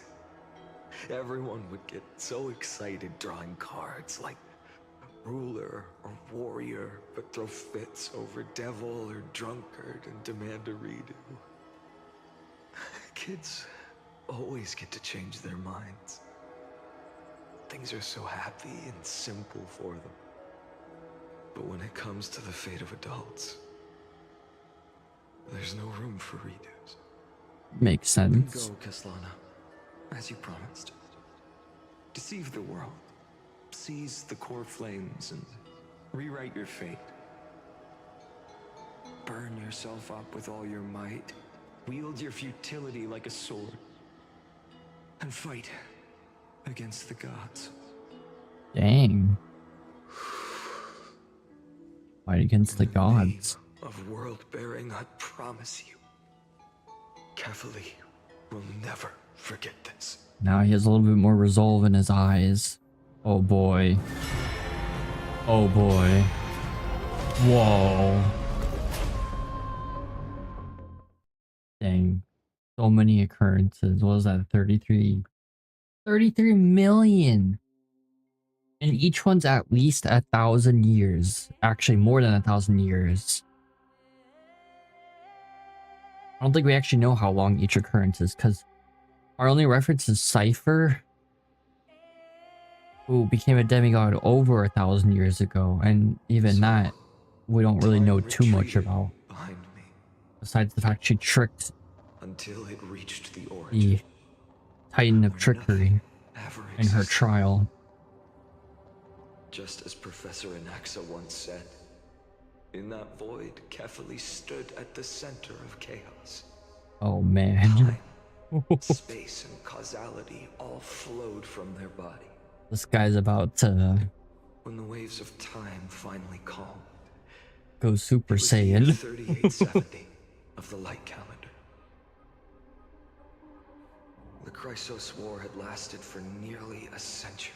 Everyone would get so excited drawing cards like ruler or warrior, but throw fits over devil or drunkard and demand a redo. Kids always get to change their minds. Things are so happy and simple for them. But when it comes to the fate of adults, there's no room for redos. Makes sense. Go, Kaslana, as you promised. Deceive the world. Seize the core flames and rewrite your fate. Burn yourself up with all your might. Wield your futility like a sword. And fight against the gods. Dang. Fight against the gods. Of world bearing, I promise you. Kefali will never forget this. Now he has a little bit more resolve in his eyes. Oh boy. Oh boy. Whoa. Dang. So many occurrences. What was that? 33 million. And each one's at least 1,000 years. Actually, more than 1,000 years. I don't think we actually know how long each occurrence is, because our only reference is Cypher, who became a demigod over 1,000 years ago, and even that we don't really know too much about. Besides the fact she tricked until it reached the the Titan of Trickery in her trial. Just as Professor Anaxa once said, in that void, Kefali stood at the center of chaos. Oh man. Time, space, and causality all flowed from their body. This guy's about to When the waves of time finally calmed, go Super it was Saiyan. year 3870 of the light calendar. The Chrysos War had lasted for nearly a century,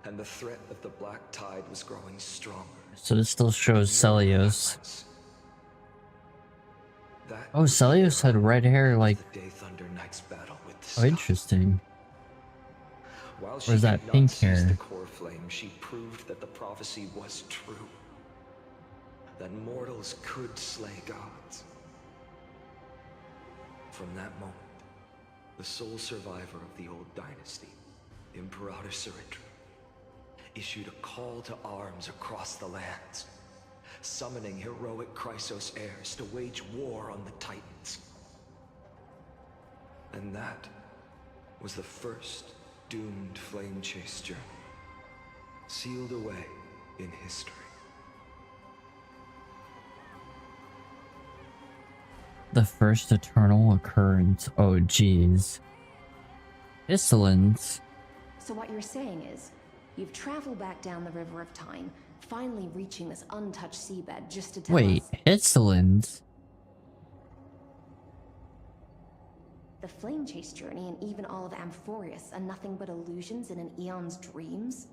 and the threat of the Black Tide was growing stronger. So this still shows Celios. Oh, Celios had red hair like... Oh, interesting. While Or is that could not pink seize hair? the core flame, she proved that the prophecy was true. That mortals could slay gods. From that moment, the sole survivor of the old dynasty, Imperator Cyritra, issued a call to arms across the lands, summoning heroic Chrysos heirs to wage war on the Titans. And that was the first doomed flame chase journey, sealed away in history. The first eternal occurrence. Oh, jeez. Islands. So what you're saying is, you've traveled back down the River of Time, finally reaching this untouched seabed just to tell Wait, us Islands? the flame chase journey and even all of Amphorius are nothing but illusions in an eon's dreams?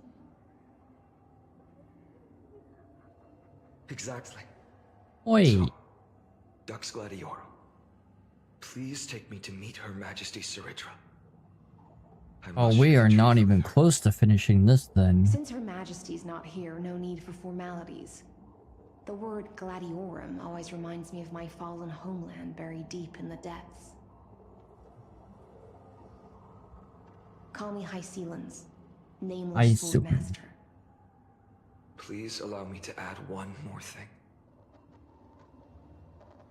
Exactly. Wait. So, Dux Gladiorum, please take me to meet Her Majesty Cyritra. Oh, we are not even close to finishing this then. Since Her Majesty's not here, no need for formalities. The word Gladiorum always reminds me of my fallen homeland buried deep in the depths. Call me High Sealans, nameless swordmaster. Please allow me to add one more thing.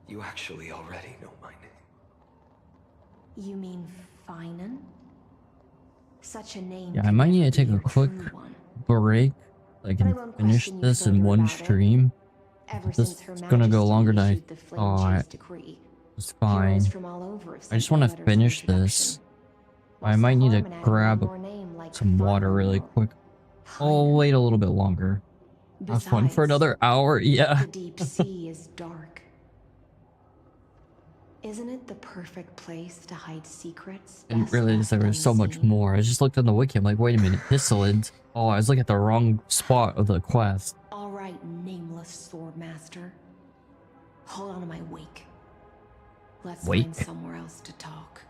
You actually already know my name. You mean Finan? Such a name. Yeah, I might need to take a quick break so I can finish this in one stream. This is gonna go longer than I thought. It's fine. I just want to finish this. I might need to grab some water really quick. I'll wait a little bit longer. Have fun for Besides, another hour, yeah. the deep sea is dark. Isn't it the perfect place to hide secrets? I didn't best realize there left was so much unseen? more. I just looked on the wiki. I'm like, wait a minute, Hisseland. Oh, I was looking at the wrong spot of the quest. All right, nameless swordmaster. Hold on to my wake. Let's find somewhere else to talk.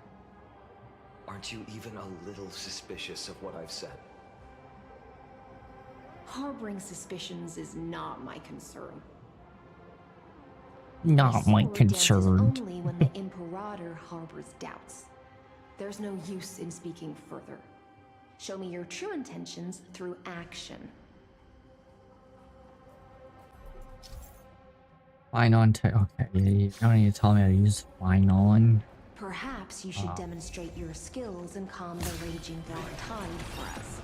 Aren't you even a little suspicious of what I've said? Harboring suspicions is not my concern. Not my sword concern. dances only when the Imperator harbors doubts. There's no use in speaking further. Show me your true intentions through action. Fine on okay, you don't need to tell me how to use fine on. Perhaps you should demonstrate your skills and calm the raging black tide for us.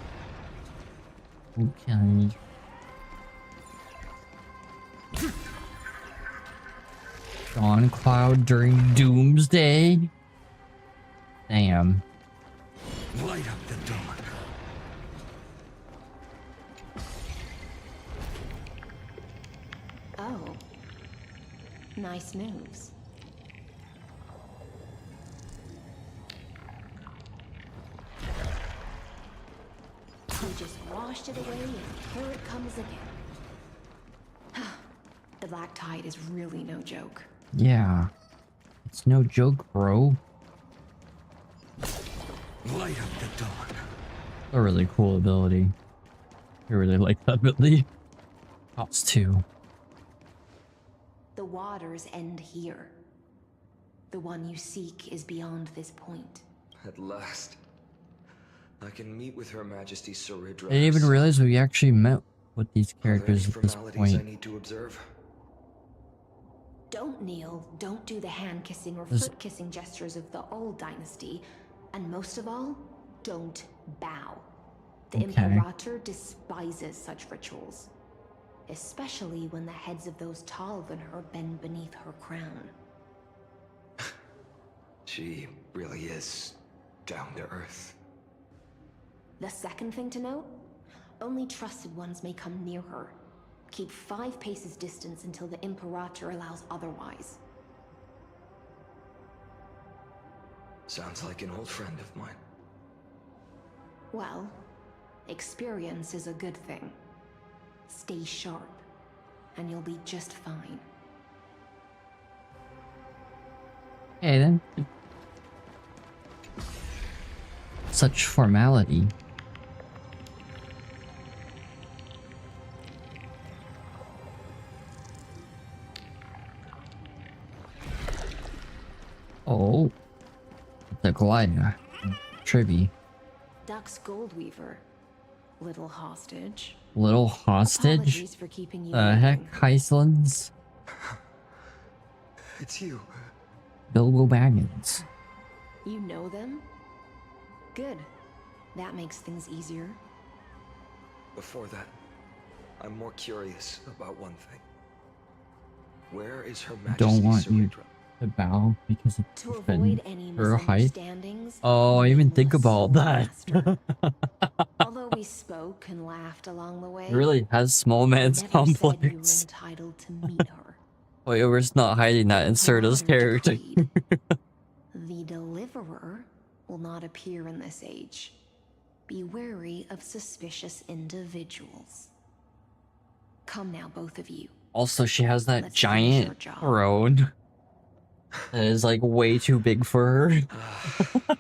Okay. Dawn Cloud during Doomsday? Damn. Light up the dawn. Oh. Nice moves. We just washed it away and here it comes again. The black tide is really no joke. Yeah. It's no joke, bro. Light up the dawn. A really cool ability. I really like that ability. Cops too. The waters end here. The one you seek is beyond this point. At last. I can meet with Her Majesty Saridra. I didn't even realize we actually met with these characters Are there at this any formalities point. I need to observe? Don't kneel, don't do the hand-kissing or Is- foot-kissing gestures of the old dynasty, and most of all, don't bow. The Okay. Imperator despises such rituals, especially when the heads of those taller than her bend beneath her crown. She really is down to earth. The second thing to note, only trusted ones may come near her. Keep 5 paces distance until the Imperator allows otherwise. Sounds like an old friend of mine. Well, experience is a good thing. Stay sharp, and you'll be just fine. Hey then. Such formality. Oh. The glider. Tribby. Duck's Goldweaver. Little hostage. Little hostage? Apologies for keeping you The heck, waiting. Icelands? It's you. Bilbo Baggins. You know them? Good. That makes things easier. Before that, I'm more curious about one thing. Where is Her Majesty Don't want you Saridra? to bow because it's To been avoid any her height. misunderstandings, Oh, I even think about that. although we spoke and laughed along the way, It really has small man's never said you were complex. entitled to meet her. Whoever's not hiding that in Serta's character. The Deliverer will not appear in this age. Be wary of suspicious individuals. Come now, both of you. Also, she has that Let's finish your giant job. throne that is like way too big for her.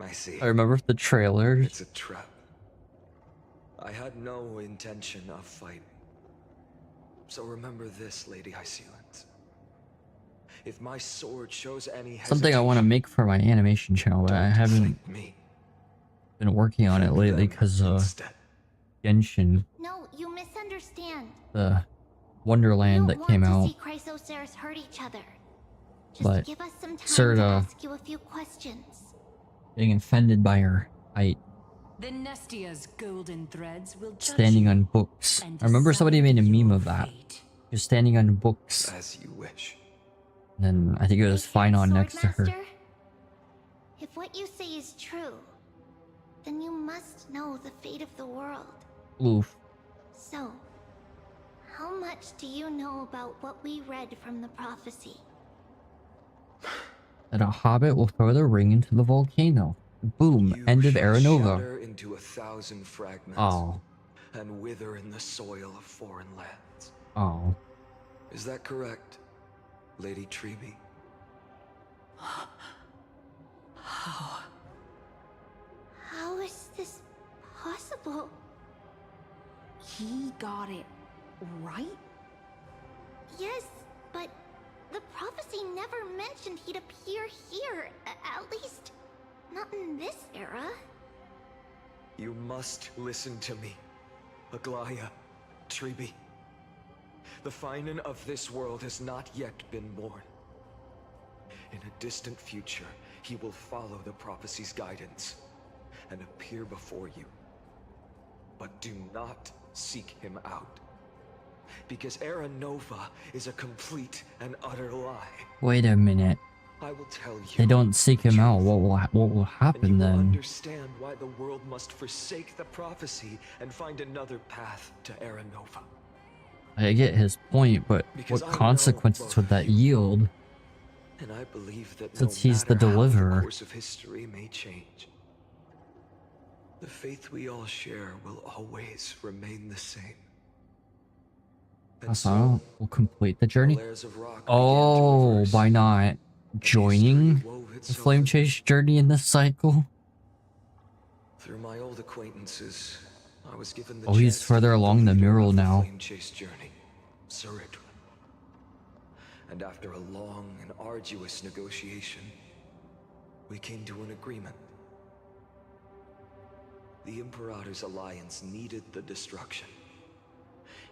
I see. I remember the trailer. It's a trap. I had no intention of fighting. So remember this, Lady Hysealand. If my sword shows any Something I want to make for my animation channel, but I haven't been working on it lately because Genshin, No, you misunderstand. the Wonderland that came want out. to see Chrysoceres hurt each other. Just But give us some time to Serta ask you a few questions. getting offended by her height, The Nestia's golden threads will judge standing you on books. and I remember somebody decide made a meme your of that. fate. Just standing on books. As you wish. And then I think it was fine on next to her. Swordmaster, if what you say is true, then you must know the fate of the world. Oof. So, much do you know about what we read from the prophecy? That a hobbit will throw the ring into the volcano. Boom. End of Era Nova. Shatter into 1,000 fragments. Oh. And wither in the soil of foreign lands. Oh. Is that correct, Lady Treby? How is this possible? He got it right? Yes, but the prophecy never mentioned he'd appear here. At least, not in this era. You must listen to me, Aglaya, Treby. The Finan of this world has not yet been born. In a distant future, he will follow the prophecy's guidance and appear before you. But do not seek him out. Because Era Nova is a complete and utter lie. Wait a minute. I will tell you. They don't seek him out. What will happen and you then? will understand why the world must forsake the prophecy and find another path to Era Nova. I get his point, but Because what I know consequences both would that yield? And I believe that Since no he's the matter how deliverer. the course of history may change, the faith we all share will always remain the same. And So we'll complete the journey. layers of rock Oh, by not joining the Flame Chase journey in this cycle? Through my old acquaintances, I was given the Oh, he's chance to further be along the leader mural of the now. Flame Chase journey, Saridra. And after a long and arduous negotiation, we came to an agreement. The Imperator's alliance needed the destruction,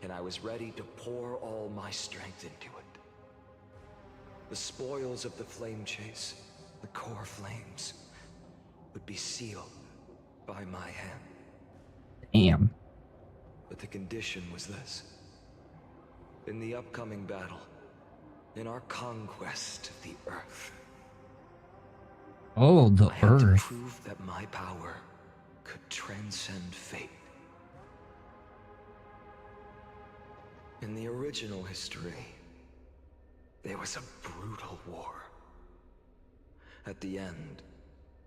and I was ready to pour all my strength into it. The spoils of the Flame Chase, the core flames, would be sealed by my hand. Damn. But the condition was this. In the upcoming battle, in our conquest of the Earth, Oh, the I had to Earth. prove that my power could transcend fate. In the original history, there was a brutal war. At the end,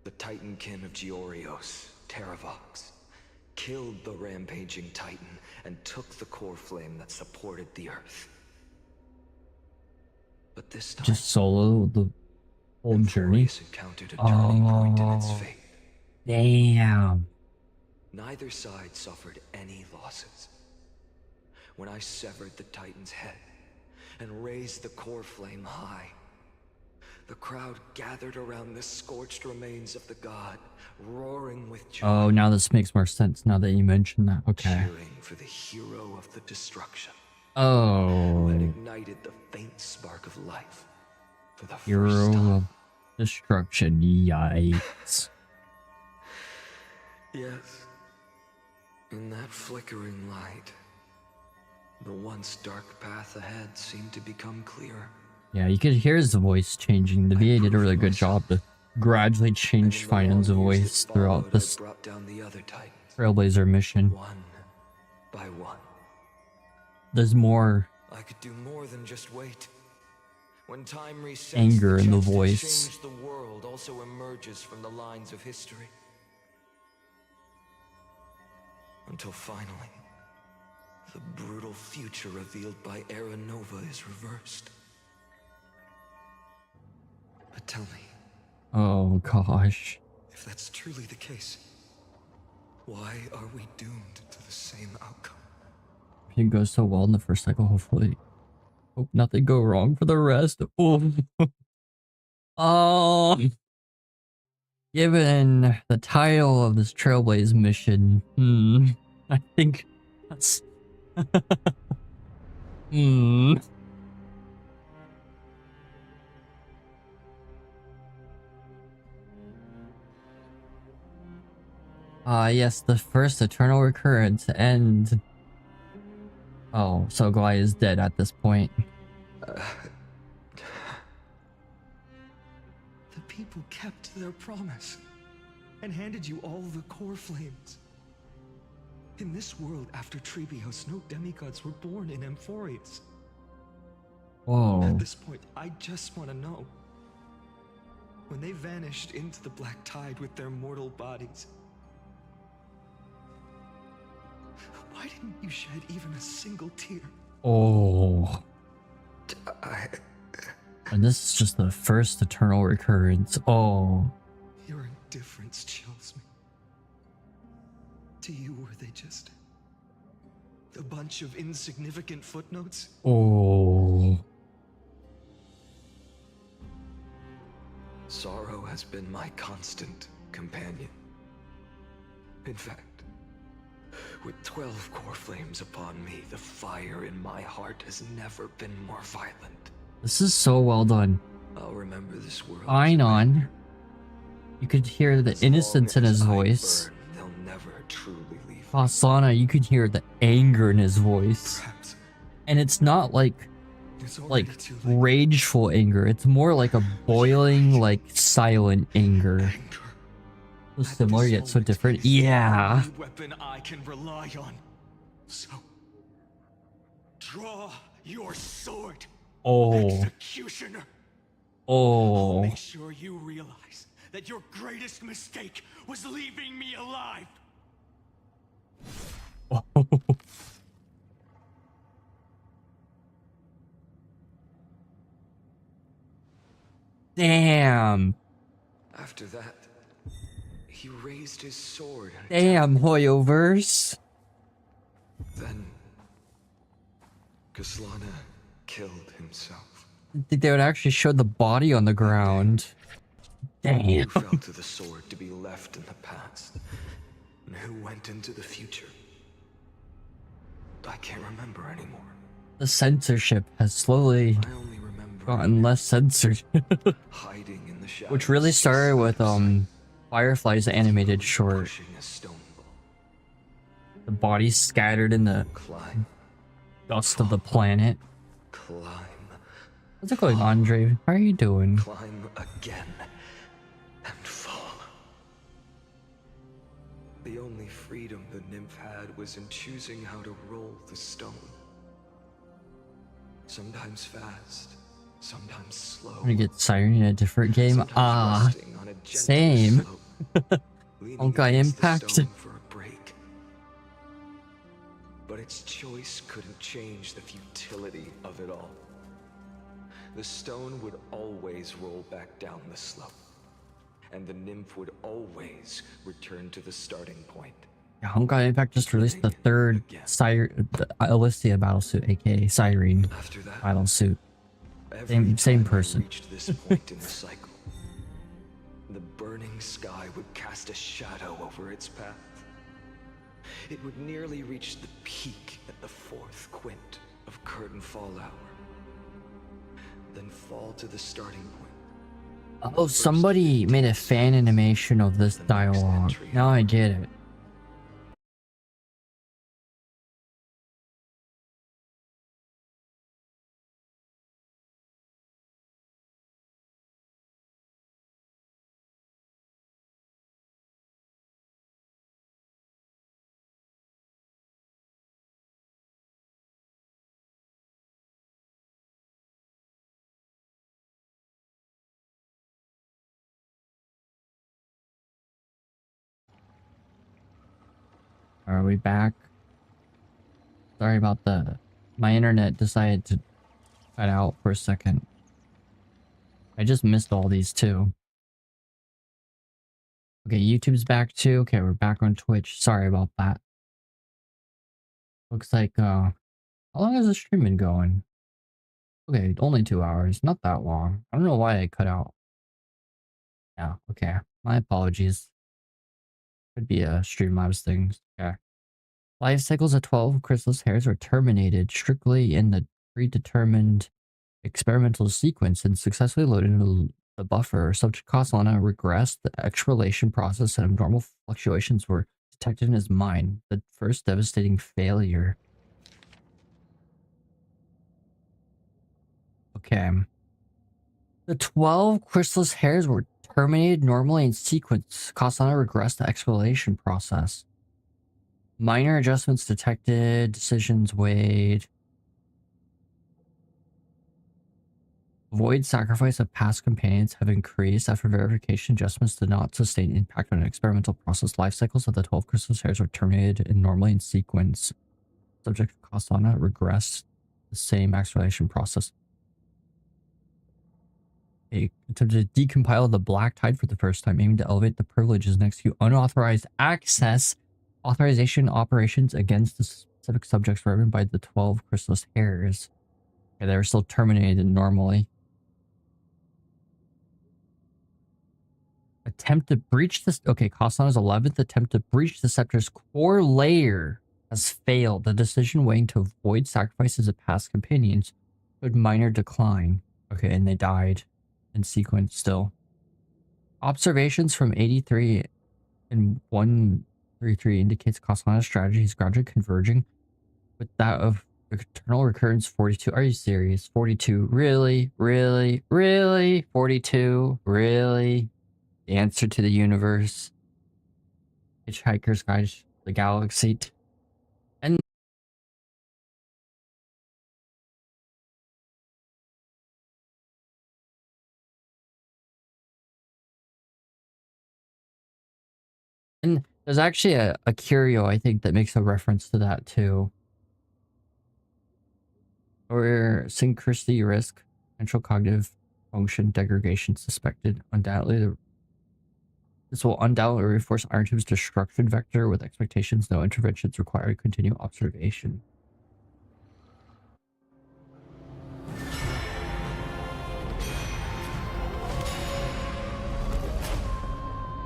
the Titankin of Georios, Terravox, killed the rampaging Titan and took the core flame that supported the Earth. But this time, Just solo the whole journey. encountered a turning point in its fate. Damn. Neither side suffered any losses. When I severed the Titan's head and raised the core flame high, the crowd gathered around the scorched remains of the god, roaring with joy. Oh, now this makes more sense now that you mention that. Okay. Cheering for the hero of the destruction. Oh. Who had ignited the faint spark of life for the first Hero time. of destruction. Yikes. Yes. In that flickering light, the once dark path ahead seemed to become clearer. Yeah, you could hear his voice changing. The VA did a really good job to gradually change Finan's voice throughout this Brought down the other Titans, Trailblazer mission. one by one. There's more I could do more than just wait. When time resets, anger in the chance to voice. change the world also emerges from the lines of history. Until finally, the brutal future revealed by Era Nova is reversed. But tell me, Oh gosh. if that's truly the case, why are we doomed to the same outcome? It goes so well in the first cycle, hopefully. Hope nothing go wrong for the rest. Oh. Given the title of this Trailblaze mission, I think that's yes, the first eternal recurrence and oh, so Glai is dead at this point. The people kept their promise and handed you all the core flames. In this world after Trebios, no demigods were born in Amphorius. Whoa. At this point, I just want to know. When they vanished into the black tide with their mortal bodies, why didn't you shed even a single tear? Oh. And this is just the first eternal recurrence. Oh. Your indifference chills me. To you, were they just a bunch of insignificant footnotes? Oh. Sorrow has been my constant companion. In fact, with 12 core flames upon me, the fire in my heart has never been more violent. This is so well done. I'll remember this world. Einon. You could hear the innocence in his voice. Burn, they'll never truly leave. Asana, you could hear the anger in his voice. Perhaps And it's not like rageful anger. It's more like a boiling, like silent anger. So similar yet so different. Yeah. Weapon I can rely on. So draw your sword. Oh. Executioner. Oh. Make sure you realize that your greatest mistake was leaving me alive. Oh. Damn. After that, he raised his sword. Damn, Hoyoverse. Then Kaslana killed himself. I think they would actually show the body on the ground. Damn. Who fell to the sword to be left in the past? And who went into the future? I can't remember anymore. The censorship has slowly gotten less censored. Hiding in the shadows, Which really started with Firefly's animated short. The bodies scattered in the dust of the planet. Climb. What's it going, Andre? How are you doing? Climb again and fall. The only freedom the nymph had was in choosing how to roll the stone. Sometimes fast, sometimes slow. I'm gonna get Siren in a different game. Ah, same. Honkai Impact. For a break. But its choice couldn't change the futility of it all. The stone would always roll back down the slope, and the nymph would always return to the starting point. Yeah, Honkai Impact just released the third Alicia battlesuit, aka Siren battlesuit. Same person. Reached this point in the cycle, the burning sky would cast a shadow over its path. It would nearly reach the peak at the 4th quint of curtain fall hour, then fall to the starting point. Oh, somebody made a fan animation of this dialogue. Now I get it. Are we back? Sorry about that. My internet decided to cut out for a second. I just missed all these too. Okay, YouTube's back too. Okay, we're back on Twitch. Sorry about that. Looks like, how long has the stream been going? Okay, only 2 hours. Not that long. I don't know why I cut out. Yeah, okay. My apologies. Could be a Streamlabs thing. Okay. Life cycles of 12 chrysalis hairs are terminated strictly in the predetermined experimental sequence and successfully loaded into the buffer. Subject Kaslana regressed. The exfoliation process and abnormal fluctuations were detected in his mind. The first devastating failure. Okay. The 12 chrysalis hairs were terminated normally in sequence. Kaslana regressed the exfoliation process. Minor adjustments detected. Decisions weighed. Void sacrifice of past companions have increased after verification. Adjustments did not sustain impact on experimental process. Life cycles of the 12 crystal hairs were terminated normally in sequence. Subject Kastana regressed the same acceleration process. A attempted to decompile the Black Tide for the first time, aiming to elevate the privileges next to unauthorized access. Authorization operations against the specific subjects were run by the 12 crystal hairs. Okay, they were still terminated normally. Attempt to breach this. Okay, Kastana's 11th attempt to breach the scepter's core layer has failed. The decision weighing to avoid sacrifices of past companions showed minor decline. Okay, and they died in sequence still. Observations from 83 and 133 indicates Kastana's strategy is gradually converging with that of Eternal Recurrence 42. Are you serious? 42. Really? Really? Really? 42. Really? The answer to the universe. Hitchhiker's Guide to the Galaxy. And there's actually a curio, I think, that makes a reference to that too. Or synchronicity risk, potential cognitive function degradation suspected. Undoubtedly, this will undoubtedly reinforce Iron Tube's destruction vector with expectations no interventions required. Continue observation.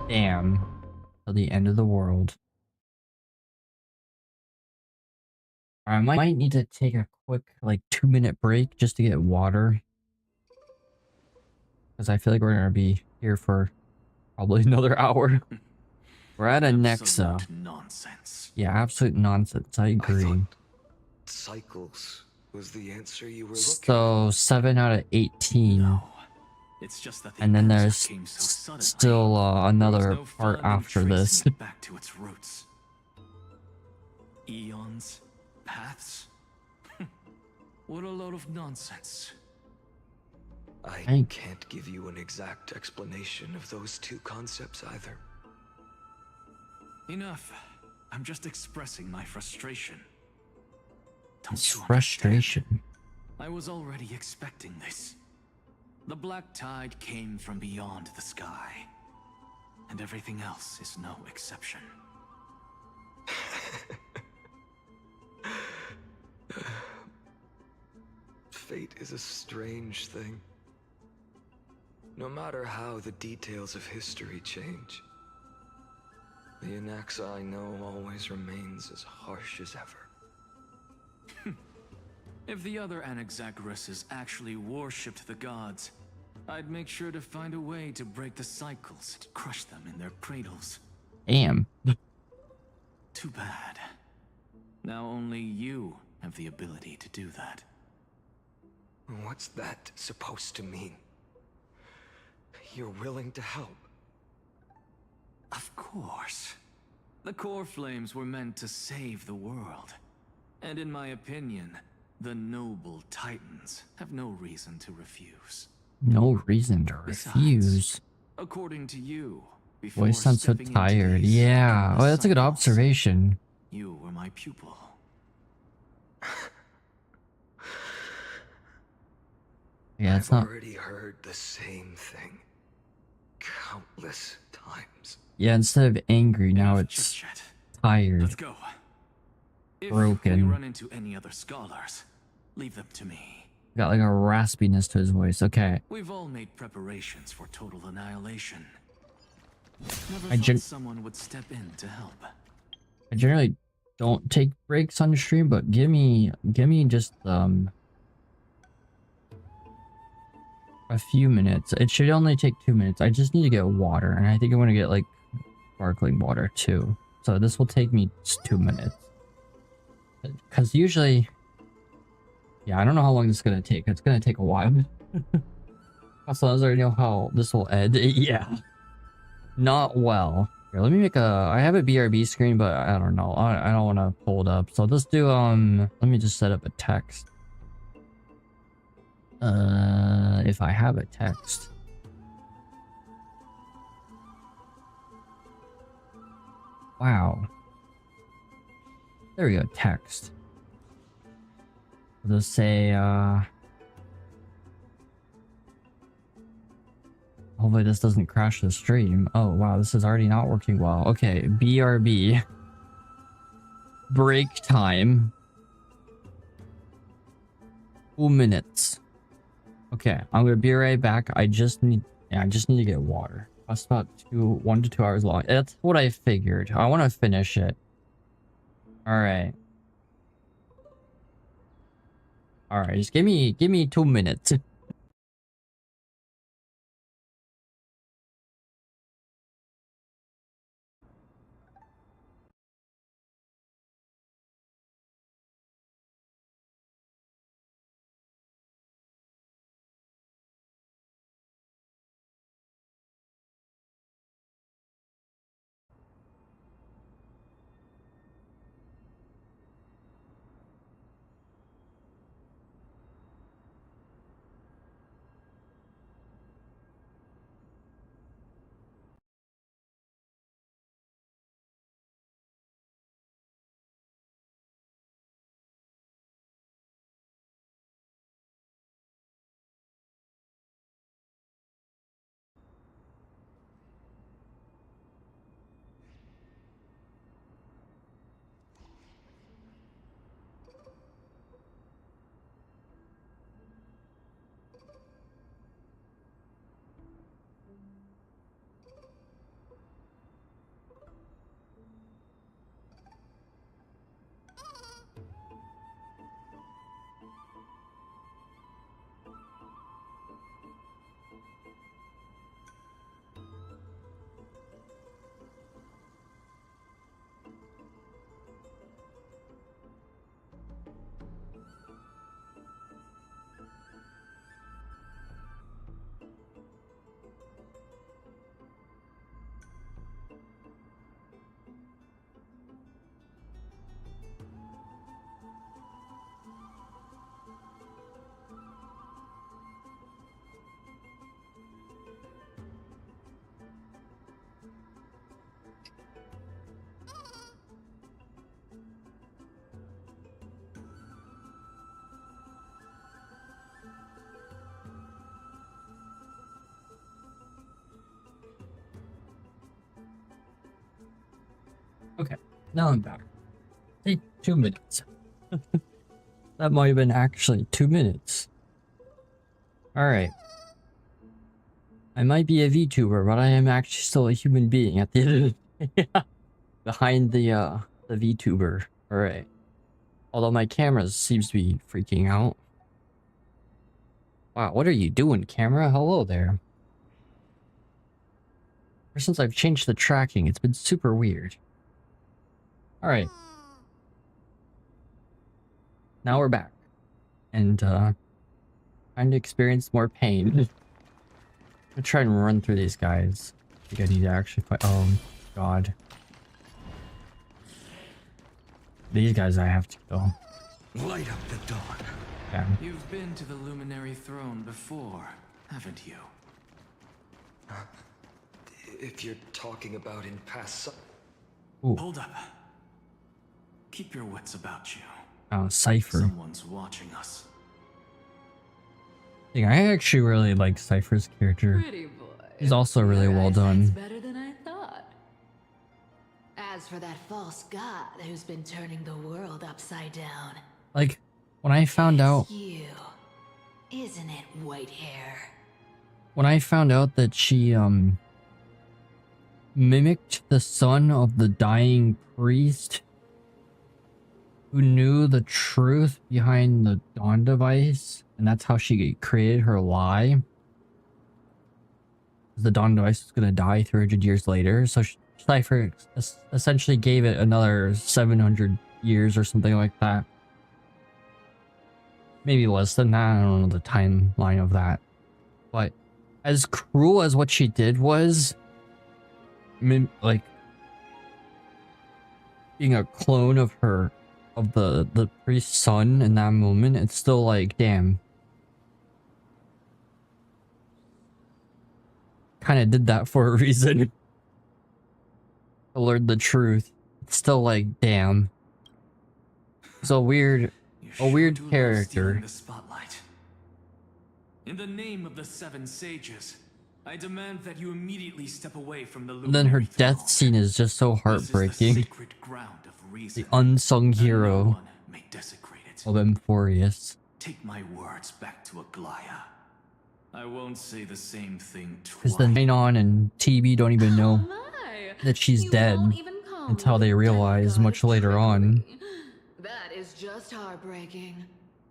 Damn. Till the end of the world. I might need to take a quick, like, 2-minute break just to get water. Because I feel like we're going to be here for probably another hour. We're at a Nexa. Nonsense. Yeah, absolute nonsense. I agree. Cycles was the answer you were looking So, 7 out of 18. No. It's just that the And then answer there's came so suddenly. still another no part fun in after this. tracing it back to its roots. Eons, paths. What a load of nonsense. I can't give you an exact explanation of those two concepts either. Enough. I'm just expressing my frustration. It's frustration. I was already expecting this. The Black Tide came from beyond the sky. And everything else is no exception. Fate is a strange thing. No matter how the details of history change, the Anaxa I know always remains as harsh as ever. If the other Anaxagoras actually worshipped the gods, I'd make sure to find a way to break the cycles and crush them in their cradles. Damn. Too bad. Now only you have the ability to do that. What's that supposed to mean? You're willing to help? Of course. The core flames were meant to save the world. And in my opinion, the noble titans have no reason to refuse. No reason to refuse. According to you, before Boy, sounds so stepping into tired. these Yeah. Oh, endless that's a good cycles, observation. You were my pupil. Yeah, it's I've not. already heard the same thing countless times. Yeah, instead of angry, now it's tired. Let's go. If we Broken. run into any other scholars, leave them to me. Got like a raspiness to his voice. Okay. We've all made preparations for total annihilation. I Never thought someone would step in to help. I generally don't take breaks on the stream, but give me just a few minutes. It should only take 2 minutes. I just need to get water, and I think I want to get like sparkling water too. So this will take me just 2 minutes. Because usually, yeah, I don't know how long this is gonna take. It's gonna take a while. Also, I already know how this will end. Yeah, not well. Here, let me make a... I have a BRB screen, but I don't know. I don't want to pull it up. So let's do, let me just set up a text. If I have a text. Wow. There we go, text. Let's say, hopefully this doesn't crash the stream. Oh, wow, this is already not working well. Okay, BRB. Break time. 2 minutes. Okay, I'm gonna be right back. I just need to get water. That's about 1 to 2 hours long. That's what I figured. I want to finish it. Alright. Alright, just give me 2 minutes. Okay, now I'm back. Hey, 2 minutes. That might have been actually 2 minutes. Alright. I might be a VTuber, but I am actually still a human being at the end of the day. Behind the VTuber. Alright. Although my camera seems to be freaking out. Wow, what are you doing, camera? Hello there. Ever since I've changed the tracking, it's been super weird. Alright. Now we're back. And, trying to experience more pain. I'm gonna try and run through these guys. I think I need to actually fight. Oh, God. These guys I have to kill. Light up the dawn. Yeah. You've been to the Luminary Throne before, haven't you? If you're talking about in past... Ooh. Hold up. Keep your wits about you. Oh, Cypher. Someone's watching us. Yeah, I actually really like Cypher's character. Pretty boy. He's also really well done. Better than I thought. As for that false god who's been turning the world upside down. Like, when I found out... You. Isn't it, white hair? When I found out that she, mimicked the son of the dying priest who knew the truth behind the Dawn device, and that's how she created her lie. The Dawn device was gonna die 300 years later, so Cypher essentially gave it another 700 years or something like that. Maybe less than that, I don't know the timeline of that. But as cruel as what she did was, like, being a clone of her, of the priest's son in that moment, it's still like, damn. Kind of did that for a reason. I learned the truth. It's still like, damn. It's a weird character. The spotlight. In the name of the 7 sages, I demand that you immediately step away from the And then her death scene is just so heartbreaking. The unsung hero of Emporius. Take my words back to Aglaya. I won't say the same thing Because twice. then Mainon and TB don't even know that she's dead until they realize much later on. That is just heartbreaking.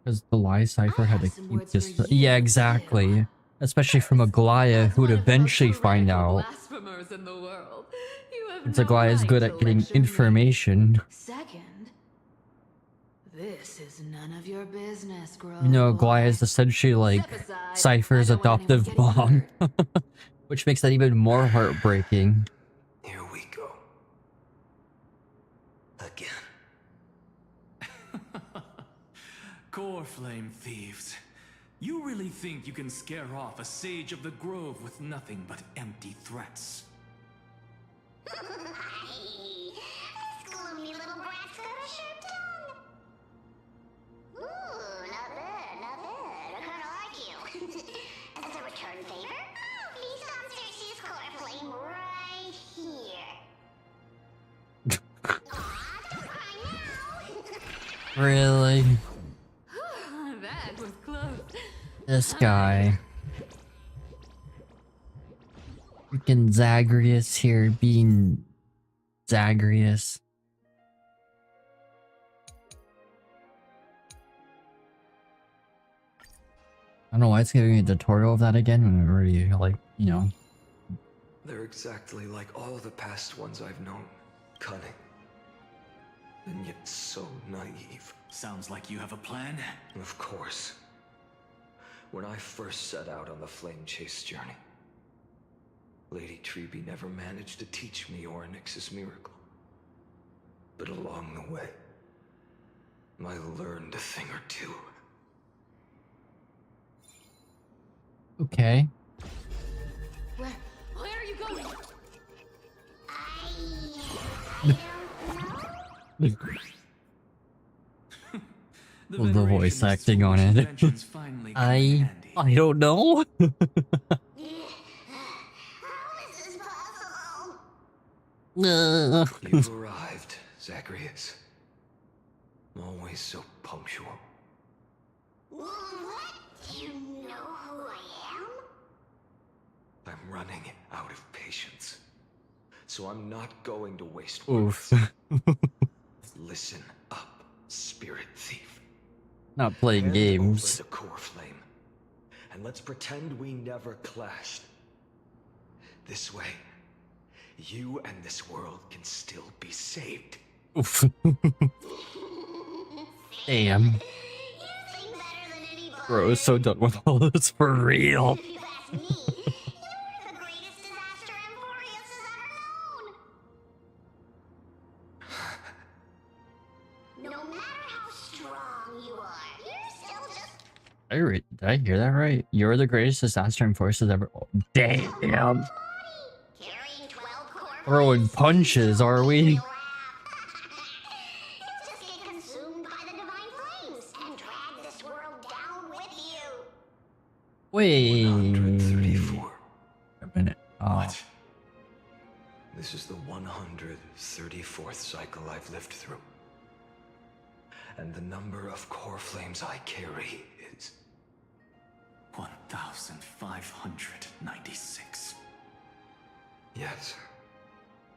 Because the lie cipher had to keep this. Yeah, exactly. Especially from Aglaya, who would eventually find out. Blasphemers in the world. It's Aglaya's good at getting information. Second, this is none of your business, Grove. You know, Aglaya is essentially like Cypher's adoptive mom. Which makes that even more heartbreaking. Here we go. Again. Core flame thieves. You really think you can scare off a sage of the grove with nothing but empty threats? This gloomy little brat's got a sharp tongue. Ooh, not bad, not bad. I kinda like you. As a return favor, please answer his core flame right here. Aw, don't cry now. Really? That was close. This guy. Freaking Zagreus here being Zagreus. I don't know why it's giving me a tutorial of that again when we're already, like, you know. They're exactly like all the past ones I've known. Cunning. And yet so naive. Sounds like you have a plan? Of course. When I first set out on the flame chase journey, Lady Treby never managed to teach me Orynyx's miracle. But along the way, I learned a thing or two. Okay. Where are you going? The voice acting on it. I don't know. You've arrived, Zagreus. Always so punctual. What? You know who I am? I'm running out of patience. So I'm not going to waste Oof. words. Listen up, spirit thief. Not playing Hand games. over the core flame. And let's pretend we never clashed. This way, you and this world can still be saved. Oof. Damn. Bro is so done with all this for real. No matter how strong you are, you're still just Did I hear that right? You're the greatest disaster enforcers ever. Oh, damn. carrying 12 core Throwing punches, are we? You'll just get consumed by the divine flames and drag this world down with you. Wait. 134. A minute. What? This is the 134th cycle I've lived through. And the number of core flames I carry is 1,596. Yes.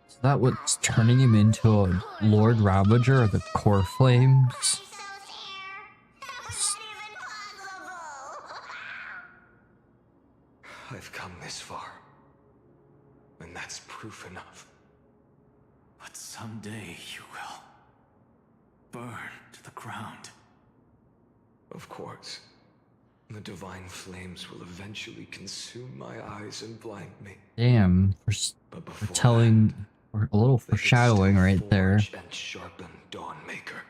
Is that what's turning him into a Lord Ravager of the Core Flames? I've come this far. And that's proof enough. But someday you will burn to the ground. Of course. The divine flames will eventually consume my eyes and blind me. Damn, for Or a little foreshadowing right there. And sharpen Dawnmaker.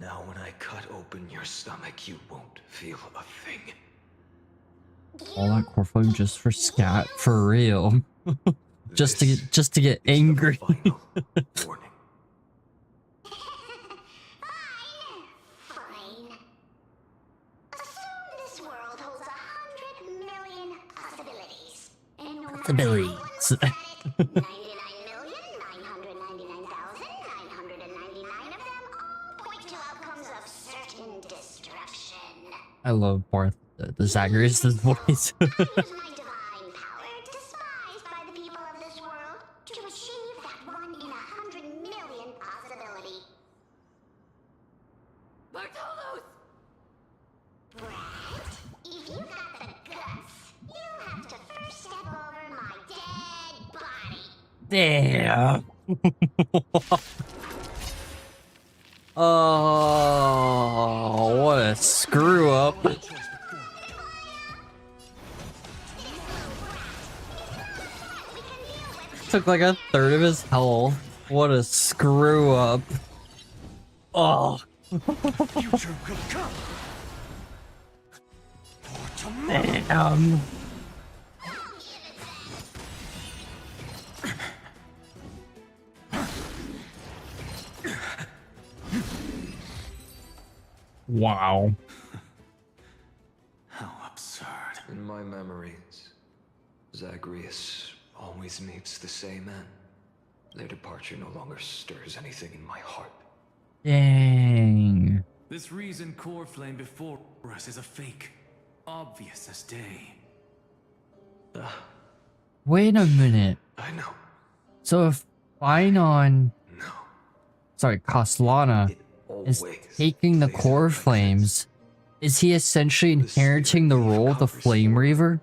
Now when I cut open your stomach, you won't feel a thing. All that core flame just for scat, for real. just to get angry. Warning. Fine. Assume this world holds 100 million possibilities. And no matter Possibilities. 99,999,999 of them all point to outcomes of certain destruction. I love Barth, the Zagreus' voice. My divine power, despised by the people of this world, to achieve that 1 in 100 million possibility. Bartolos! Right. If you got the guts, you'll have to first step over my dead body. Damn. Oh, what a screw up. Took like a third of his health. What a screw up. Oh. Future will come. For tomorrow. Damn. Wow. How absurd. In my memories, Zagreus always meets the same end. Their departure no longer stirs anything in my heart. Dang. This reason core flame before us is a fake. Obvious as day. Wait a minute. I know. So if Finon... No. Sorry, Kaslana is taking the core flames, is he essentially inheriting the role of the Flame Reaver?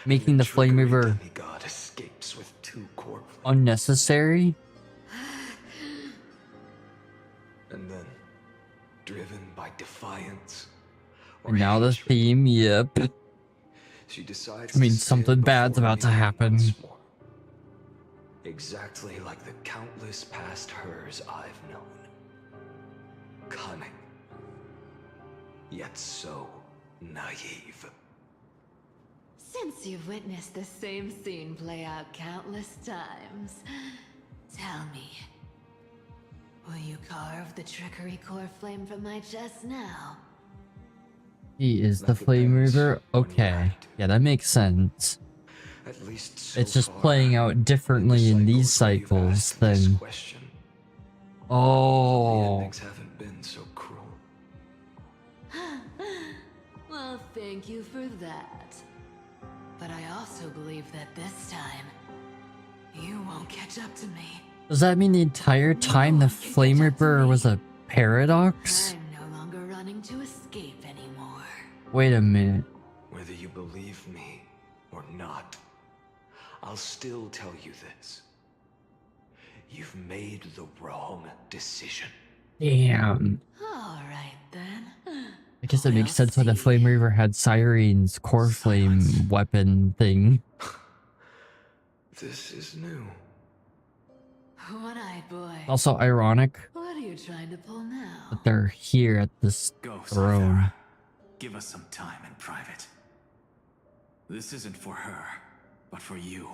Making the Flame Reaver God escapes with 2 core flames. unnecessary? And then, driven by defiance. And now the theme, yep. She decides I mean, to stand something bad's before about to me happen. once more. Exactly like the countless past hers I've known. Cunning. Yet so naive. Since you've witnessed the same scene play out countless times, tell me, will you carve the trickery core flame from my chest now? He is the Flame Reaver? Okay. Yeah, that makes sense. At least so It's just far, playing out differently in these cycles than... Oh. Things haven't been so cruel. Well, thank you for that. But I also believe that this time, you won't catch up to me. Does that mean the entire time the Flame Reaper was a paradox? I'm no longer running to escape anymore. Wait a minute. Whether you believe me or not, I'll still tell you this. You've made the wrong decision. Damn. Alright then. I guess it makes sense why the Flame Reaver had Cyrene's core flame weapon thing. This is new. One-eyed boy. Also ironic What are you trying to pull now? that they're here at this throne. Give us some time in private. This isn't for her, but for you.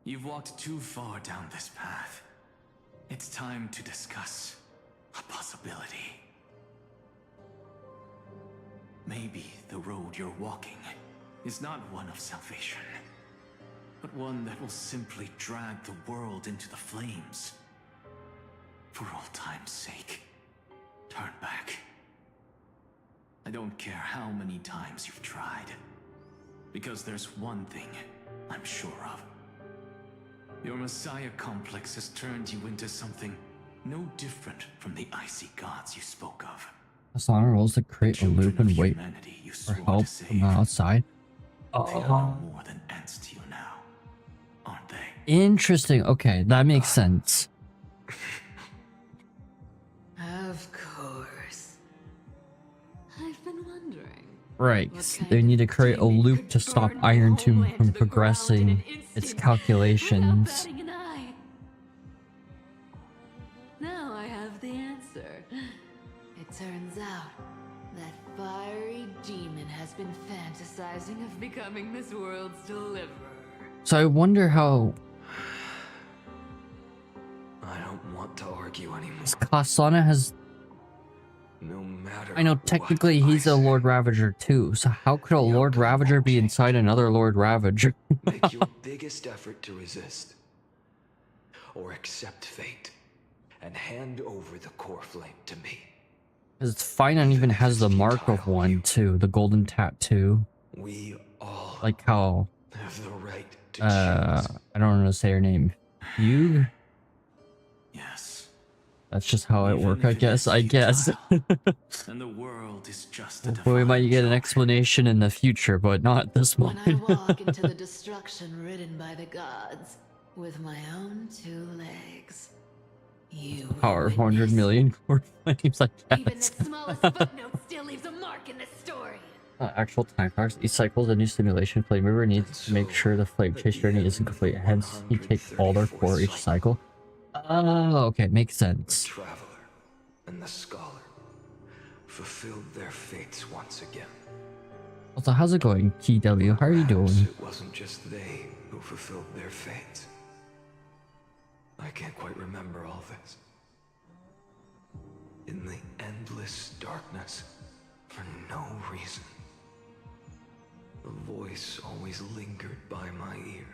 You've walked too far down this path. It's time to discuss a possibility. Maybe the road you're walking is not one of salvation, but one that will simply drag the world into the flames. For old time's sake, turn back. I don't care how many times you've tried, because there's one thing I'm sure of. Your Messiah complex has turned you into something no different from the icy gods you spoke of. Asana rolls to create a loop and wait for help from the outside. They are no more than ants to you now, aren't they? Interesting. Okay, that makes sense. Of course. I've been wondering. Right. They need to create a loop to stop Iron Tomb from progressing its calculations. Batting an eye. Now I have the answer. It turns out that fiery demon has been fantasizing of becoming this world's deliverer. So I wonder how I don't want to argue anymore. Kasana has. No matter. I know technically he's a Lord Ravager too, so how could a Lord Ravager be inside another Lord Ravager? Make your biggest effort to resist. Or accept fate. And hand over the core flame to me. Because Finon even has the mark of one too, the golden tattoo. We all like how have the right to I don't know how to say her name. You? Yes. That's just how it works, I guess. And the world is just Hopefully we might get an explanation in the future, but not this When I moment. walk into the destruction ridden by the gods with my own 2 legs, you Power of 100 million core flames, I even the guess. smallest footnote still leaves a mark in the story. Actual time clocks. Each cycle is a new simulation. Flame River needs to make sure the flame chase journey isn't complete. Hence, you take all their core each cycle. Oh, okay, makes sense. The traveler and the scholar fulfilled their fates once again. Also, how's it going, TW? How are you doing? It wasn't just they who fulfilled their fates. I can't quite remember all this. In the endless darkness, for no reason, a voice always lingered by my ear.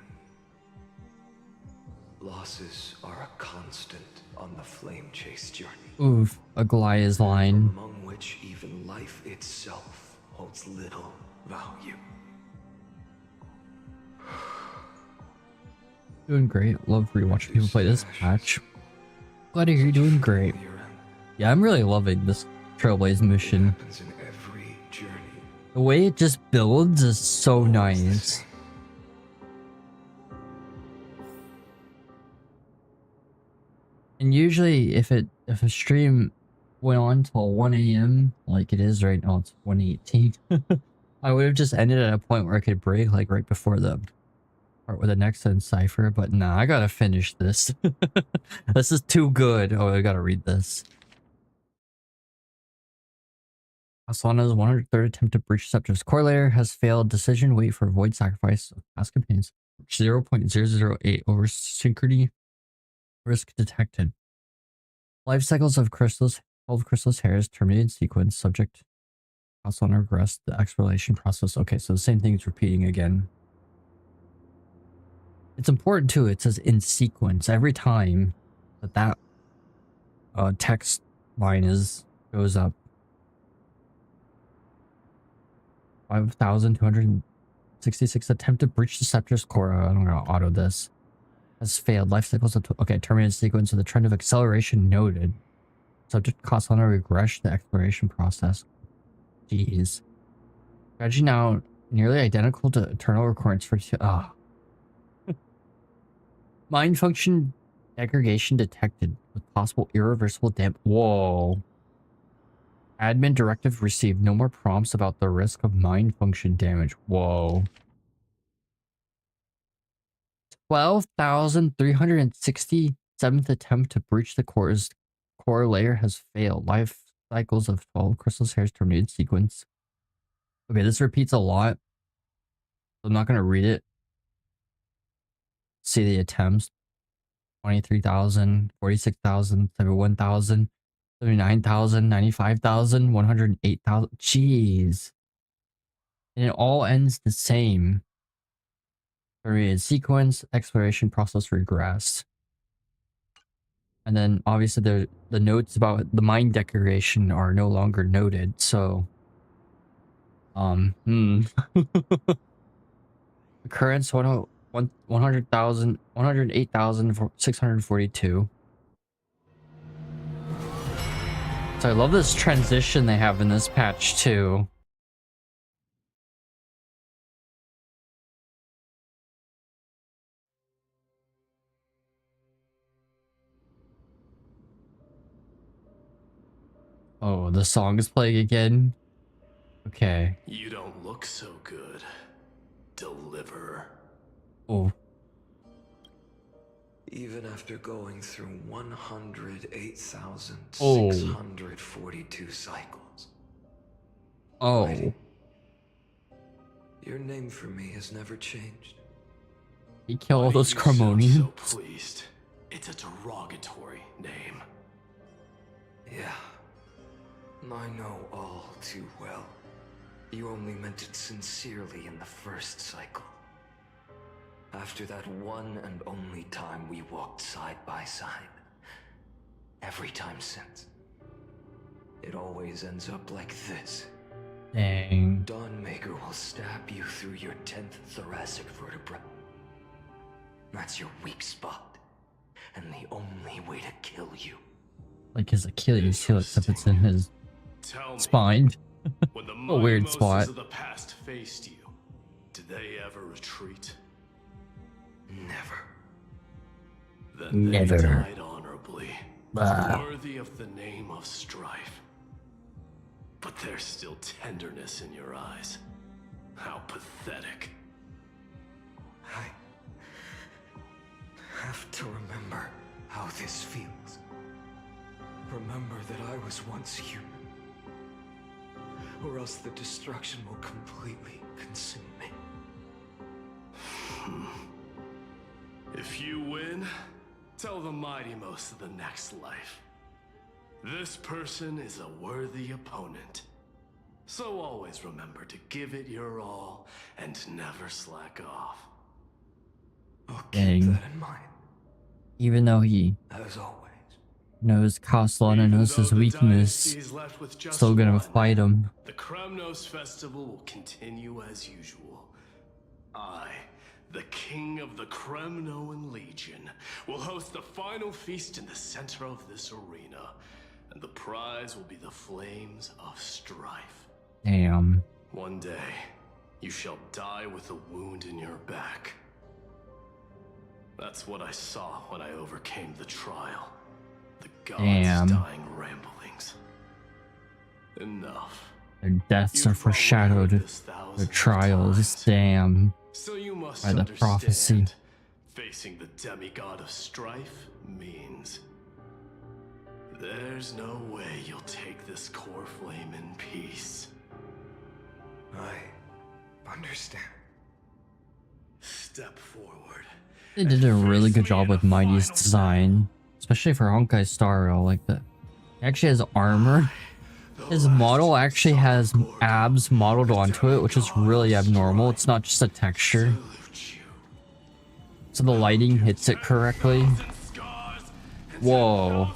Losses are a constant on the flame chase journey. Oof, a Goliath's line. Among which even life itself holds little value. Doing great. Love rewatching people play this patch. Glad to hear you're doing great. Yeah, I'm really loving this Trailblaze mission. The way it just builds is so nice. And usually if a stream went on till 1 AM, like it is right now, it's 1:18, I would have just ended at a point where I could break like right before the part with the next cipher, but nah, I gotta finish this. This is too good. Oh, I gotta read this. Asana's 103rd attempt to breach Scepter's core layer has failed. Decision, wait for void sacrifice of past companions. 0.008 over synchrony. Risk detected. Life cycles of crystals, 12 crystals hairs, terminated sequence, subject. Asana regressed the exploration process. Okay, so the same thing is repeating again. It's important too, it says in sequence every time that text line goes up. 5,266 attempt to breach the Scepter's core. I'm gonna auto this. Has failed. Life cycles of okay, terminated sequence with the trend of acceleration noted. Subject costs on a regress the exploration process. Jeez. Strategy now nearly identical to eternal recurrence for mind function degradation detected with possible irreversible damage. Whoa. Admin directive received. No more prompts about the risk of mind function damage. Whoa. 12,367th attempt to breach the core layer has failed. Life cycles of 12 crystals hairs terminated sequence. Okay, this repeats a lot. I'm not going to read it. See the attempts. 23,000, 46,000, 71,000, 79,000, 95,000, 108,000. Jeez. And it all ends the same. Terminated sequence, exploration process regress. And then obviously the notes about the mind decoration are no longer noted, so occurrence 100,000, 108,642. So I love this transition they have in this patch too. Oh, the song is playing again. Okay. You don't look so good, Deliverer. Oh. Even after going through 108,642 cycles. Oh. Mighty, your name for me has never changed. He killed all Why do those you sound Carbonians. so pleased? It's a derogatory name. Yeah. I know all too well. You only meant it sincerely in the first cycle. After that one and only time we walked side by side. Every time since. It always ends up like this. Dang. Dawnmaker will stab you through your 10th thoracic vertebra. That's your weak spot. And the only way to kill you. Like his Achilles heel, except it's in his Tell me, spine. when the A weird mighty spot. Moses of the past faced you, did they ever retreat? Never. Then Never. they died honorably, Ah. worthy of the name of strife. But there's still tenderness in your eyes. How pathetic. I have to remember how this feels. Remember that I was once human. Or else the destruction will completely consume me. If you win, tell the mighty most of the next life. This person is a worthy opponent. So always remember to give it your all and never slack off. Dang. That in mind, Even though he as always. knows Castellan and knows his weakness, Dynasty's left with just still gonna one. fight him. The Kremnos festival will continue as usual. I, the king of the Kremnoan Legion, will host the final feast in the center of this arena, and the prize will be the flames of strife. Damn. One day, you shall die with a wound in your back. That's what I saw when I overcame the trial. The gods' Damn. dying ramblings. Enough. Their deaths are foreshadowed. Their trials, damn. So you must By the understand, prophecy. facing the demigod of strife means there's no way you'll take this core flame in peace. I understand. Step forward. They did a really good job with Mighty's design, especially for Honkai Star Rail. Like that, he actually has armor. His model actually has abs modeled onto it, which is really abnormal. It's not just a texture. So the lighting hits it correctly. Whoa.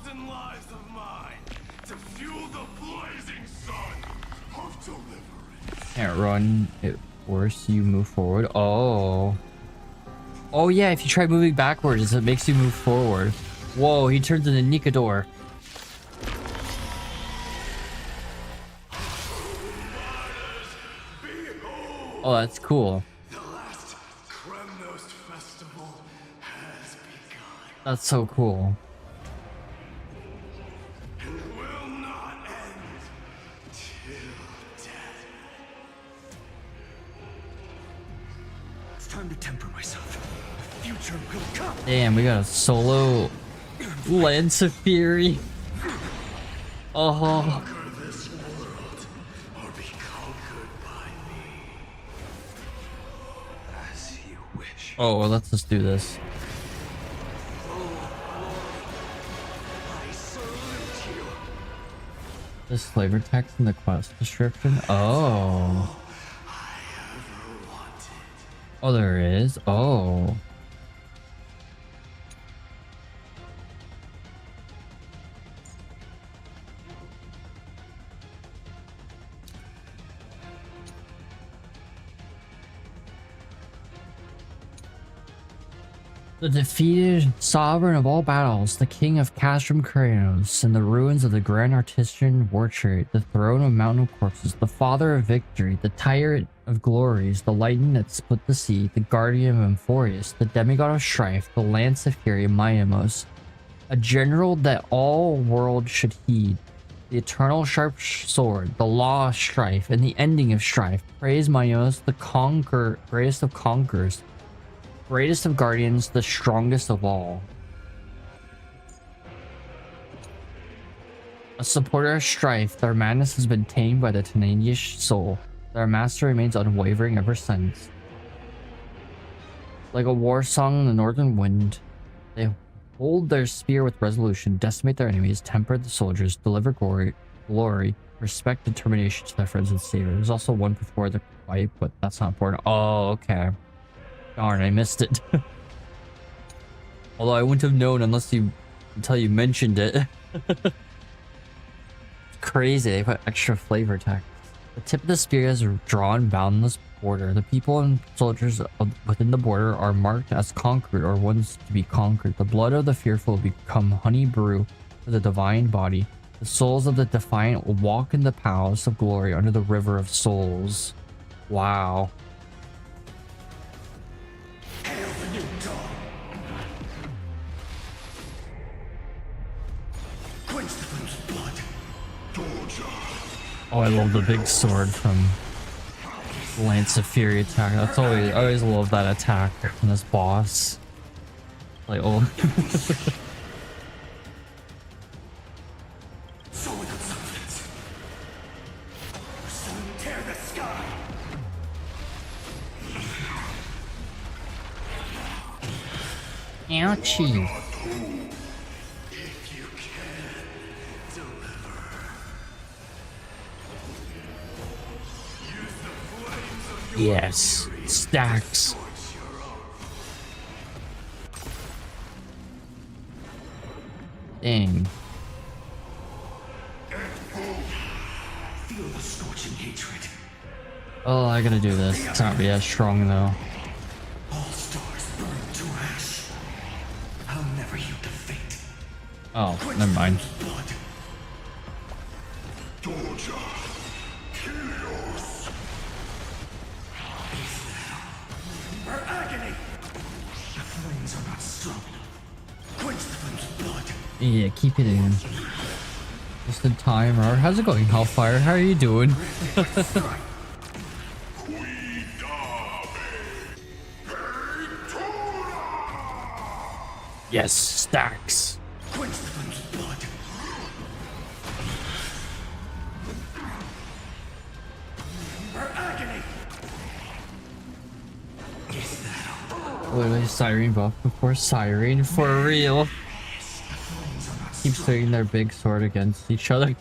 Can't run it worse, you move forward. Oh. Oh yeah, if you try moving backwards, it makes you move forward. Whoa, he turns into Nikador. Oh, that's cool. That's so cool. It's time to temper myself. The future will come. Damn, we got a solo Lance of Fury. Oh. As you wish. Oh, well, let's just do this. I salute you. There's flavor text in the quest description. Oh. Oh, there is? Oh. The defeated sovereign of all battles, the king of Castrum Kranos, in the ruins of the Grand Artisan War Chariot, the throne of Mountain of Corpses, the father of victory, the tyrant of glories, the lightning that split the sea, the guardian of Amphorius, the demigod of strife, the lance of fury, Miamos, a general that all worlds should heed, The eternal sharp sword, the law of strife, and the ending of strife. Praise Myos, the greatest of conquerors, greatest of guardians, the strongest of all. A supporter of strife, their madness has been tamed by the tenacious soul. Their master remains unwavering ever since. Like a war song in the northern wind, they hold their spear with resolution, decimate their enemies, temper the soldiers, deliver glory, respect, determination to their friends and savior. There's also one before the fight, but that's not important. Oh, okay. Darn, I missed it. Although I wouldn't have known until you mentioned it. Crazy, they put extra flavor text. The tip of the spear has drawn boundless border. The people and soldiers within the border are marked as conquered or ones to be conquered. The blood of the fearful will become honey brew for the divine body. The souls of the defiant will walk in the palace of glory under the river of souls. Wow. Hail the new dawn! Quench the flame's blood! Oh, I love the big sword from Lance of Fury attack. That's always, I always love that attack from this boss. Like, oh. Tear the sky! Ouchie. If you can deliver. Yes, stacks. Dang. Feel the scorching hatred. Oh, I gotta do this. It's not be as strong though. All stars burn to ash. I'll never yield to fate. Oh, never mind. Her agony! The flames are not strong. Quench the flame's blood. Yeah, keep it in. Just in time. Or how's it going, Hellfire? How are you doing? Yes, stacks. Quench the flame's blood. Her agony! Literally Siren buff before Siren for real. Keep swinging their big sword against each other.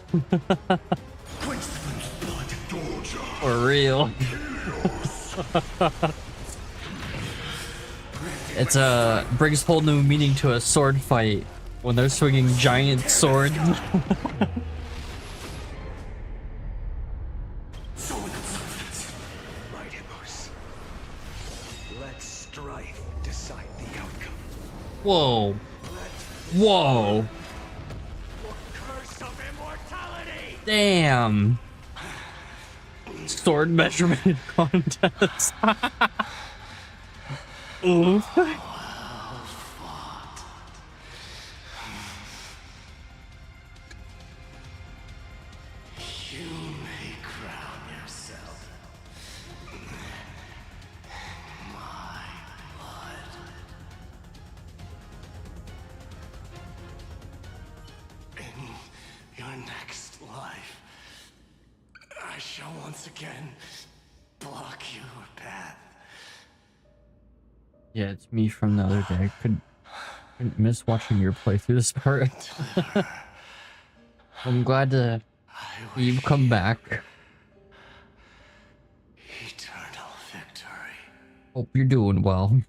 For real. It's brings whole new meaning to a sword fight when they're swinging giant swords. Let strife decide the outcome. Whoa. Whoa. Curse of immortality! Damn. Sword measurement contest. Oof. You may crown yourself. My blood. In your next life, I shall once again block your path. Yeah, it's me from the other day. I couldn't miss watching your playthrough this part. I'm glad to you've come back. Eternal victory. Hope you're doing well.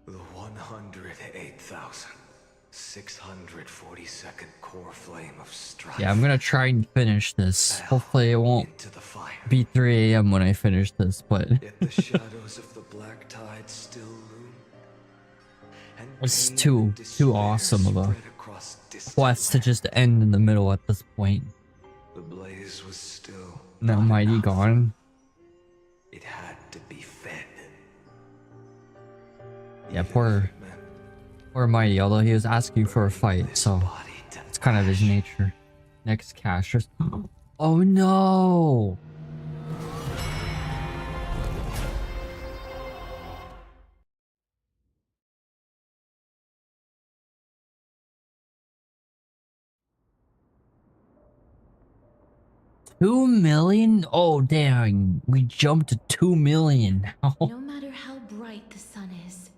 The 108,642nd core flame of strife. Yeah, I'm gonna try and finish this. Hopefully it won't be 3 AM when I finish this, but Yet the shadows of the black tide still loom. And it's pain too and despair awesome of a spread across distant quest to just end in the middle at this point. The blaze was still Now Mighty gone. It had to be fed. Yeah, poor Mighty, although he was asking for a fight, so it's kind of his nature. Next cashers. Oh no! $2 million? Oh dang, we jumped to 2 million now. No matter how bright the sun is,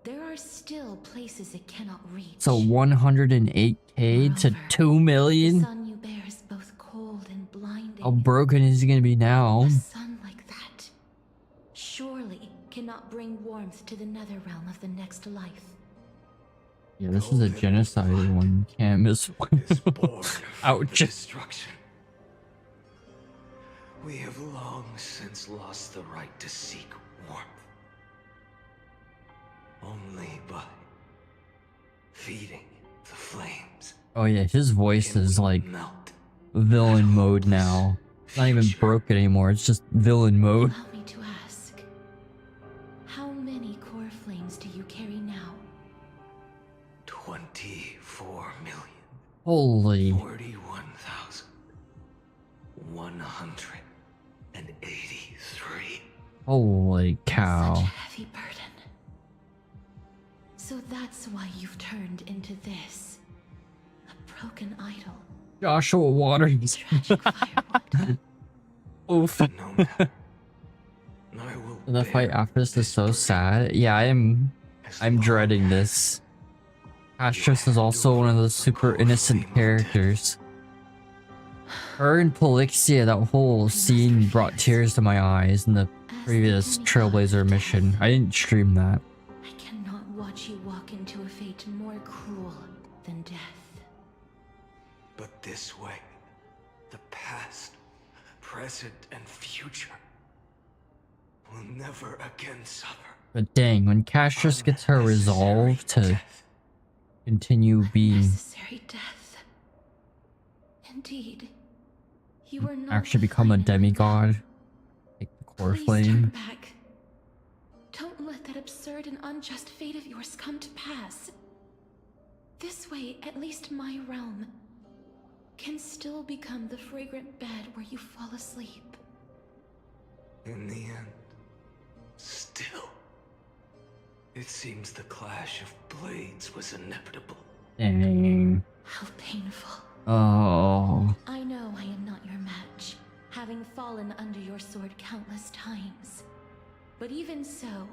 there are still places it cannot reach. So 108k to 2 The million? sun you bear is both cold and blinding. How broken is he gonna be now? A sun like that surely cannot bring warmth to the nether realm of the next life. Yeah, this is a genocide one. Can't miss one. Ouch. Destruction. We have long since lost the right to seek warmth. Only by feeding the flames. Oh yeah, his voice is like villain mode now. It's not even broken anymore, it's just villain mode. Allow me to ask, how many core flames do you carry now? 24 million. Holy. 41,183. Holy cow. Such a heavy burden. So that's why you've turned into this. A broken idol. Joshua Waters. Oof. The fight after this is so sad. Yeah, I'm dreading this. Astrus is also one of those super innocent characters. Her and Polixia, that whole scene brought tears to my eyes in the previous Trailblazer mission. I didn't stream that. I cannot watch you walk into a fate more cruel than death. But this way, the past, present, and future will never again suffer. But dang, when Castrus gets her resolve to continue being Necessary death. Indeed. You are not actually become a demigod, like the core Please flame. turn back. Don't let that absurd and unjust fate of yours come to pass. This way, at least my realm can still become the fragrant bed where you fall asleep. In the end, still, it seems the clash of blades was inevitable. Dang. How painful. Oh. I know I am not your match, having fallen under your sword countless times. But even so,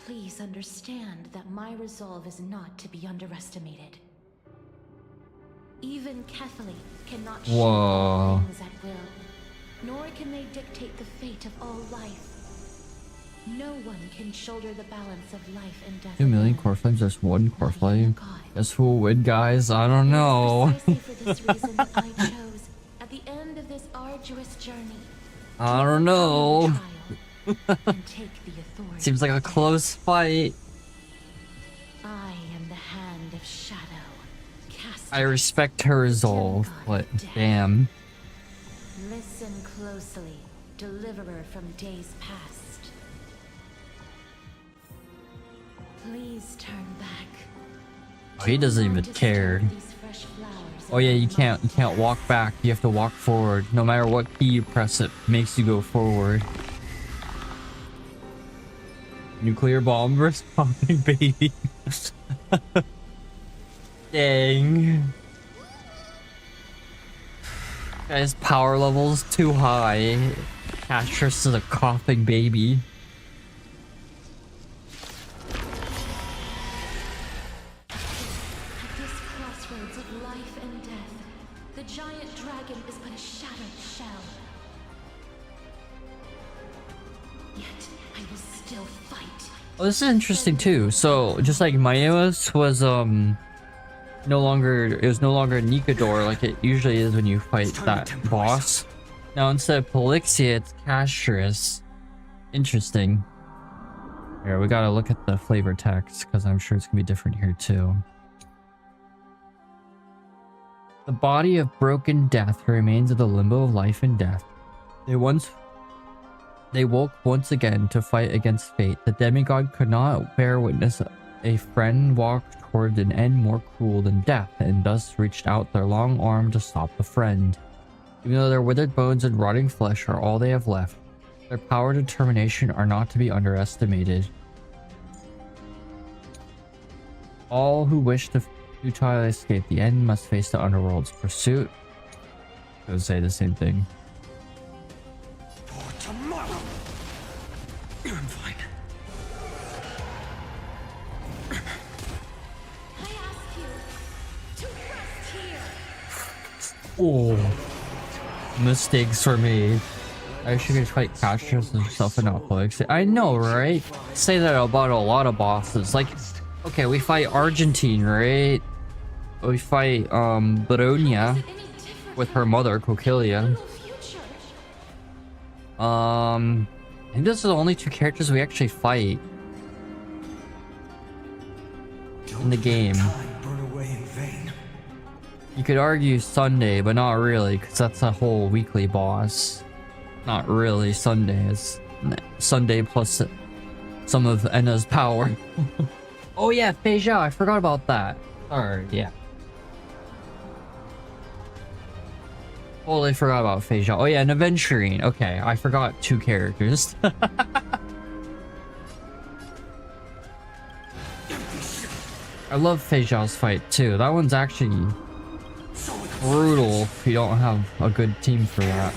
please understand that my resolve is not to be underestimated. Even Kethely cannot shape all Whoa. things at will, nor can they dictate the fate of all life. No one can shoulder the balance of life and death. 2 million core flames, there's one core flame. Guess who will win, guys? I don't know. Precisely for this reason that I chose, at the end of this arduous journey, I don't know. and take the authority. Seems like a close fight. I am the hand of shadow. I respect her resolve, but damn. Listen closely, deliverer from days past. Please turn back. Oh, he doesn't even care. Oh yeah, you can't walk back. You have to walk forward. No matter what key you press, it makes you go forward. Nuclear bomb versus popping baby. Dang. Guy's power level's too high. Castrus is a coughing baby. At this crossroads of life and death, the giant dragon is but a shattered shell. Yet I will still fight. Oh, this is interesting too. So just like Maeos was no longer Nikador like it usually is when you fight that boss. Now instead of Polixia, it's Castrus. Interesting. Here, we gotta look at the flavor text because I'm sure it's gonna be different here too. The body of broken death remains of the limbo of life and death. They woke once again to fight against fate. The demigod could not bear witness a friend walked toward an end more cruel than death, and thus reached out their long arm to stop the friend. Even though their withered bones and rotting flesh are all they have left, their power and determination are not to be underestimated. All who wish to futilely escape the end must face the underworld's pursuit. I would say the same thing. For tomorrow. I'm fine. Oh, mistakes for me. I should just fight Cassius and stuff and not Felix. I know, right? Say that about a lot of bosses. Like, okay, we fight Argentine, right? We fight Baronia with her mother, Coquilia. I think those are the only two characters we actually fight in the game. You could argue Sunday, but not really, because that's a whole weekly boss. Not really. Sunday is Sunday plus some of Enna's power. Oh yeah, Fei Zhao, I forgot about that. Sorry, yeah. Totally forgot about Fei Zhao. Oh yeah, and Aventurine. Okay, I forgot two characters. I love Fei Zhao's fight too. That one's actually brutal if you don't have a good team for that.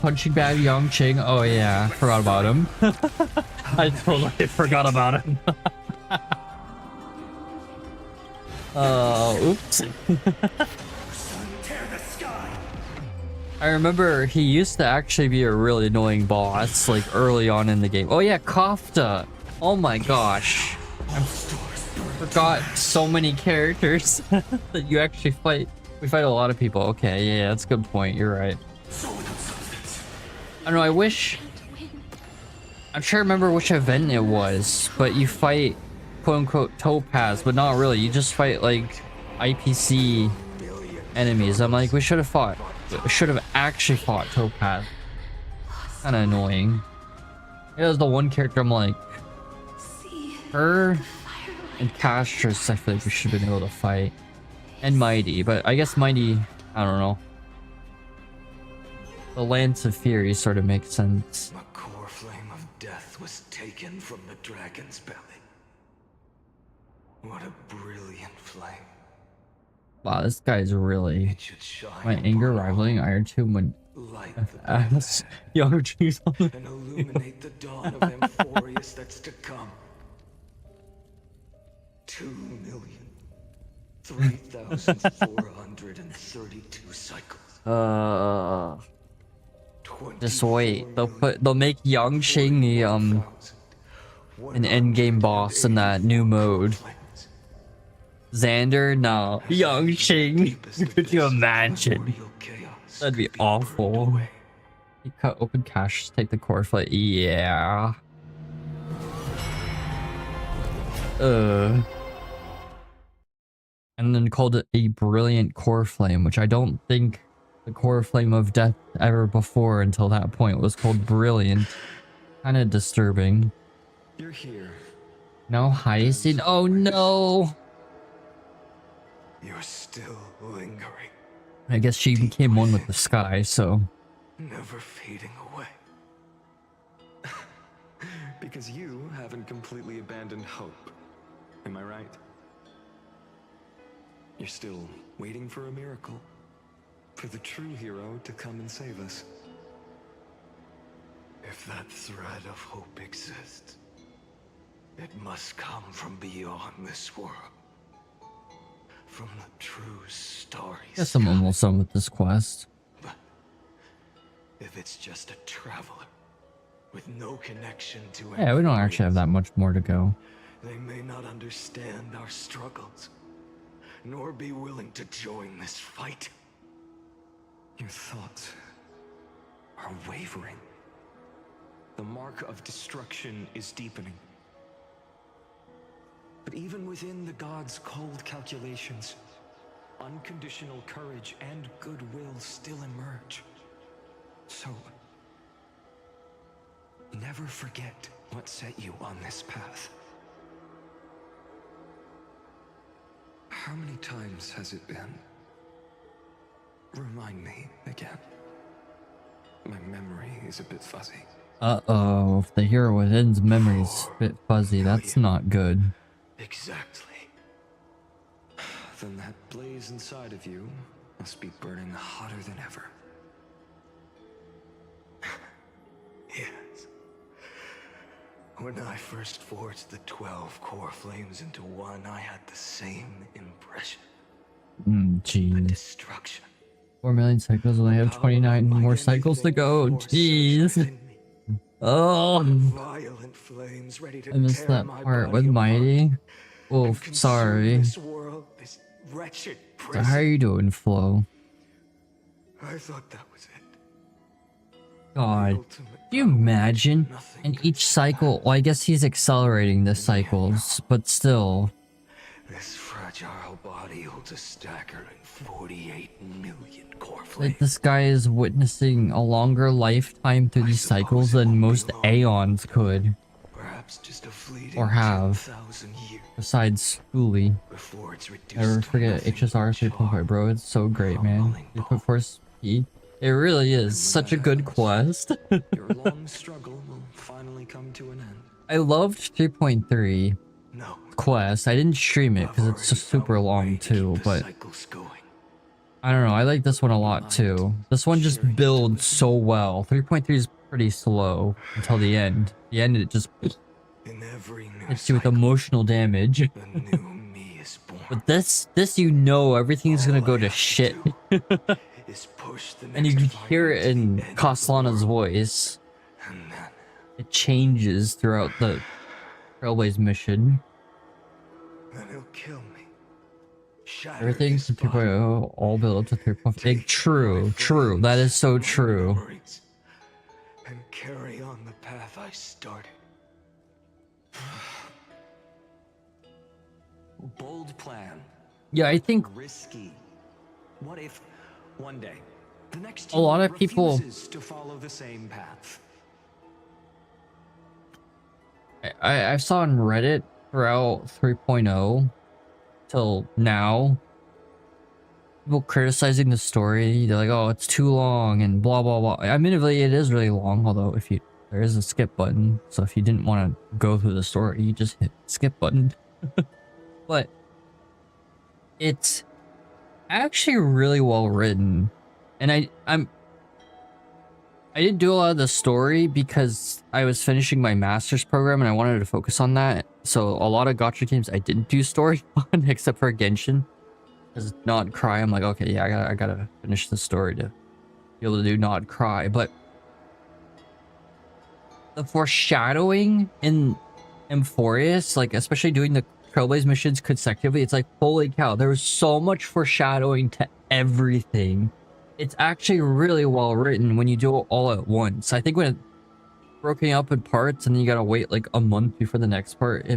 Punching bag Yongqing. Oh yeah, forgot about him. I totally forgot about him. Oops. I remember he used to actually be a really annoying boss, like early on in the game. Oh yeah, Kafta. Oh my gosh. I forgot so many characters that you actually fight. We fight a lot of people. Okay, yeah, that's a good point. You're right. I don't know, I wish... I'm trying to remember which event it was, but you fight quote-unquote Topaz, but not really. You just fight, like, IPC enemies. I'm like, we should have actually fought Topaz. Kinda annoying. It was the one character I'm like... Her and Castrus, I feel like we should have been able to fight. And Mighty, but I guess Mighty... I don't know. The Lance of Fury sort of makes sense. The core flame of death was taken from the dragon's belly. What a brilliant flame. Wow, this guy's really... My anger rivaling Iron Tomb when... As Young Trees on the... And illuminate the dawn of Amphorius that's to come. 2,003,432 cycles. Just wait. They'll make Yangqing an endgame boss in that new mode. Xander, no. Yangqing. Could you imagine? That'd be awful. You cut open cache to take the core flight. Yeah. And then called it a brilliant core flame, which I don't think the core flame of death ever before until that point was called brilliant. Kind of disturbing. You're here. No Hyacinth. Oh no. You're still lingering. I guess she became one with the sky, so. Never fading away. Because you haven't completely abandoned hope. Am I right? You're still waiting for a miracle. For the true hero to come and save us. If that thread of hope exists, it must come from beyond this world. From the true starry Guess I'm almost done with this quest. But if it's just a traveler with no connection to Yeah, we don't actually have that much more to go. They may not understand our struggles, nor be willing to join this fight. Your thoughts are wavering. The mark of destruction is deepening. But even within the gods' cold calculations, unconditional courage and goodwill still emerge. So, never forget what set you on this path. How many times has it been? Remind me again. My memory is a bit fuzzy. Uh-oh, if the hero within's memory's a bit fuzzy, that's not good. Exactly. Then that blaze inside of you must be burning hotter than ever. Yes. When I first forged the 12 core flames into one, I had the same impression. Jeez. Destruction. 4 million cycles, only have 29 more cycles to go. Jeez. Oh. Violent flames ready to I missed tear that my part body with Mighty. apart Oh, and consume sorry. This world, this wretched So prison. how are you doing, Flo? I thought that was it. God. Do you imagine? In each cycle, well, I guess he's accelerating the cycles, but still. This fragile body holds a staggering 48 million core flames. Like, this guy is witnessing a longer lifetime through these cycles than most Aeons could. Perhaps just a fleeting Or have. 10,000 years Besides Fully. before it's reduced Never to forget nothing HSR 3.5, bro. It's so great, man. 3.4 speed. It really is such a good quest. Your long struggle will finally come to an end. I loved 3.3 No. quest. I didn't stream it because it's just super long too, but I don't know. I like this one a lot too. This one just builds so well. 3.3 is pretty slow until the end. The end, it just hits you with emotional damage. But this you know everything's gonna go to shit. And you can hear it in Castellana's voice. It changes throughout the Trailblaze mission. Then he'll kill me. Shatter Everything's his from body, 3.0 all built up to 3.5. True. That is so true. memories, and carry on the path I started. Bold plan. Yeah, I think Risky. What if one day the next a lot of people refuses to follow the same path? I saw on Reddit throughout 3.0 till now, people criticizing the story. They're like, oh, it's too long and blah blah blah. Admittedly, it is really long, although there is a skip button, so if you didn't want to go through the story, you just hit skip button. But it's actually really well written, and I didn't do a lot of the story because I was finishing my master's program and I wanted to focus on that. So a lot of gacha games I didn't do story on, except for Genshin. Because Not Cry, I'm like, okay, yeah, I gotta finish the story to be able to do Not Cry. But the foreshadowing in Emphorius, like especially doing the Trailblaze missions consecutively, it's like, holy cow, there was so much foreshadowing to everything. It's actually really well written when you do it all at once. I think when it's broken up in parts and then you gotta wait like a month before the next part,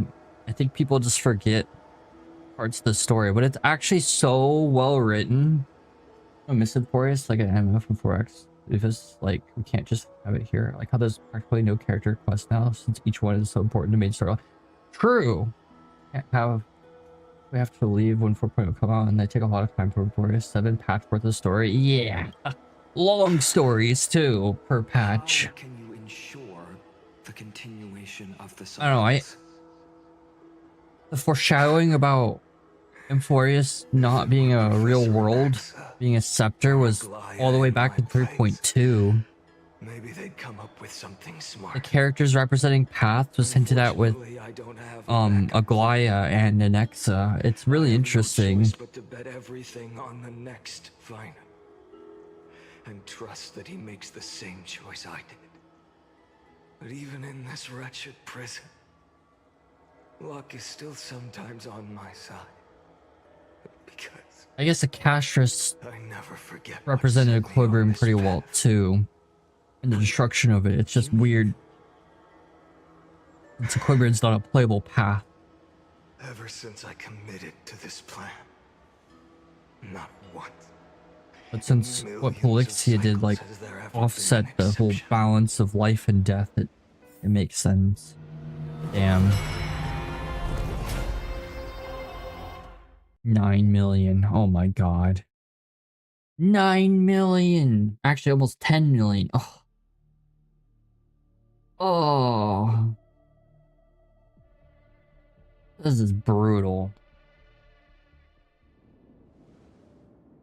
I think people just forget parts of the story, but it's actually so well written. I miss it for us, like an MMO from 4X. Because like we can't just have it here. Like how there's practically no character quest now since each one is so important to main story. True. We have to leave when 4.0 come out, and they take a lot of time for Emphorius. 7 patch worth of story. Yeah, long stories too per patch. How can you ensure the continuation of the I don't know. The foreshadowing about Emphorius not being a real world, being a scepter, was all the way back in 3.2. Maybe they'd come up with something smart. The characters representing paths was hinted at with Aglaya and Anexa. It's really interesting. But to bet everything on the next final, and trust that he makes the same choice I did. But even in this wretched prison, luck is still sometimes on my side. Because I guess the Castress I never forget represented Equilibrium pretty well too. And the destruction of it. It's just weird. It's Equilibrium's not a playable path. Ever since I committed to this plan. Not once. But since what Polixia did, like, offset the whole balance of life and death, it makes sense. Damn. 9 million. Oh my god. 9 million! Actually, almost 10 million. Oh. Oh. This is brutal.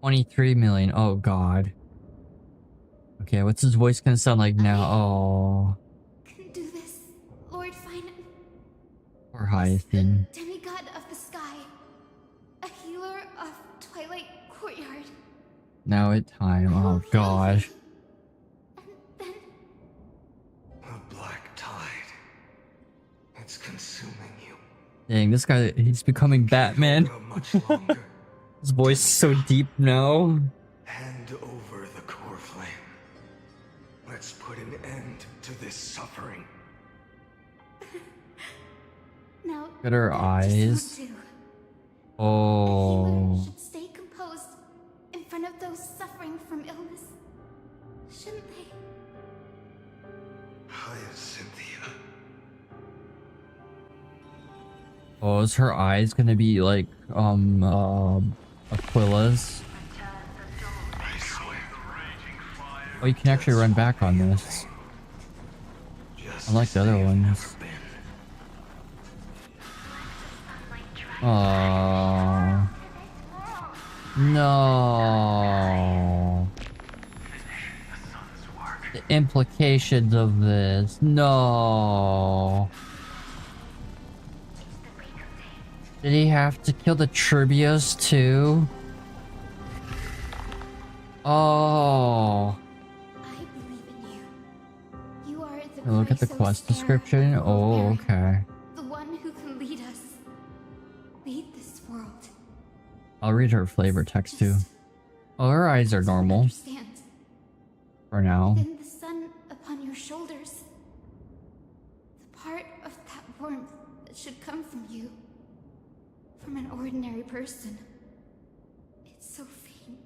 23 million. Oh god. Okay, what's his voice gonna sound like now? Oh. Can do this, Lord Finan. Poor Hyacinth. Demigod of the sky. A healer of Twilight Courtyard. Now at time. Oh gosh. A black tide. It's consuming you. Dang, this guy, he's becoming Batman. His voice is so deep now. Hand over the core flame. Let's put an end to this suffering. Now, Look at her eyes. A healer Oh. should stay composed in front of those suffering from illness. Shouldn't they? Hyacinthia. Oh, is her eyes gonna be like, Aquila's? Oh, you can actually run back on this. Unlike the other ones. Oh. No. The implications of this. No. Did he have to kill the Tribios too? Oh. You are the Look at the quest description. Oh, okay. The one who can lead us. Lead this world. I'll read her flavor text too. Oh, her eyes are normal. Understand. For now. Then the sun upon your shoulders. The part of that warmth that should come from you. From an ordinary person. It's so faint.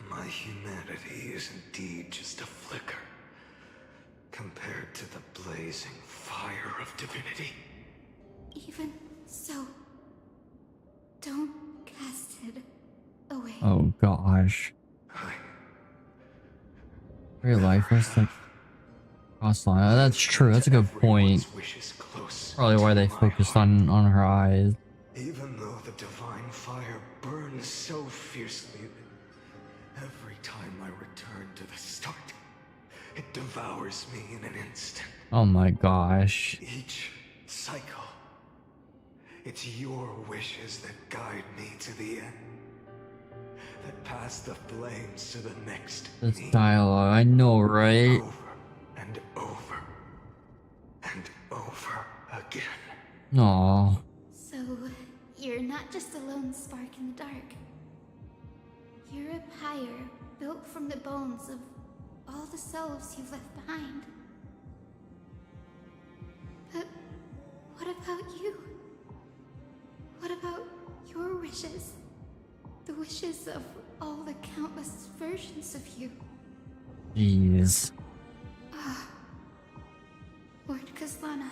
My humanity is indeed just a flicker compared to the blazing fire of divinity. Even so, don't cast it away. Oh gosh. Very lifeless, like crossline. That's true. That's a good point. Probably why they focused on her eyes. Even though the divine fire burns so fiercely that every time I return to the start, it devours me in an instant. Oh my gosh. Each cycle, it's your wishes that guide me to the end. That pass the flames to the next. This dialogue, I know, right? And over. And over again. Aww. So, you're not just a lone spark in the dark. You're a pyre built from the bones of all the selves you've left behind. But what about you? What about your wishes? The wishes of all the countless versions of you. Jeez. Lord Kazlana.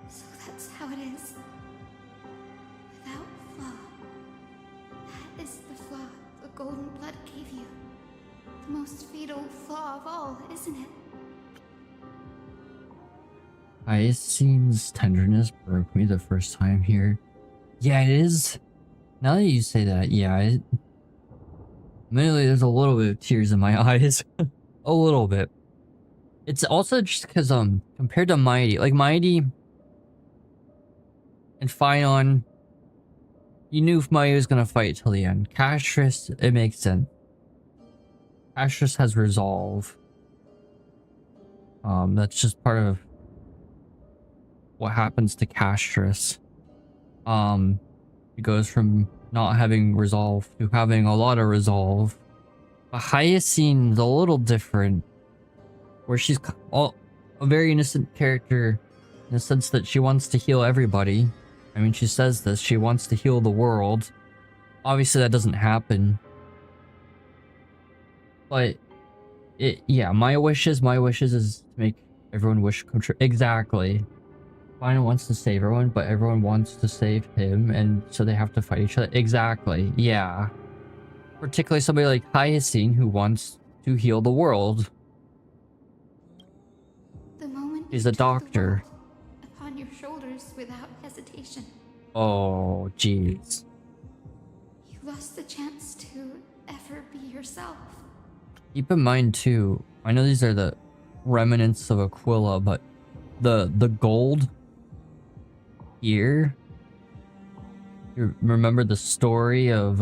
So that's how it is. Without flaw. That is the flaw the golden blood gave you. The most fatal flaw of all, isn't it? Hyacinth's tenderness broke me the first time here. Yeah, it is. Now that you say that, yeah, admittedly, there's a little bit of tears in my eyes. A little bit. It's also just because, compared to Mighty, like Mighty and Finon, you knew if Mighty was gonna fight till the end. Castris, it makes sense. Castris has resolve. That's just part of what happens to Castris. It goes from not having resolve to having a lot of resolve. But Hyacinth's a little different, where she's a very innocent character in the sense that she wants to heal everybody. I mean, she says this. She wants to heal the world. Obviously, that doesn't happen. But, yeah, my wishes is to make everyone wish come true. Exactly. Final wants to save everyone, but everyone wants to save him, and so they have to fight each other. Exactly. Yeah. Particularly somebody like Hyacinth who wants to heal the world. The moment She's you a took the doctor. world upon your shoulders without hesitation, Oh, jeez. you lost the chance to ever be yourself. Keep in mind too, I know these are the remnants of Aquila, but the gold here. You remember the story of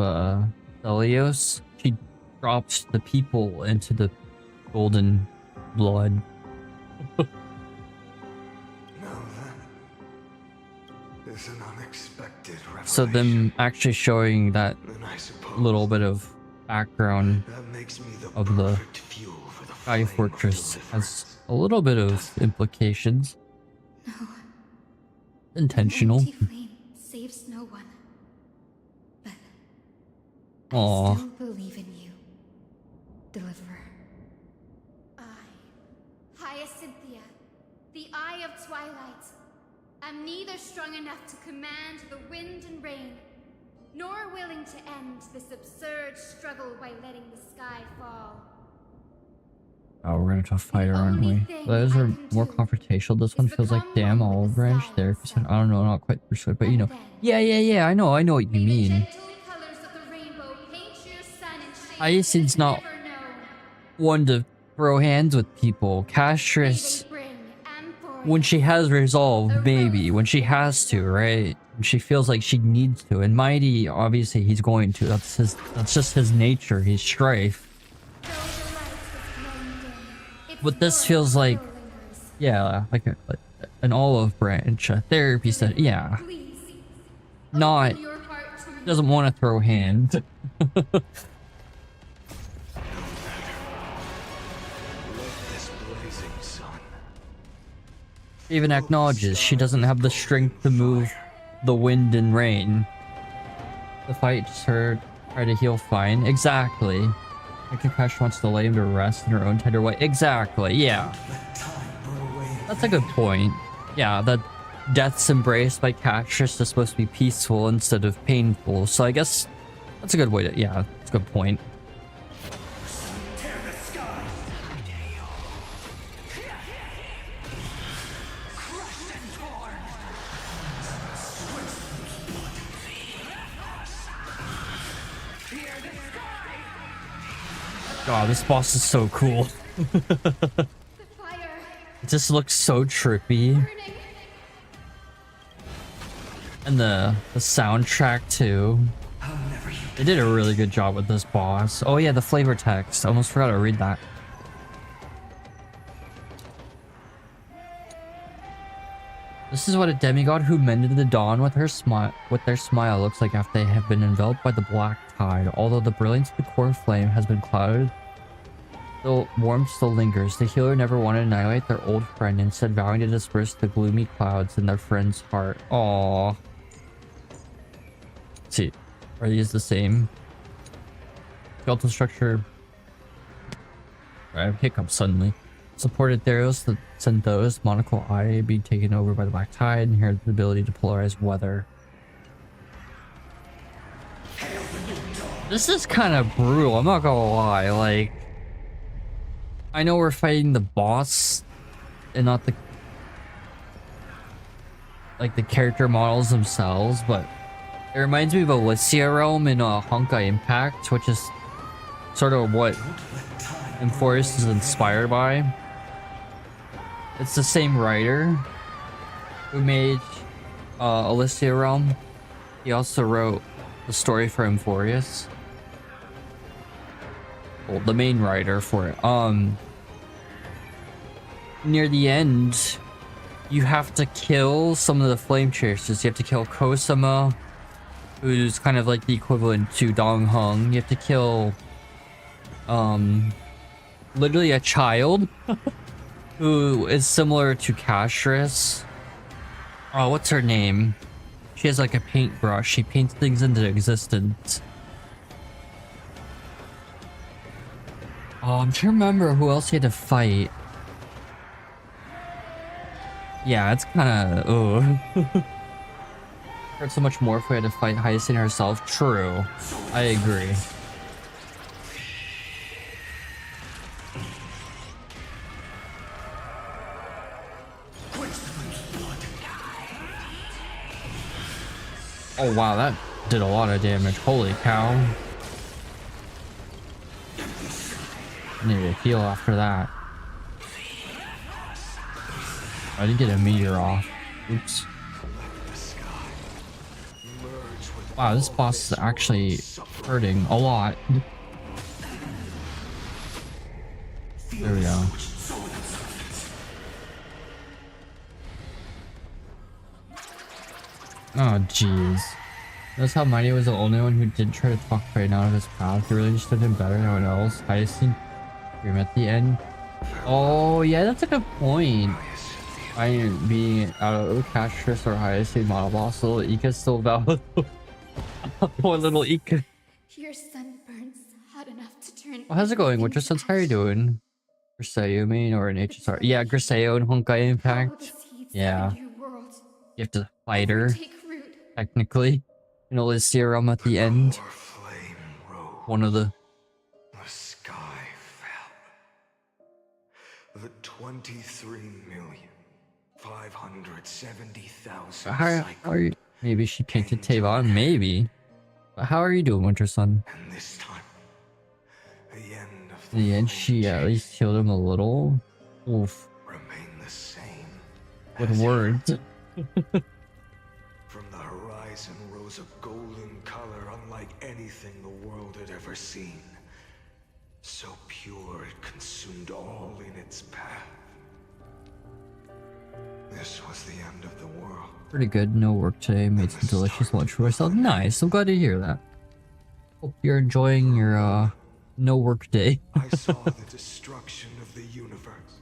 Thelios? She drops the people into the golden blood. Is an unexpected revelation. So them actually showing that And I suppose little bit of background that makes me the of the perfect fuel for the Sky flame of Fortress deliverance. has a little bit of implications. No. Intentional. An empty flame saves no one. But Aww. I still believe in you, Deliverer. Hyacinthia, the Eye of Twilight. I'm neither strong enough to command the wind and rain, nor willing to end this absurd struggle by letting the sky fall. Oh, we're gonna have to fight her, aren't we? Those are more confrontational. This one feels like damn olive branch there. I don't know, not quite persuaded, but you know. Yeah, I know what you mean. Hyacinth's not one to throw hands with people. Castress, when she has resolve, maybe. When she has to, right? When she feels like she needs to. And Mighty, obviously, he's going to. That's just his nature. He's strife. But this feels like, yeah, like an olive branch, a therapy set. Yeah. Not, doesn't want to throw hands. Even acknowledges she doesn't have the strength to move the wind and rain. The fight just her try to heal fine. Exactly. I think Crash wants to lay him to rest in her own tender way. Exactly, yeah. That's a good point. Yeah, that death's embraced by Castress is supposed to be peaceful instead of painful. So I guess that's a good way to, yeah, that's a good point. God, this boss is so cool. It just looks so trippy. And the soundtrack too. They did a really good job with this boss. Oh yeah, the flavor text. I almost forgot to read that. This is what a demigod who mended the dawn with their smile looks like after they have been enveloped by the black tide. Although the brilliance of the core flame has been clouded, the warmth still lingers. The healer never wanted to annihilate their old friend, instead vowing to disperse the gloomy clouds in their friend's heart. Aww. Let's see, are these the same? Skeletal structure. I have hiccups suddenly. Supported Theros, the Synthos, monocle eye being taken over by the black tide, and here the ability to polarize weather. This is kind of brutal, I'm not gonna lie. Like, I know we're fighting the boss and not the character models themselves, but it reminds me of Elysia Realm in Honkai Impact, which is sort of what Emphorius is inspired by. It's the same writer who made Elysia Realm. He also wrote the story for Emphorius. Well, the main writer for it. Near the end, you have to kill some of the flame chasers. You have to kill Cosima, who's kind of like the equivalent to Dan Heng. You have to kill literally a child who is similar to Castress. Oh, what's her name? She has like a paintbrush. She paints things into existence. Oh, I'm trying to remember who else he had to fight. Yeah, it's kind of... Oh. Hurt so much more if we had to fight Hyacinth herself. True. I agree. Oh wow, that did a lot of damage. Holy cow. I need to heal after that. I didn't get a meteor off. Oops. Wow, this boss is actually hurting a lot. There we go. Oh jeez. Notice how Mighty was the only one who didn't try to talk right out of his path. He really understood him better than anyone else. Hyacinth, him at the end. Oh yeah, that's a good point. I am being out of Castress or Hyacinth model boss. Little Ika's still valid. Poor little Ika. Your sunburn's hot enough to turn. Well, how's it going? Winter Suns, how are you doing? Griseo main or an HSR? Yeah, Griseo and Honkai Impact. Yeah. You have to fight her, technically. You can only see her at the end. One of the... The sky fell. The 23,570,000 How are you? Maybe she painted Tavon, maybe. But how are you doing, Winter Sun? And this time, the end of in the end, she at least healed him a little. Oof. Remain the same. With words. From the horizon rose a golden color unlike anything the world had ever seen. So pure it consumed all in its path. This was the end of the world. Pretty good. No work today. Made some delicious lunch for myself. Nice. I'm glad to hear that. Hope you're enjoying your no work day. I saw the destruction of the universe.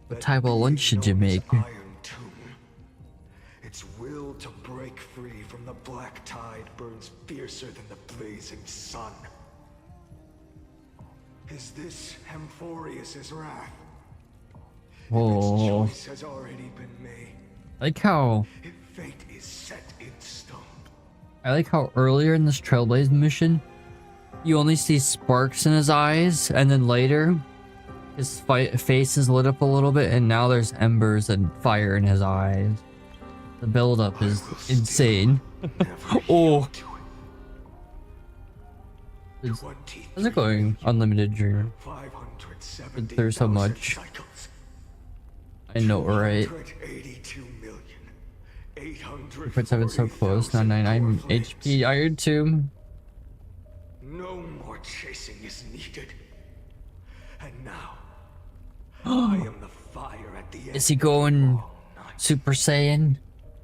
What type of lunch did you make? Its will to break free from the black tide burns fiercer than the blazing sun. Is this Amphorius's wrath? Oh. Its choice has already been made. I like how... If fate is set in stone. I like how earlier in this Trailblaze mission, you only see sparks in his eyes, and then later, his face is lit up a little bit, and now there's embers and fire in his eyes. The build-up is insane. Oh. How's it going, Unlimited Dream? Been through so much. I know, right? 2.7 so close. Now 99 HP Iron Tomb. No more chasing is needed. And now, I am the fire at the end. Is he going Super Saiyan? I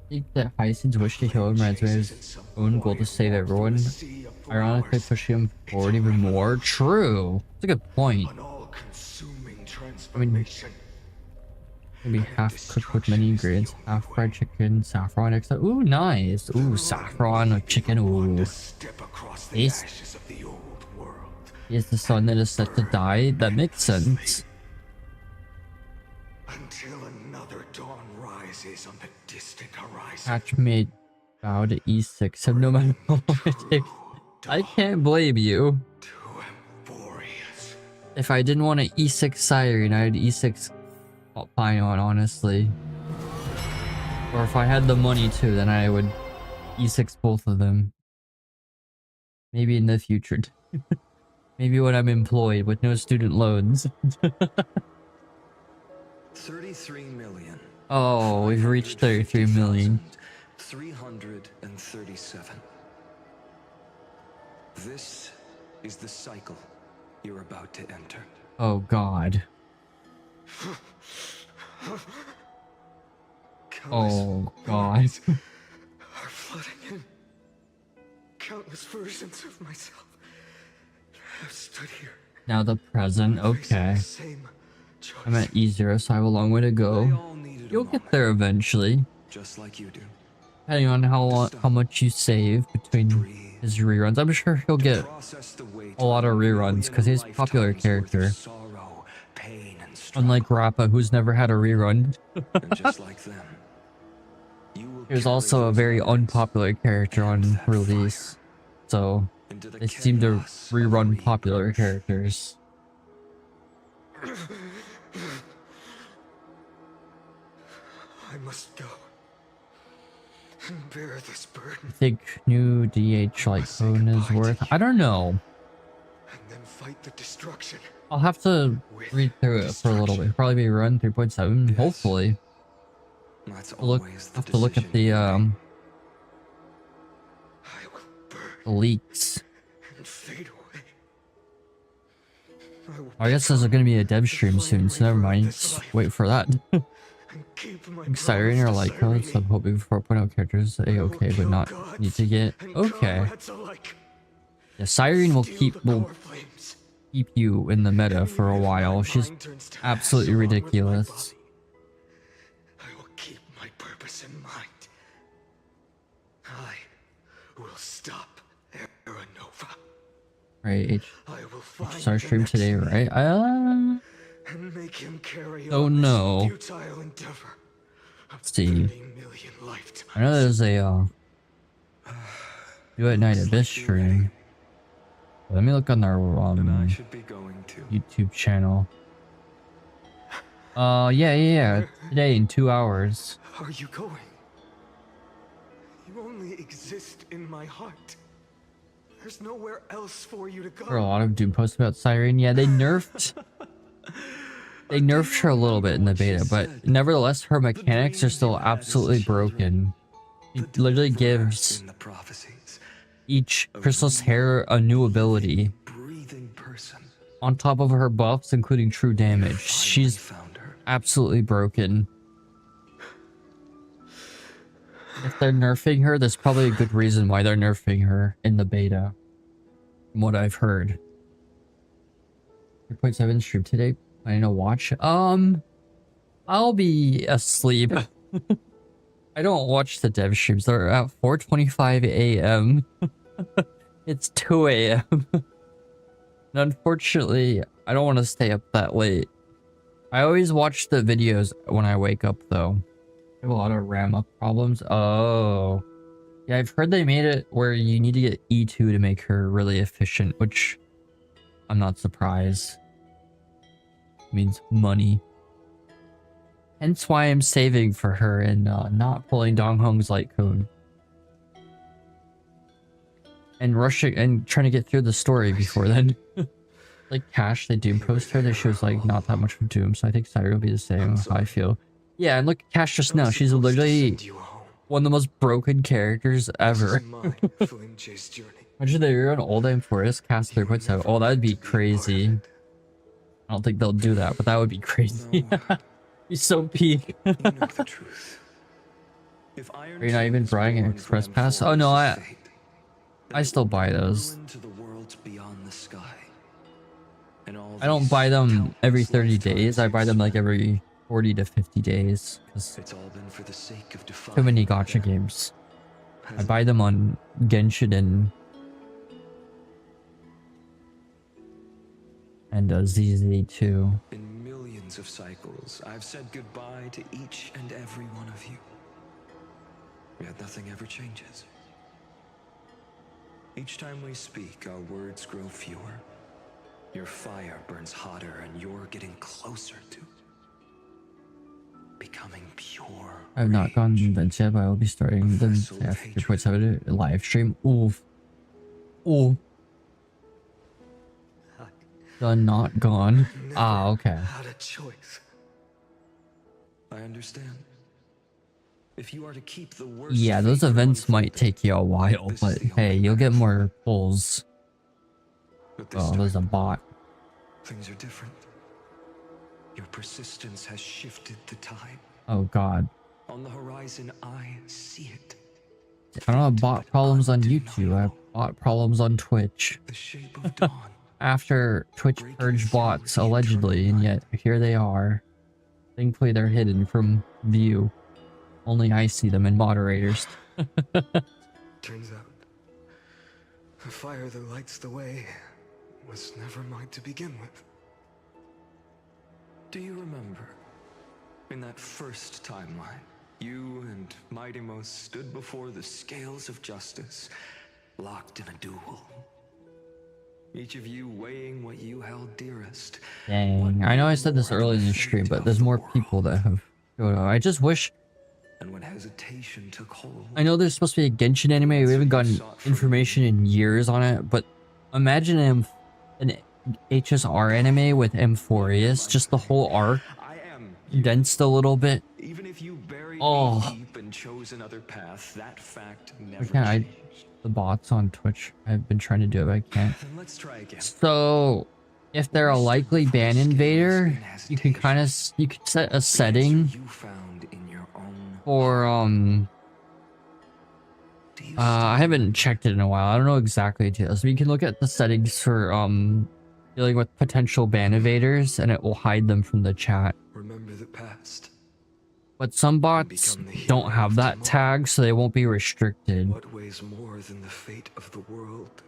think that Hyacinth's wish to heal him reminds me of his own goal to save everyone. Ironically pushing him forward even more. True. That's a good point. I mean, maybe half cooked with many ingredients, half fried chicken, saffron, etc. Ooh, nice. Ooh, saffron with chicken. Ooh. Taste. He is the sun that is set to die. That makes sense. Until another dawn rises on the distant horizon. Patch made bow to E6. So no matter what it takes, I can't blame you. If I didn't want an E6 Siren, I'd E6 Pion, honestly. Or if I had the money to, then I would E6 both of them. Maybe in the future. Maybe when I'm employed with no student loans. 33 million. Oh, we've reached 33 million. 337. This is the cycle you're about to enter. Oh God. Oh God. Are flooding in. Countless versions of myself have stood here. Now the present, okay. I'm at E0, so I have a long way to go. You'll get there eventually. just like you do. Depending on how much you save between his reruns, I'm sure he'll get a lot of reruns because he's a popular character. Sorrow, pain, and Unlike Rappa, who's never had a rerun. and just like them, He was also a very unpopular character on release, so they seem to rerun popular characters. I must go and bear this burden. I think new DH like code is worth. I don't know. And then fight the destruction. I'll have to read through it for a little bit. Probably be run 3.7, hopefully. That's Have to look at the leaks. And fade away. I guess there's going to be a dev stream soon, so never mind. Just wait for that. Siren or light codes, I'm hoping 4.0 characters A-okay, but not need to get okay. Yeah, Siren will keep you in the meta for a while. She's absolutely ridiculous. I will keep my purpose in mind. I will stop Aeronova. Right, H stream today, right? And make him carry oh on no. this futile endeavor of Let's see. 30 million lifetimes. I know there's a Do at Night Abyss stream. Let me look on their YouTube channel. Yeah. Today in 2 hours. Are you going? You only exist in my heart. There's nowhere else for you to go. There are a lot of Doom posts about Siren. Yeah, they nerfed her a little bit in the beta, but nevertheless her mechanics are still absolutely broken. It literally gives each Crystal's hair a new ability on top of her buffs, including true damage. She's absolutely broken. If they're nerfing her, there's probably a good reason why they're nerfing her in the beta, from what I've heard. 3.7 stream today. Planning to watch? I'll be asleep. I don't watch the dev streams. They're at 4:25 a.m. It's 2 a.m. And unfortunately, I don't want to stay up that late. I always watch the videos when I wake up, though. I have a lot of RAM up problems. Oh. Yeah, I've heard they made it where you need to get E2 to make her really efficient, which I'm not surprised. It means money. Hence why I'm saving for her and not pulling Dong Hong's light code. And rushing and trying to get through the story before then. Like Cash, the Doom poster, that shows like not that much of Doom, so I think Siren will be the same, how I feel. Yeah, and look at Cash just now. She's literally one of the most broken characters ever. Imagine they rerun Old Aim Forest, cast 3.7. Oh, that'd be crazy. I don't think they'll do that, but that would be crazy. He's so peak. Are you not even buying an Express Pass? Oh no, I still buy those. I don't buy them every 30 days. I buy them like every 40 to 50 days. Because too many gacha games. I buy them on Genshin and ZZ too. In millions of cycles, I've said goodbye to each and every one of you. Yet nothing ever changes. Each time we speak, our words grow fewer. Your fire burns hotter, and you're getting closer to becoming pure. I have not gone Vents yet, but I will be starting the 3.7 live stream. Oof. Ooh. Done, not gone. Ah, okay. Had a choice. I understand. If you are to keep the worst, yeah, those events might take you a while, but hey, you'll get more pulls. Oh, there's a bot. Things are different. Your persistence has shifted the tide. Oh god. On the horizon, I see it. I don't have bot problems on YouTube. I have bot problems on Twitch. The shape of dawn. After Twitch purged bots, allegedly, and yet here they are. Thankfully, they're hidden from view Only I see them in moderators. Turns out, the fire that lights the way was never mine to begin with. Do you remember, in that first timeline, you and Mightymost stood before the scales of justice, locked in a duel? Each of you weighing what you held dearest. Dang, I know I said this early in the stream, but there's more people that have showed up. I just wish... And when hesitation took hold, I know there's supposed to be a Genshin anime, we haven't gotten information in years on it, but imagine an HSR anime with Amphorius, just the whole arc, condensed a little bit. even if you buried Oh. me deep and chose another path, that fact never Okay, changed. the bots on Twitch, I've been trying to do it, but I can't. Then let's try again. So, if they're a likely ban invader, you can kind of, you can set a setting for, I haven't checked it in a while. I don't know exactly details. So you can look at the settings for, dealing with potential ban invaders, and it will hide them from the chat. Remember the past. But some bots don't have that tag, so they won't be restricted. What weighs more than the fate of the world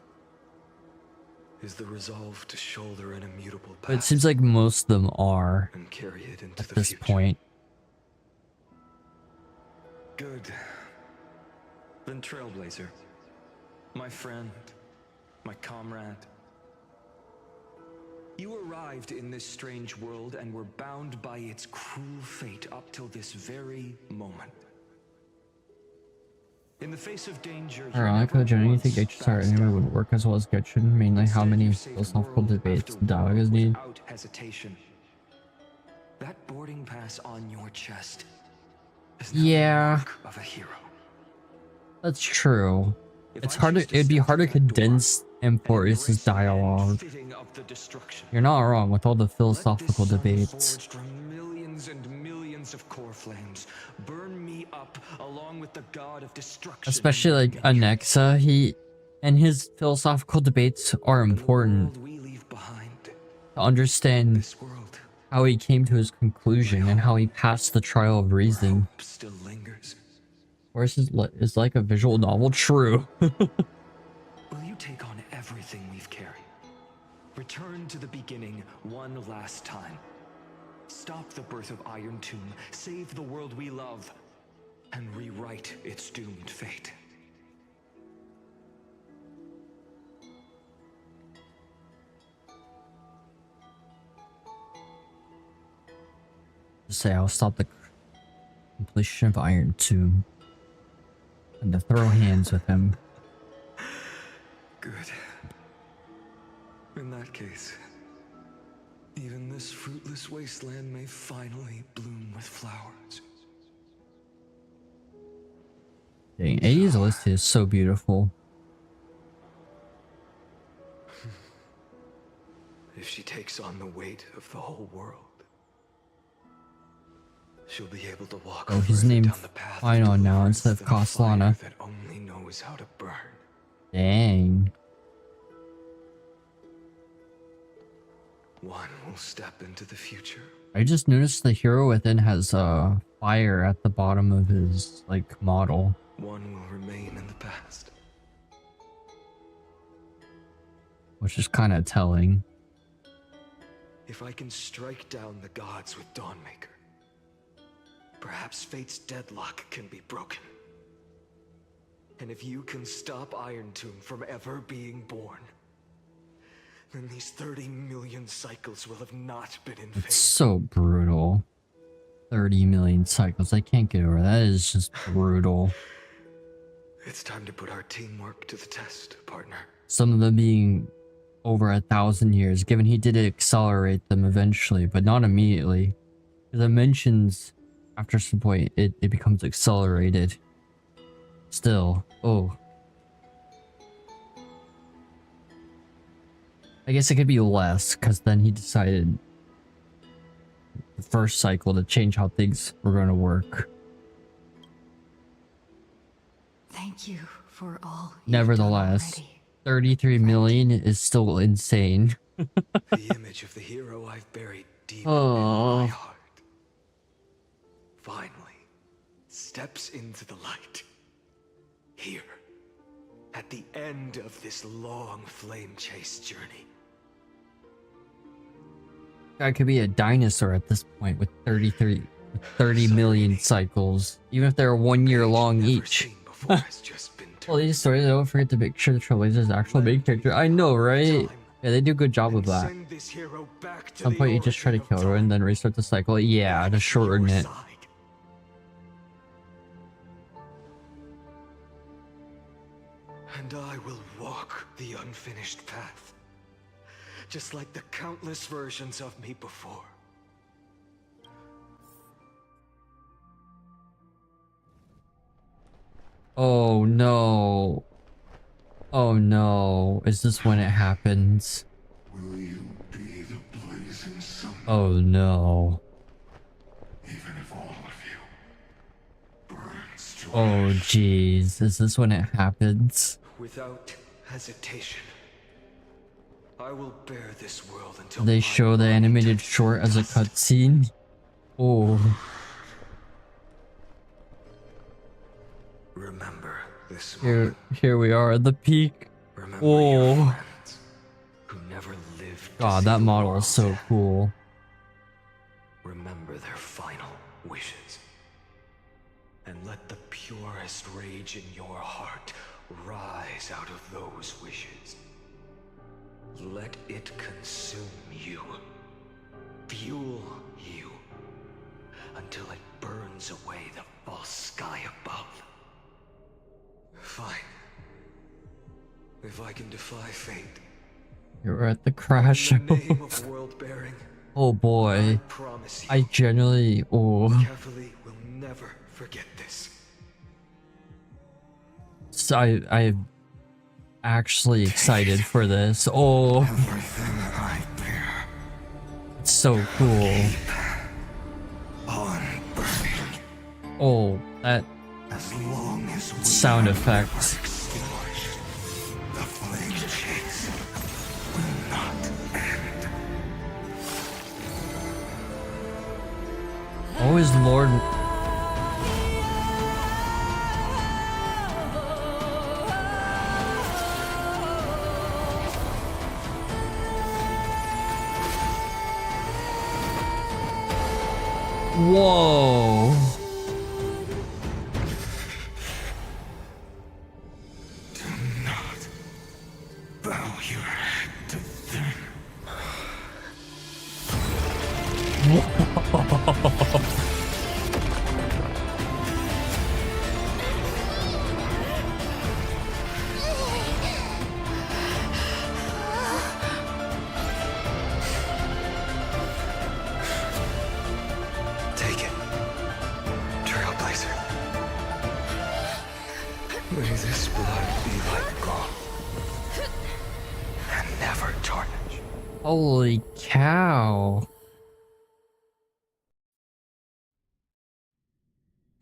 is the resolve to shoulder an immutable past. But it seems like most of them are and carry it into at the this future. point. Good. Then Trailblazer, my friend, my comrade. You arrived in this strange world and were bound by its cruel fate up till this very moment. In the face of danger, Ironically, do you think HSR anime would work as well as Genshin? Mainly, how many philosophical debates and dialogue is needed? without hesitation. That boarding pass on your chest is not the Yeah, mark of a hero. that's true. It's hard to, it'd be hard to condense Amphorius' dialogue. You're not wrong with all the philosophical debates. Forged from millions and millions of core flames, burn me up along with the god of destruction. Especially like Anexa, and his philosophical debates are important to understand how he came to his conclusion and how he passed the trial of reason. Still lingers. Or is like a visual novel true? Will you take on everything we've carried? Return to the beginning one last time. Stop the birth of Iron Tomb, save the world we love, and rewrite its doomed fate. Just say I'll stop the completion of Iron Tomb and to throw hands with him. Good. In that case, even this fruitless wasteland may finally bloom with flowers. Dang, Eddie's list is so beautiful. If she takes on the weight of the whole world, she'll be able to walk Oh, he's further named down the path Final of now deliverance instead of than a fire Castellana. that only knows how to burn. Dang. One will step into the future. I just noticed the hero within has fire at the bottom of his like model. One will remain in the past. Which is kind of telling. If I can strike down the gods with Dawnmaker, perhaps fate's deadlock can be broken. And if you can stop Iron Tomb from ever being born, then these 30 million cycles will have not been in vain. It's so brutal. 30 million cycles. I can't get over that. That is just brutal. It's time to put our teamwork to the test, partner. Some of them being over 1,000 years, given he did accelerate them eventually, but not immediately. The mentions after some point, it becomes accelerated. Still, oh. I guess it could be less, because then he decided the first cycle to change how things were going to work. Thank you for all. Nevertheless, 33 million is still insane. The image of the hero I've buried deep in my heart finally steps into the light. Here, at the end of this long flame chase journey. I could be a dinosaur at this point with 30 million cycles, even if they're 1 year long each. Well, these stories, don't forget to make sure the Trailblazers is actual main character. I know, right? Yeah, they do a good job of that. At some point, you just try to kill her and then restart the cycle. Yeah, to shorten it. And I will walk the unfinished path, just like the countless versions of me before. Oh no. Oh no. Is this when it happens? Will you be the blazing sun? Oh no. Even if all of you burns to Oh jeez. Is this when it happens? Without hesitation, I will bear this world until They show the animated short as a cutscene. Oh. Remember this Here we are at the peak. Oh. who never lived. God, that model is so cool. Remember their final wishes. And let the purest rage in your heart rise out of those wishes. Let it consume you. Fuel you. Until it burns away the false sky above. Fine. If I can defy fate. You're at the crash. In the name of world-bearing, Oh boy. I promise you, I generally. Oh. Kefali will never forget this. So I'm actually excited for this. Oh. everything I bear. It's so cool. On burning. Oh, that As long as we sound are effects. never extinguished, the flame chase will not end. Oh, is Lord. Whoa. Do not bow your head to them. Take it. Trailblazer. May this blood be like gold. And never tarnish. Holy cow.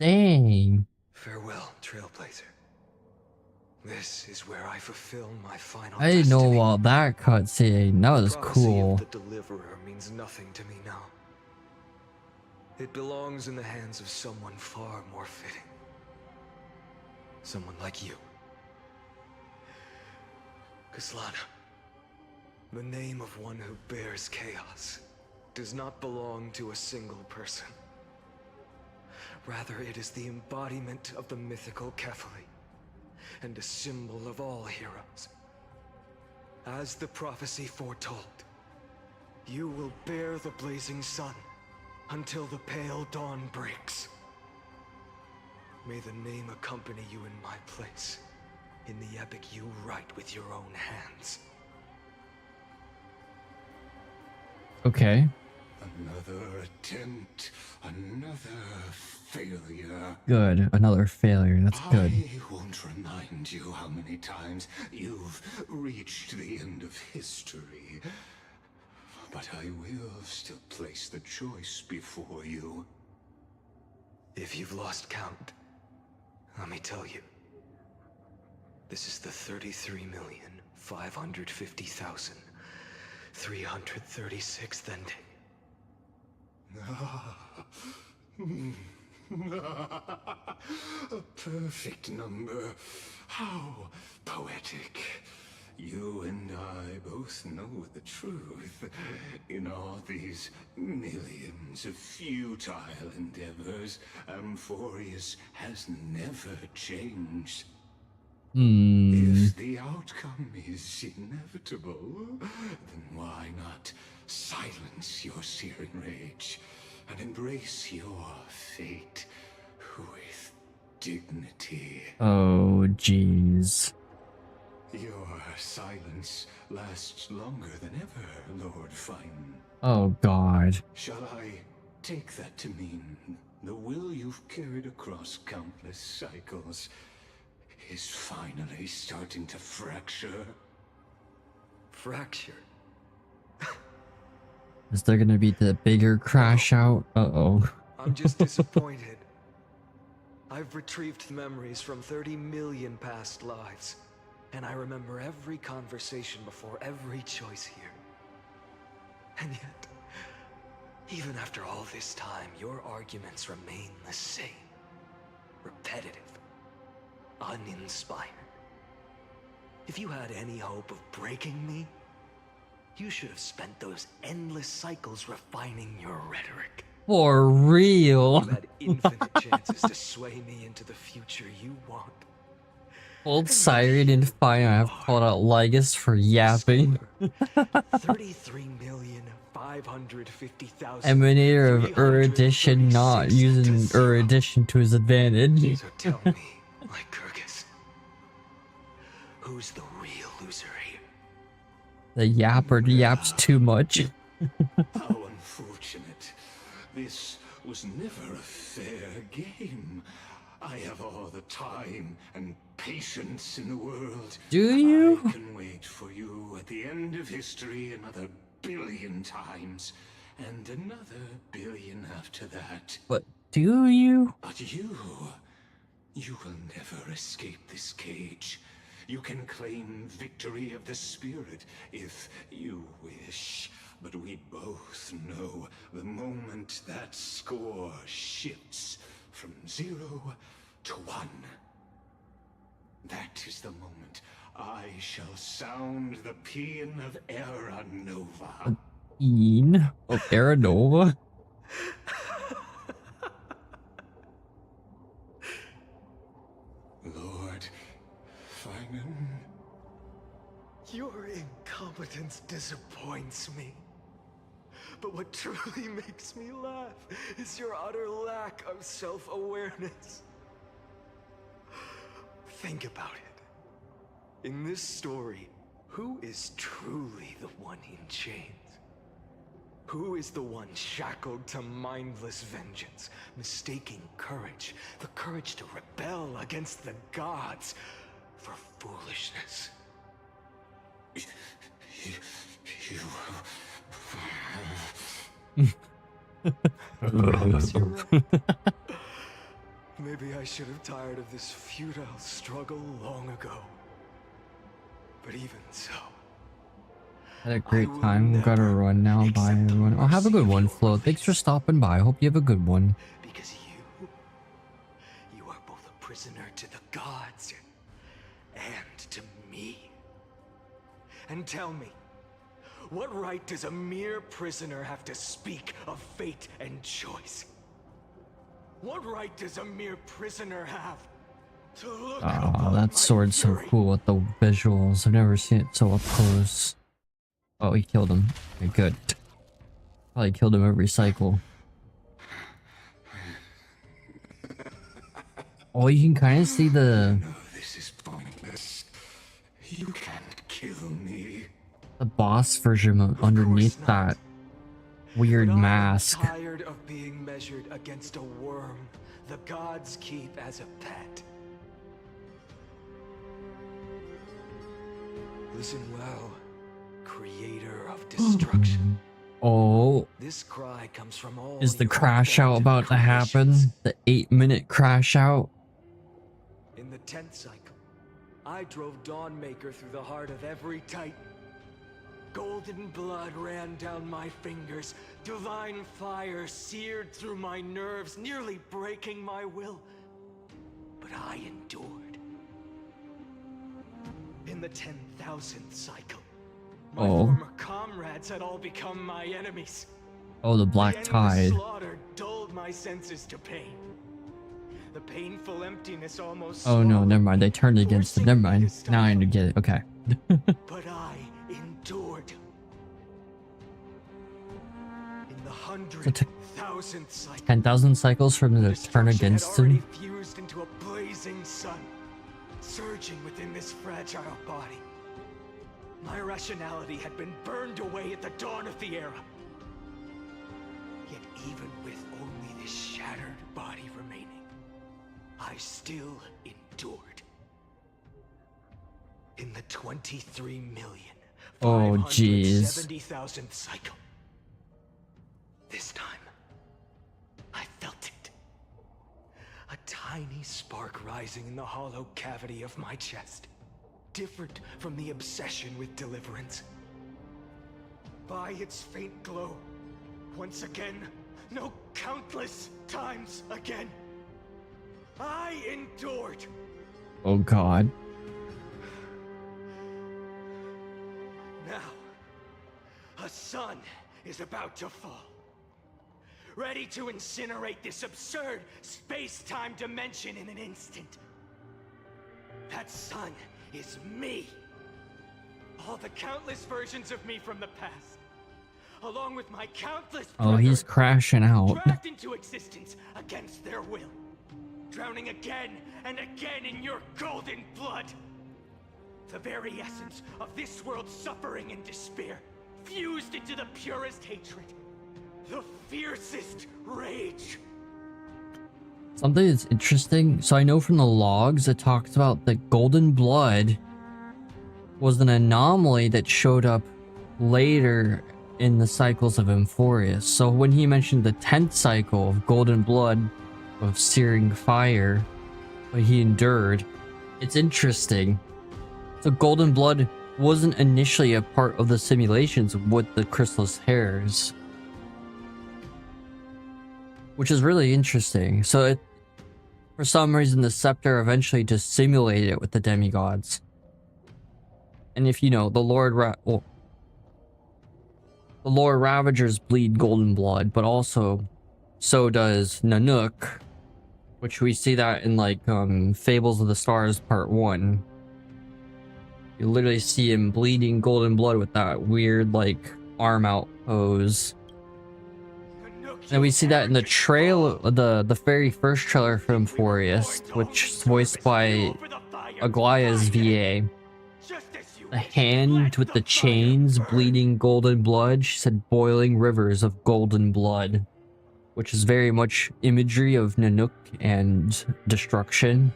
Dang. Farewell, Trailblazer. This is where I fulfill my final I didn't know destiny. about that cutscene. That was The prophecy cool. of the Deliverer means nothing to me now. It belongs in the hands of someone far more fitting. Someone like you. Kaslana, the name of one who bears chaos does not belong to a single person. Rather, it is the embodiment of the mythical Kefali, and a symbol of all heroes. As the prophecy foretold, you will bear the blazing sun until the pale dawn breaks. May the name accompany you in my place, in the epic you write with your own hands. Okay. Another attempt, another failure. Good. Another failure. That's good. I won't remind you how many times you've reached the end of history. But I will still place the choice before you. If you've lost count, let me tell you. This is the 33,550,336th ending. A perfect number. How poetic. You and I both know the truth. In all these millions of futile endeavors, Amphorius has never changed. If the outcome is inevitable, then why not silence your searing rage and embrace your fate with dignity? Oh, jeez. Your silence lasts longer than ever, Lord Fine. Oh, God. Shall I take that to mean the will you've carried across countless cycles is finally starting to fracture? Fracture? Is there gonna be the bigger crash out? Uh-oh. I'm just disappointed. I've retrieved memories from 30 million past lives, and I remember every conversation before every choice here. And yet, even after all this time, your arguments remain the same. Repetitive. Uninspired. If you had any hope of breaking me, you should have spent those endless cycles refining your rhetoric. For real. You had infinite chances to sway me into the future you want. Both Siren and Fire have called out Lygus for yapping. 33,550,000. Emanator of erudition not using erudition to his advantage. So tell me, Lycurgus, who's the real loser here? The yapper yaps too much. How unfortunate. This was never a fair game. I have all the time and patience in the world. Do you? I can wait for you at the end of history another billion times, and another billion after that. But do you? But you will never escape this cage. You can claim victory of the spirit if you wish. But we both know the moment that score shifts from 0 to 1. That is the moment I shall sound the paean of Era Nova. Paean of Era Nova? Lord Finan. Your incompetence disappoints me. But what truly makes me laugh is your utter lack of self-awareness. Think about it. In this story, who is truly the one in chains? Who is the one shackled to mindless vengeance, mistaking courage, the courage to rebel against the gods, for foolishness? Maybe I should have tired of this futile struggle long ago. But even so, Had a great time. We've got to run now. Bye, everyone. Oh, have a good one, Flo. Thanks for stopping by. I hope you have a good one. because you are both a prisoner to the gods and to me. And tell me, what right does a mere prisoner have to speak of fate and choice? What right does a mere prisoner have to look Oh, that sword's so cool with the visuals. I've never seen it so up close. Oh, he killed him. Okay, good. Probably killed him every cycle. Oh, you can kind of see the... No, this is pointless. You can't kill me. The boss version underneath that weird mask. I'm tired of being measured against a worm the gods keep as a pet. Listen well, creator of destruction. Oh. This cry comes from all Is the your crash out about to happen? The 8-minute crash out? In the 10th cycle, I drove Dawnmaker through the heart of every Titan. golden blood ran down my fingers. Divine fire seared through my nerves, nearly breaking my will. But I endured. In the 10,000th cycle, my former comrades had all become my enemies. Oh, the Black Tide. The slaughter dulled my senses to pain. The painful emptiness almost Oh no, never mind. They turned against it. Never mind. Now I get it. Okay. But I endured. In the 100,000th cycle, 10,000 cycles from the turn against him. fused into a blazing sun, surging within this fragile body. My rationality had been burned away at the dawn of the era. Yet even with only this shattered body remaining, I still endured. In the 23,570,000th cycle, this time, I felt it. A tiny spark rising in the hollow cavity of my chest. Different from the obsession with deliverance. By its faint glow, once again, no, countless times again, I endured. Oh God. Now, a sun is about to fall. Ready to incinerate this absurd space-time dimension in an instant. That sun is me. All the countless versions of me from the past. Along with my countless He's crashing out. dragged into existence against their will. Drowning again and again in your golden blood. The very essence of this world's suffering and despair, fused into the purest hatred. The fiercest rage. Something that's interesting. So I know from the logs it talks about the golden blood was an anomaly that showed up later in the cycles of Emphorius. So when he mentioned the 10th cycle of golden blood of searing fire, what he endured, it's interesting. So golden blood wasn't initially a part of the simulations with the chrysalis hairs, which is really interesting. So it, for some reason, the scepter eventually just simulated it with the demigods. And if you know, the Lord Ravagers bleed golden blood, but also so does Nanook, which we see that in like Fables of the Stars Part 1. You literally see him bleeding golden blood with that weird like arm out pose. And we see that in the trailer, the very first trailer for Emphorius, which is voiced by Aglaya's VA. The hand with the chains bleeding golden blood. She said boiling rivers of golden blood, which is very much imagery of Nanook and destruction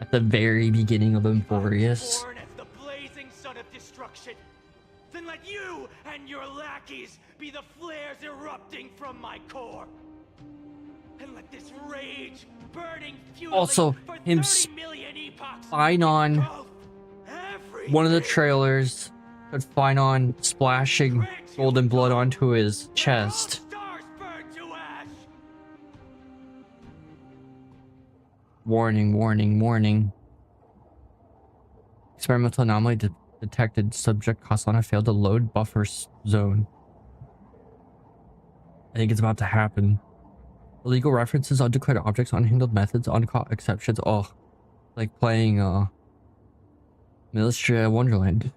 at the very beginning of Emphorius. Born as the blazing son of destruction, then let you and your lackeys be the flares erupting from my core. And let this rage burning fueling Also, for him 30 million epochs spine on one of the trailers, could find on splashing golden blood onto his chest. Warning, warning, warning. Experimental anomaly detected. Subject Kasana failed to load buffer zone. I think it's about to happen. Illegal references, undeclared objects, unhandled methods, uncaught exceptions. Oh, like playing Military Wonderland.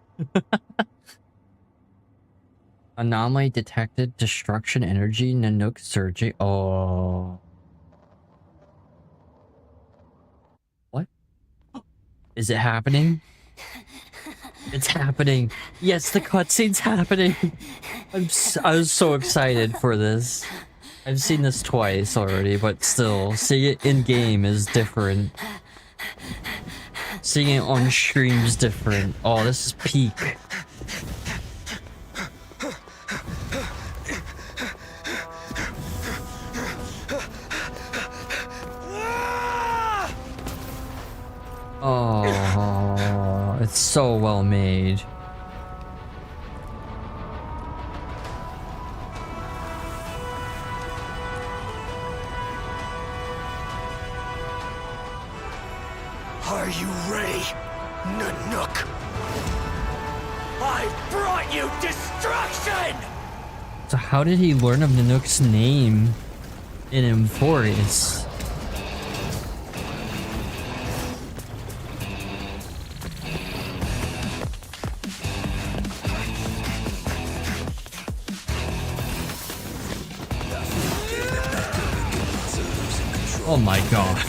Anomaly detected. Destruction energy. Nanook surging. Oh. What? Is it happening? It's happening. Yes, the cutscene's happening. I was so excited for this. I've seen this twice already, but still, seeing it in game is different. Seeing it on stream is different. Oh, this is peak. Oh, it's so well made. Are you ready, Nanook? I brought you destruction! So how did he learn of Nanook's name in Emphorius? Oh my god.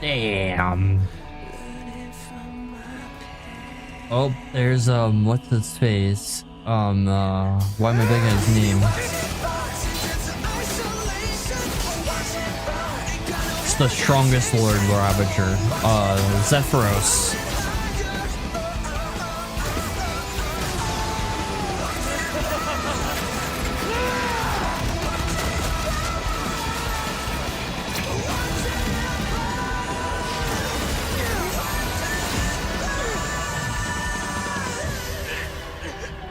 Damn. Oh, there's what's his face? Why am I blanking on his name? It's the strongest Lord Ravager, Zephyros.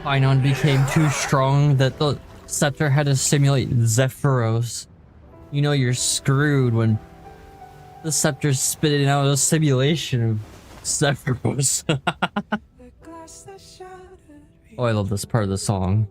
Pinon became too strong that the scepter had to simulate Zephyros. You know you're screwed when the scepter's spitting out a simulation of Zephyros. Oh, I love this part of the song.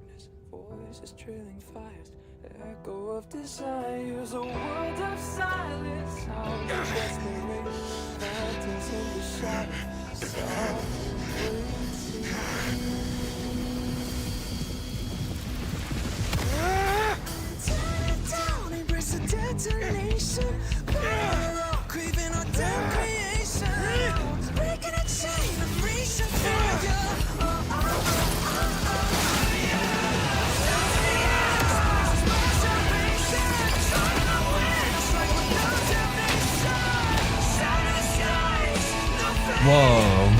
Whoa.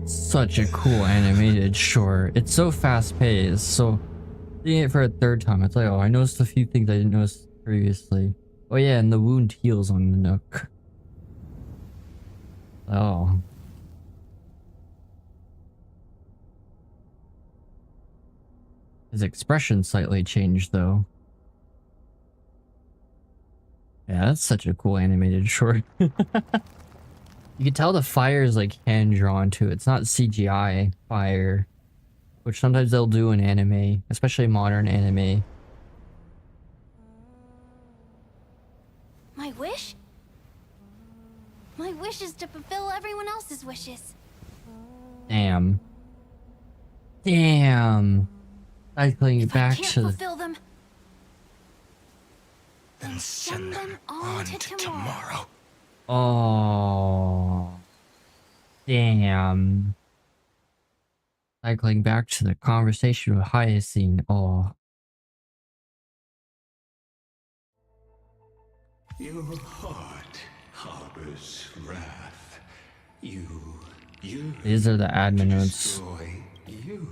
Such a cool animated short. It's so fast paced. So seeing it for a third time, it's like, oh, I noticed a few things I didn't notice previously. Oh yeah, and the wound heals on the Nook. Oh. His expression slightly changed though. Yeah, that's such a cool animated short. You can tell the fire is like hand drawn too. It's not CGI fire, which sometimes they'll do in anime, especially modern anime. My wish? My wish is to fulfill everyone else's wishes. Damn. Damn. Cycling back I can't to fulfill them. Then send them on to tomorrow. Oh. Damn. Cycling back to the conversation with Hyacinth. Oh. Your heart harbors wrath. You These are the admin notes. destroy. You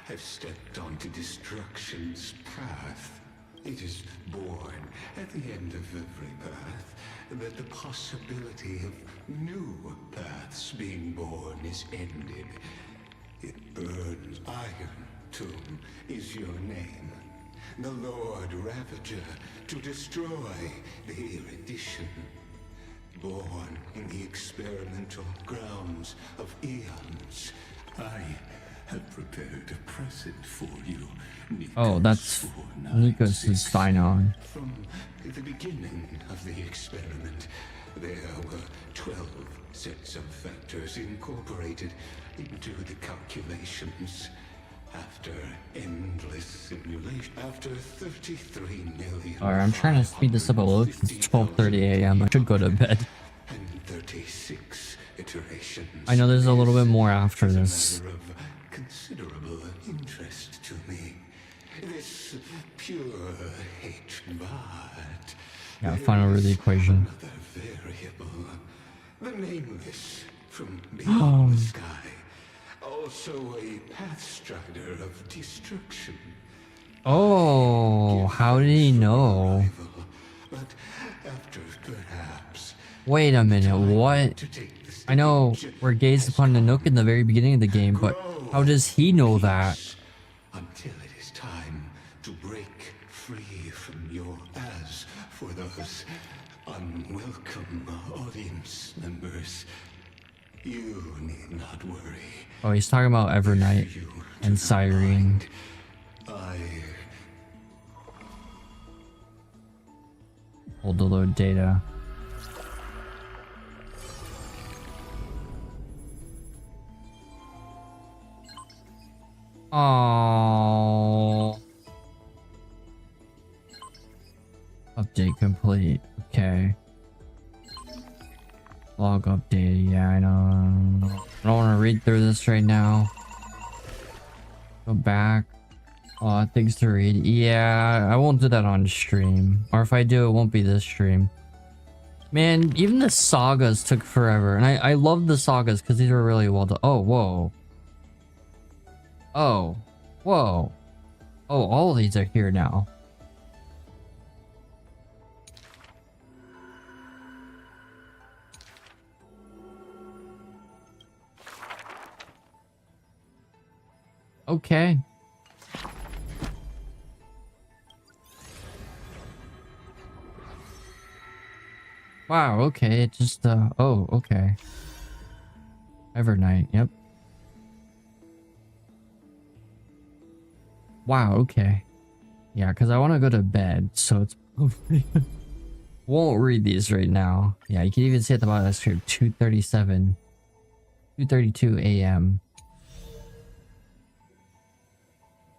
have stepped onto destruction's path. It is born at the end of every path that the possibility of new paths being born is ended. It burns. Iron Tomb is your name. The Lord Ravager to destroy the erudition. Born in the experimental grounds of eons, I have prepared a present for you. Oh, that's Nikos' sign on. From the beginning of the experiment, there were 12 sets of factors incorporated into the calculations. After endless simulation, after 33 million. Alright, I'm trying to speed this up a little. It's 12:30 a.m. I should go to bed. And 36 iterations. I know there's a little bit more after this. Matter of considerable interest to me. This pure hate, but Yeah, final root of the equation. another variable, the nameless from beyond the sky. Also a pathstrider of destruction. Oh, how did he know? But after perhaps Wait a minute, what? I know we're gazed upon the Nook in the very beginning of the game, but how does he know that? until it is time to break free from your as for those unwelcome audience members, you need not worry. Oh, he's talking about Evernight and Cyrene. Hold the load data. Oh. Update complete. Okay. Log update. Yeah, I know. I don't want to read through this right now. Go back. Things to read. Yeah, I won't do that on stream. Or if I do, it won't be this stream. Man, even the sagas took forever. And I love the sagas because these were really well done. Oh, whoa. Oh. Whoa. Oh, all of these are here now. Okay. Wow, okay, it just, oh, okay. Evernight, yep. Wow, okay. Yeah, because I want to go to bed, so it's won't read these right now. Yeah, you can even see at the bottom of the screen, 2:37. 2:32 a.m.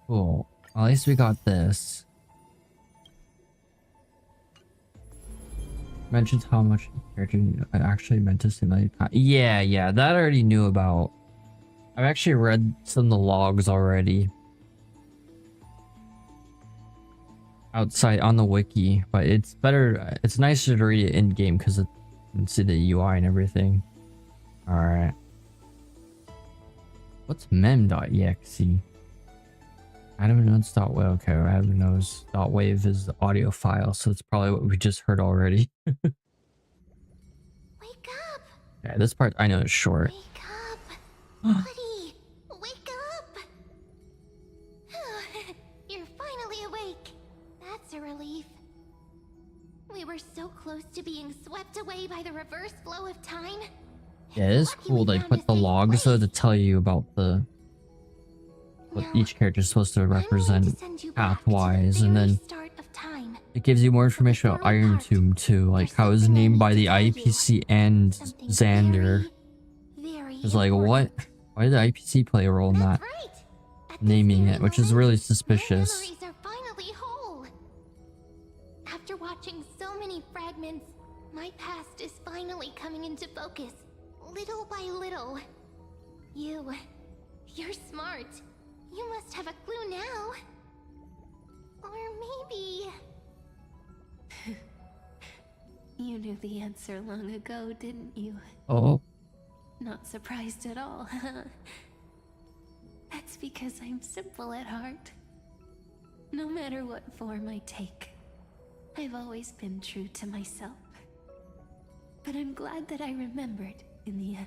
Cool. At least we got this. Mentions how much character I actually meant to simulate. Yeah, that I already knew about. I've actually read some of the logs already. Outside on the wiki, but it's better, it's nicer to read it in game because you can see the UI and everything. Alright. What's mem.exe? AdamNodes.wave. Okay, AdamNodes.wave is the audio file, so it's probably what we just heard already. Wake up! Yeah, this part I know is short. Wake up! Buddy! Wake up! You're finally awake. That's a relief. We were so close to being swept away by the reverse flow of time. Yeah, it is cool they put the logs though to tell you about the what each character is supposed to represent path-wise, and then it gives you more information about Iron Tomb too, like how it's named by the IPC and Xander. It's like, what? Why did the IPC play a role in that? Naming it, which is really suspicious. Memories are finally whole. After watching so many fragments, my past is finally coming into focus, little by little. You're smart. You must have a clue now. Or maybe... You knew the answer long ago, didn't you? Oh. Not surprised at all, huh? That's because I'm simple at heart. No matter what form I take, I've always been true to myself. But I'm glad that I remembered in the end.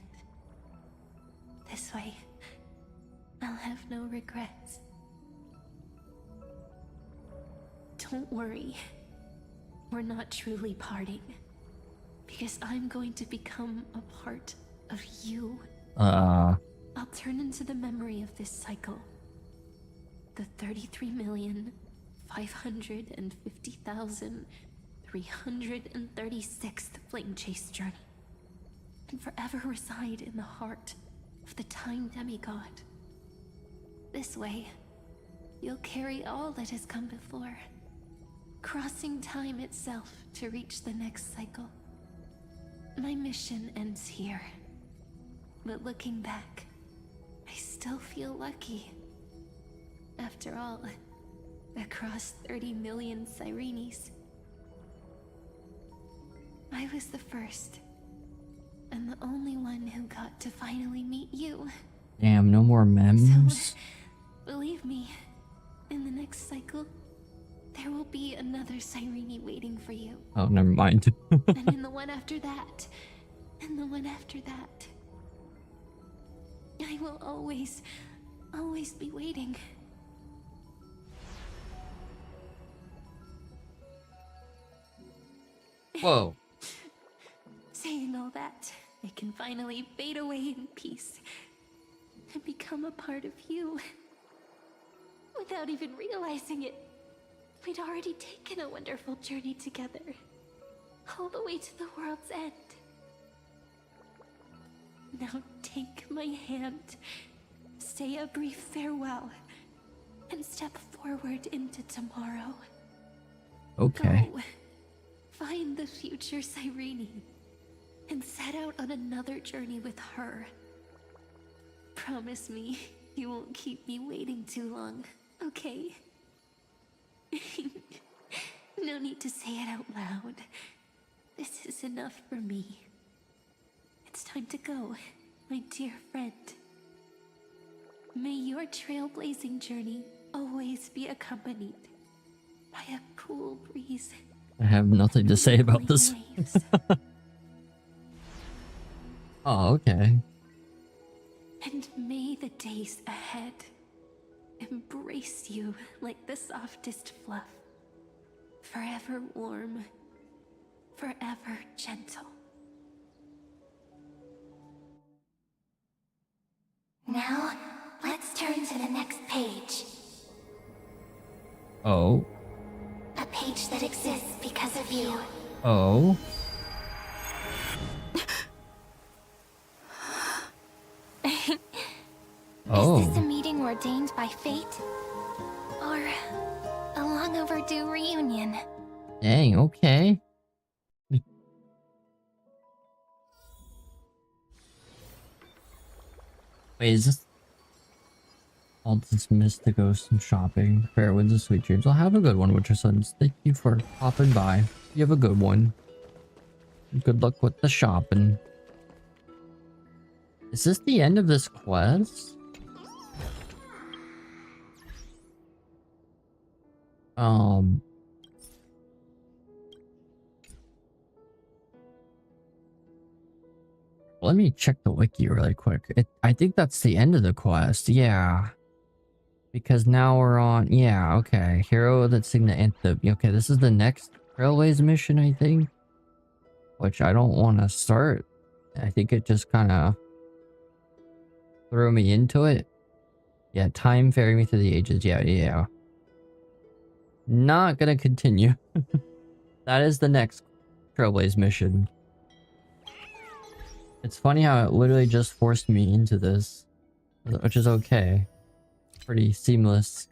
This way, I'll have no regrets. Don't worry. We're not truly parting. Because I'm going to become a part of you. I'll turn into the memory of this cycle. The 33,550,336th Flame Chase journey. And forever reside in the heart of the Time Demigod. This way, you'll carry all that has come before, crossing time itself to reach the next cycle. My mission ends here, but looking back, I still feel lucky. After all, across 30 million Cyrenes, I was the first, and the only one who got to finally meet you. Damn, no more memes. So, believe me, in the next cycle, there will be another Cyrene waiting for you. Oh, never mind. And in the one after that, and the one after that. I will always be waiting. Whoa. Saying all that, I can finally fade away in peace and become a part of you. Without even realizing it, we'd already taken a wonderful journey together, all the way to the world's end. Now take my hand, say a brief farewell, and step forward into tomorrow. Okay. Go, find the future Cyrene, and set out on another journey with her. Promise me you won't keep me waiting too long, okay? No need to say it out loud. This is enough for me. It's time to go, my dear friend. May your trailblazing journey always be accompanied by a cool breeze. I have nothing to say about this. Oh, okay. And may the days ahead embrace you like the softest fluff. Forever warm, forever gentle. Now, let's turn to the next page. Oh. A page that exists because of you. Oh. Is this a meeting ordained by fate? Or a long overdue reunion? Dang, okay. Wait, is this... I'll dismiss to go some shopping. Fair winds and sweet dreams. I'll have a good one, Winter Suns. Thank you for popping by. You have a good one. Good luck with the shopping. Is this the end of this quest? Let me check the wiki really quick. I think that's the end of the quest. Yeah. Because now we're on... Yeah, okay. Hero that sing the anthem. Okay, this is the next Trailways mission, I think. Which I don't want to start. I think it just kind of threw me into it. Yeah, time ferry me through the ages. Yeah. Not gonna continue. That is the next Trailblaze mission. It's funny how it literally just forced me into this, which is okay. Pretty seamless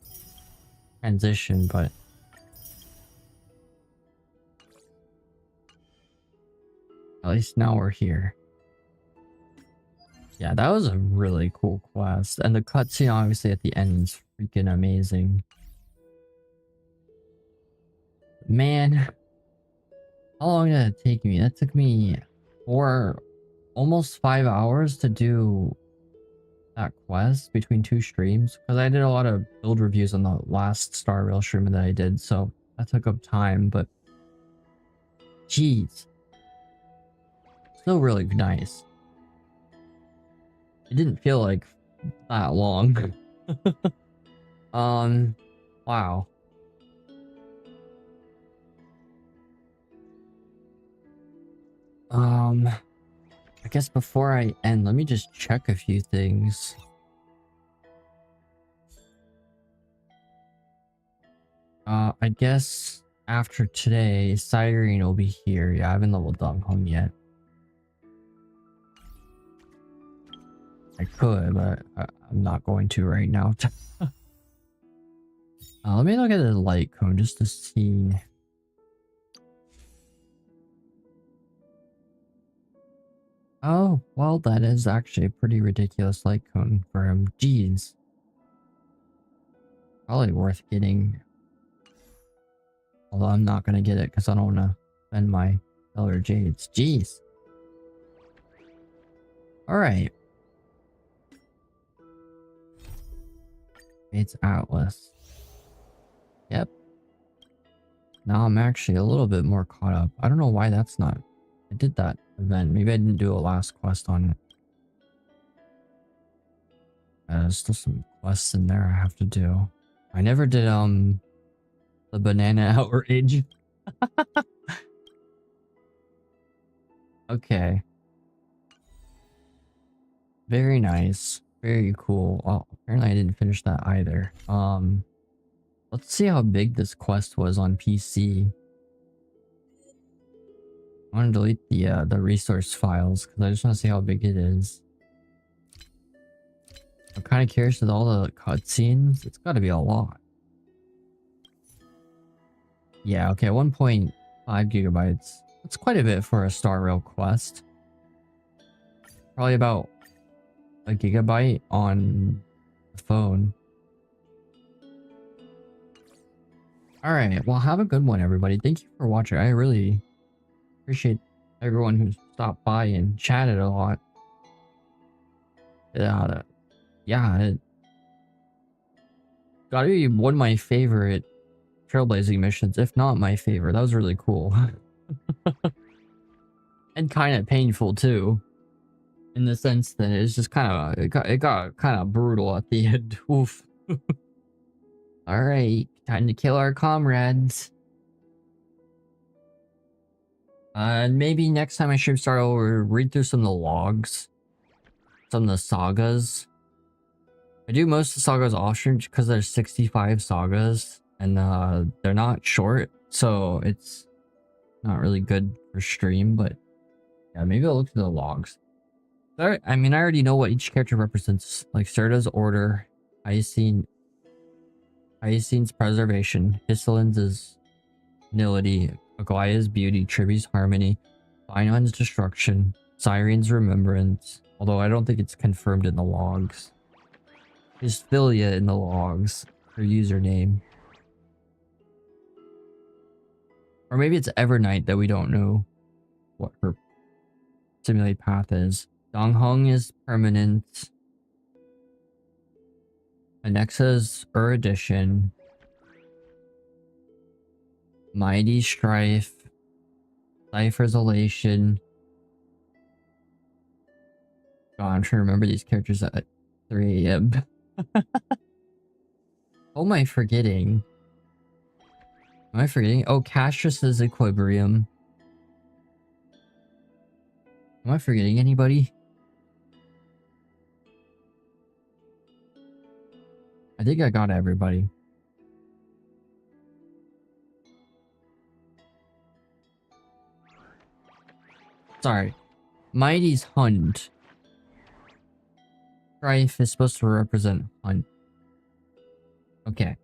transition, but at least now we're here. Yeah, that was a really cool quest, and the cutscene obviously at the end is freaking amazing. Man, how long did it take me? That took me almost 5 hours to do that quest between 2 streams, because I did a lot of build reviews on the last Star Rail stream that I did, so that took up time, but jeez, still really nice. It didn't feel like that long. Wow. I guess before I end, let me just check a few things. I guess after today, Cyrene will be here. Yeah, I haven't leveled Dan Heng yet. I could, but I'm not going to right now. Let me look at the light cone just to see. Oh, well, that is actually a pretty ridiculous light cone for him. Jeez. Probably worth getting. Although I'm not going to get it because I don't want to spend my Stellar Jades. Jeez. Alright. It's Atlas. Yep. Now I'm actually a little bit more caught up. I don't know why that's not... I did that event. Maybe I didn't do a last quest on it. There's still some quests in there I have to do. I never did, the banana outrage. Okay. Very nice. Very cool. Oh, apparently I didn't finish that either. Let's see how big this quest was on PC. I want to delete the resource files because I just want to see how big it is. I'm kind of curious with all the cutscenes. It's got to be a lot. Yeah, okay, 1.5 gigabytes. That's quite a bit for a Star Rail quest. Probably about a gigabyte on the phone. Alright, well, have a good one, everybody. Thank you for watching. I really appreciate everyone who stopped by and chatted a lot. Yeah, it gotta be one of my favorite trailblazing missions, if not my favorite. That was really cool. And kind of painful too, in the sense that it's just kind of it got kind of brutal at the end. Oof. All right, time to kill our comrades. Maybe next time I should start over, read through some of the logs, some of the sagas. I do most of the sagas often because there's 65 sagas and they're not short, so it's not really good for stream. But yeah, maybe I'll look through the logs. I mean, I already know what each character represents. Like Serta's order, Hyacine's preservation, Histolin's is nility, Aglaya's beauty, Trivi's harmony, Bion's destruction, Cyrene's remembrance. Although I don't think it's confirmed in the logs. There's Philia in the logs, her username. Or maybe it's Evernight that we don't know what her simulate path is. Dan Heng is permanent. Anexa's erudition. Mighty Strife. Cypher's elation. God, I'm trying to remember these characters at 3 AM. What am I forgetting? Am I forgetting? Oh, Castrus's equilibrium. Am I forgetting anybody? I think I got everybody. Sorry. Mighty's Hunt. Strife is supposed to represent Hunt. Okay.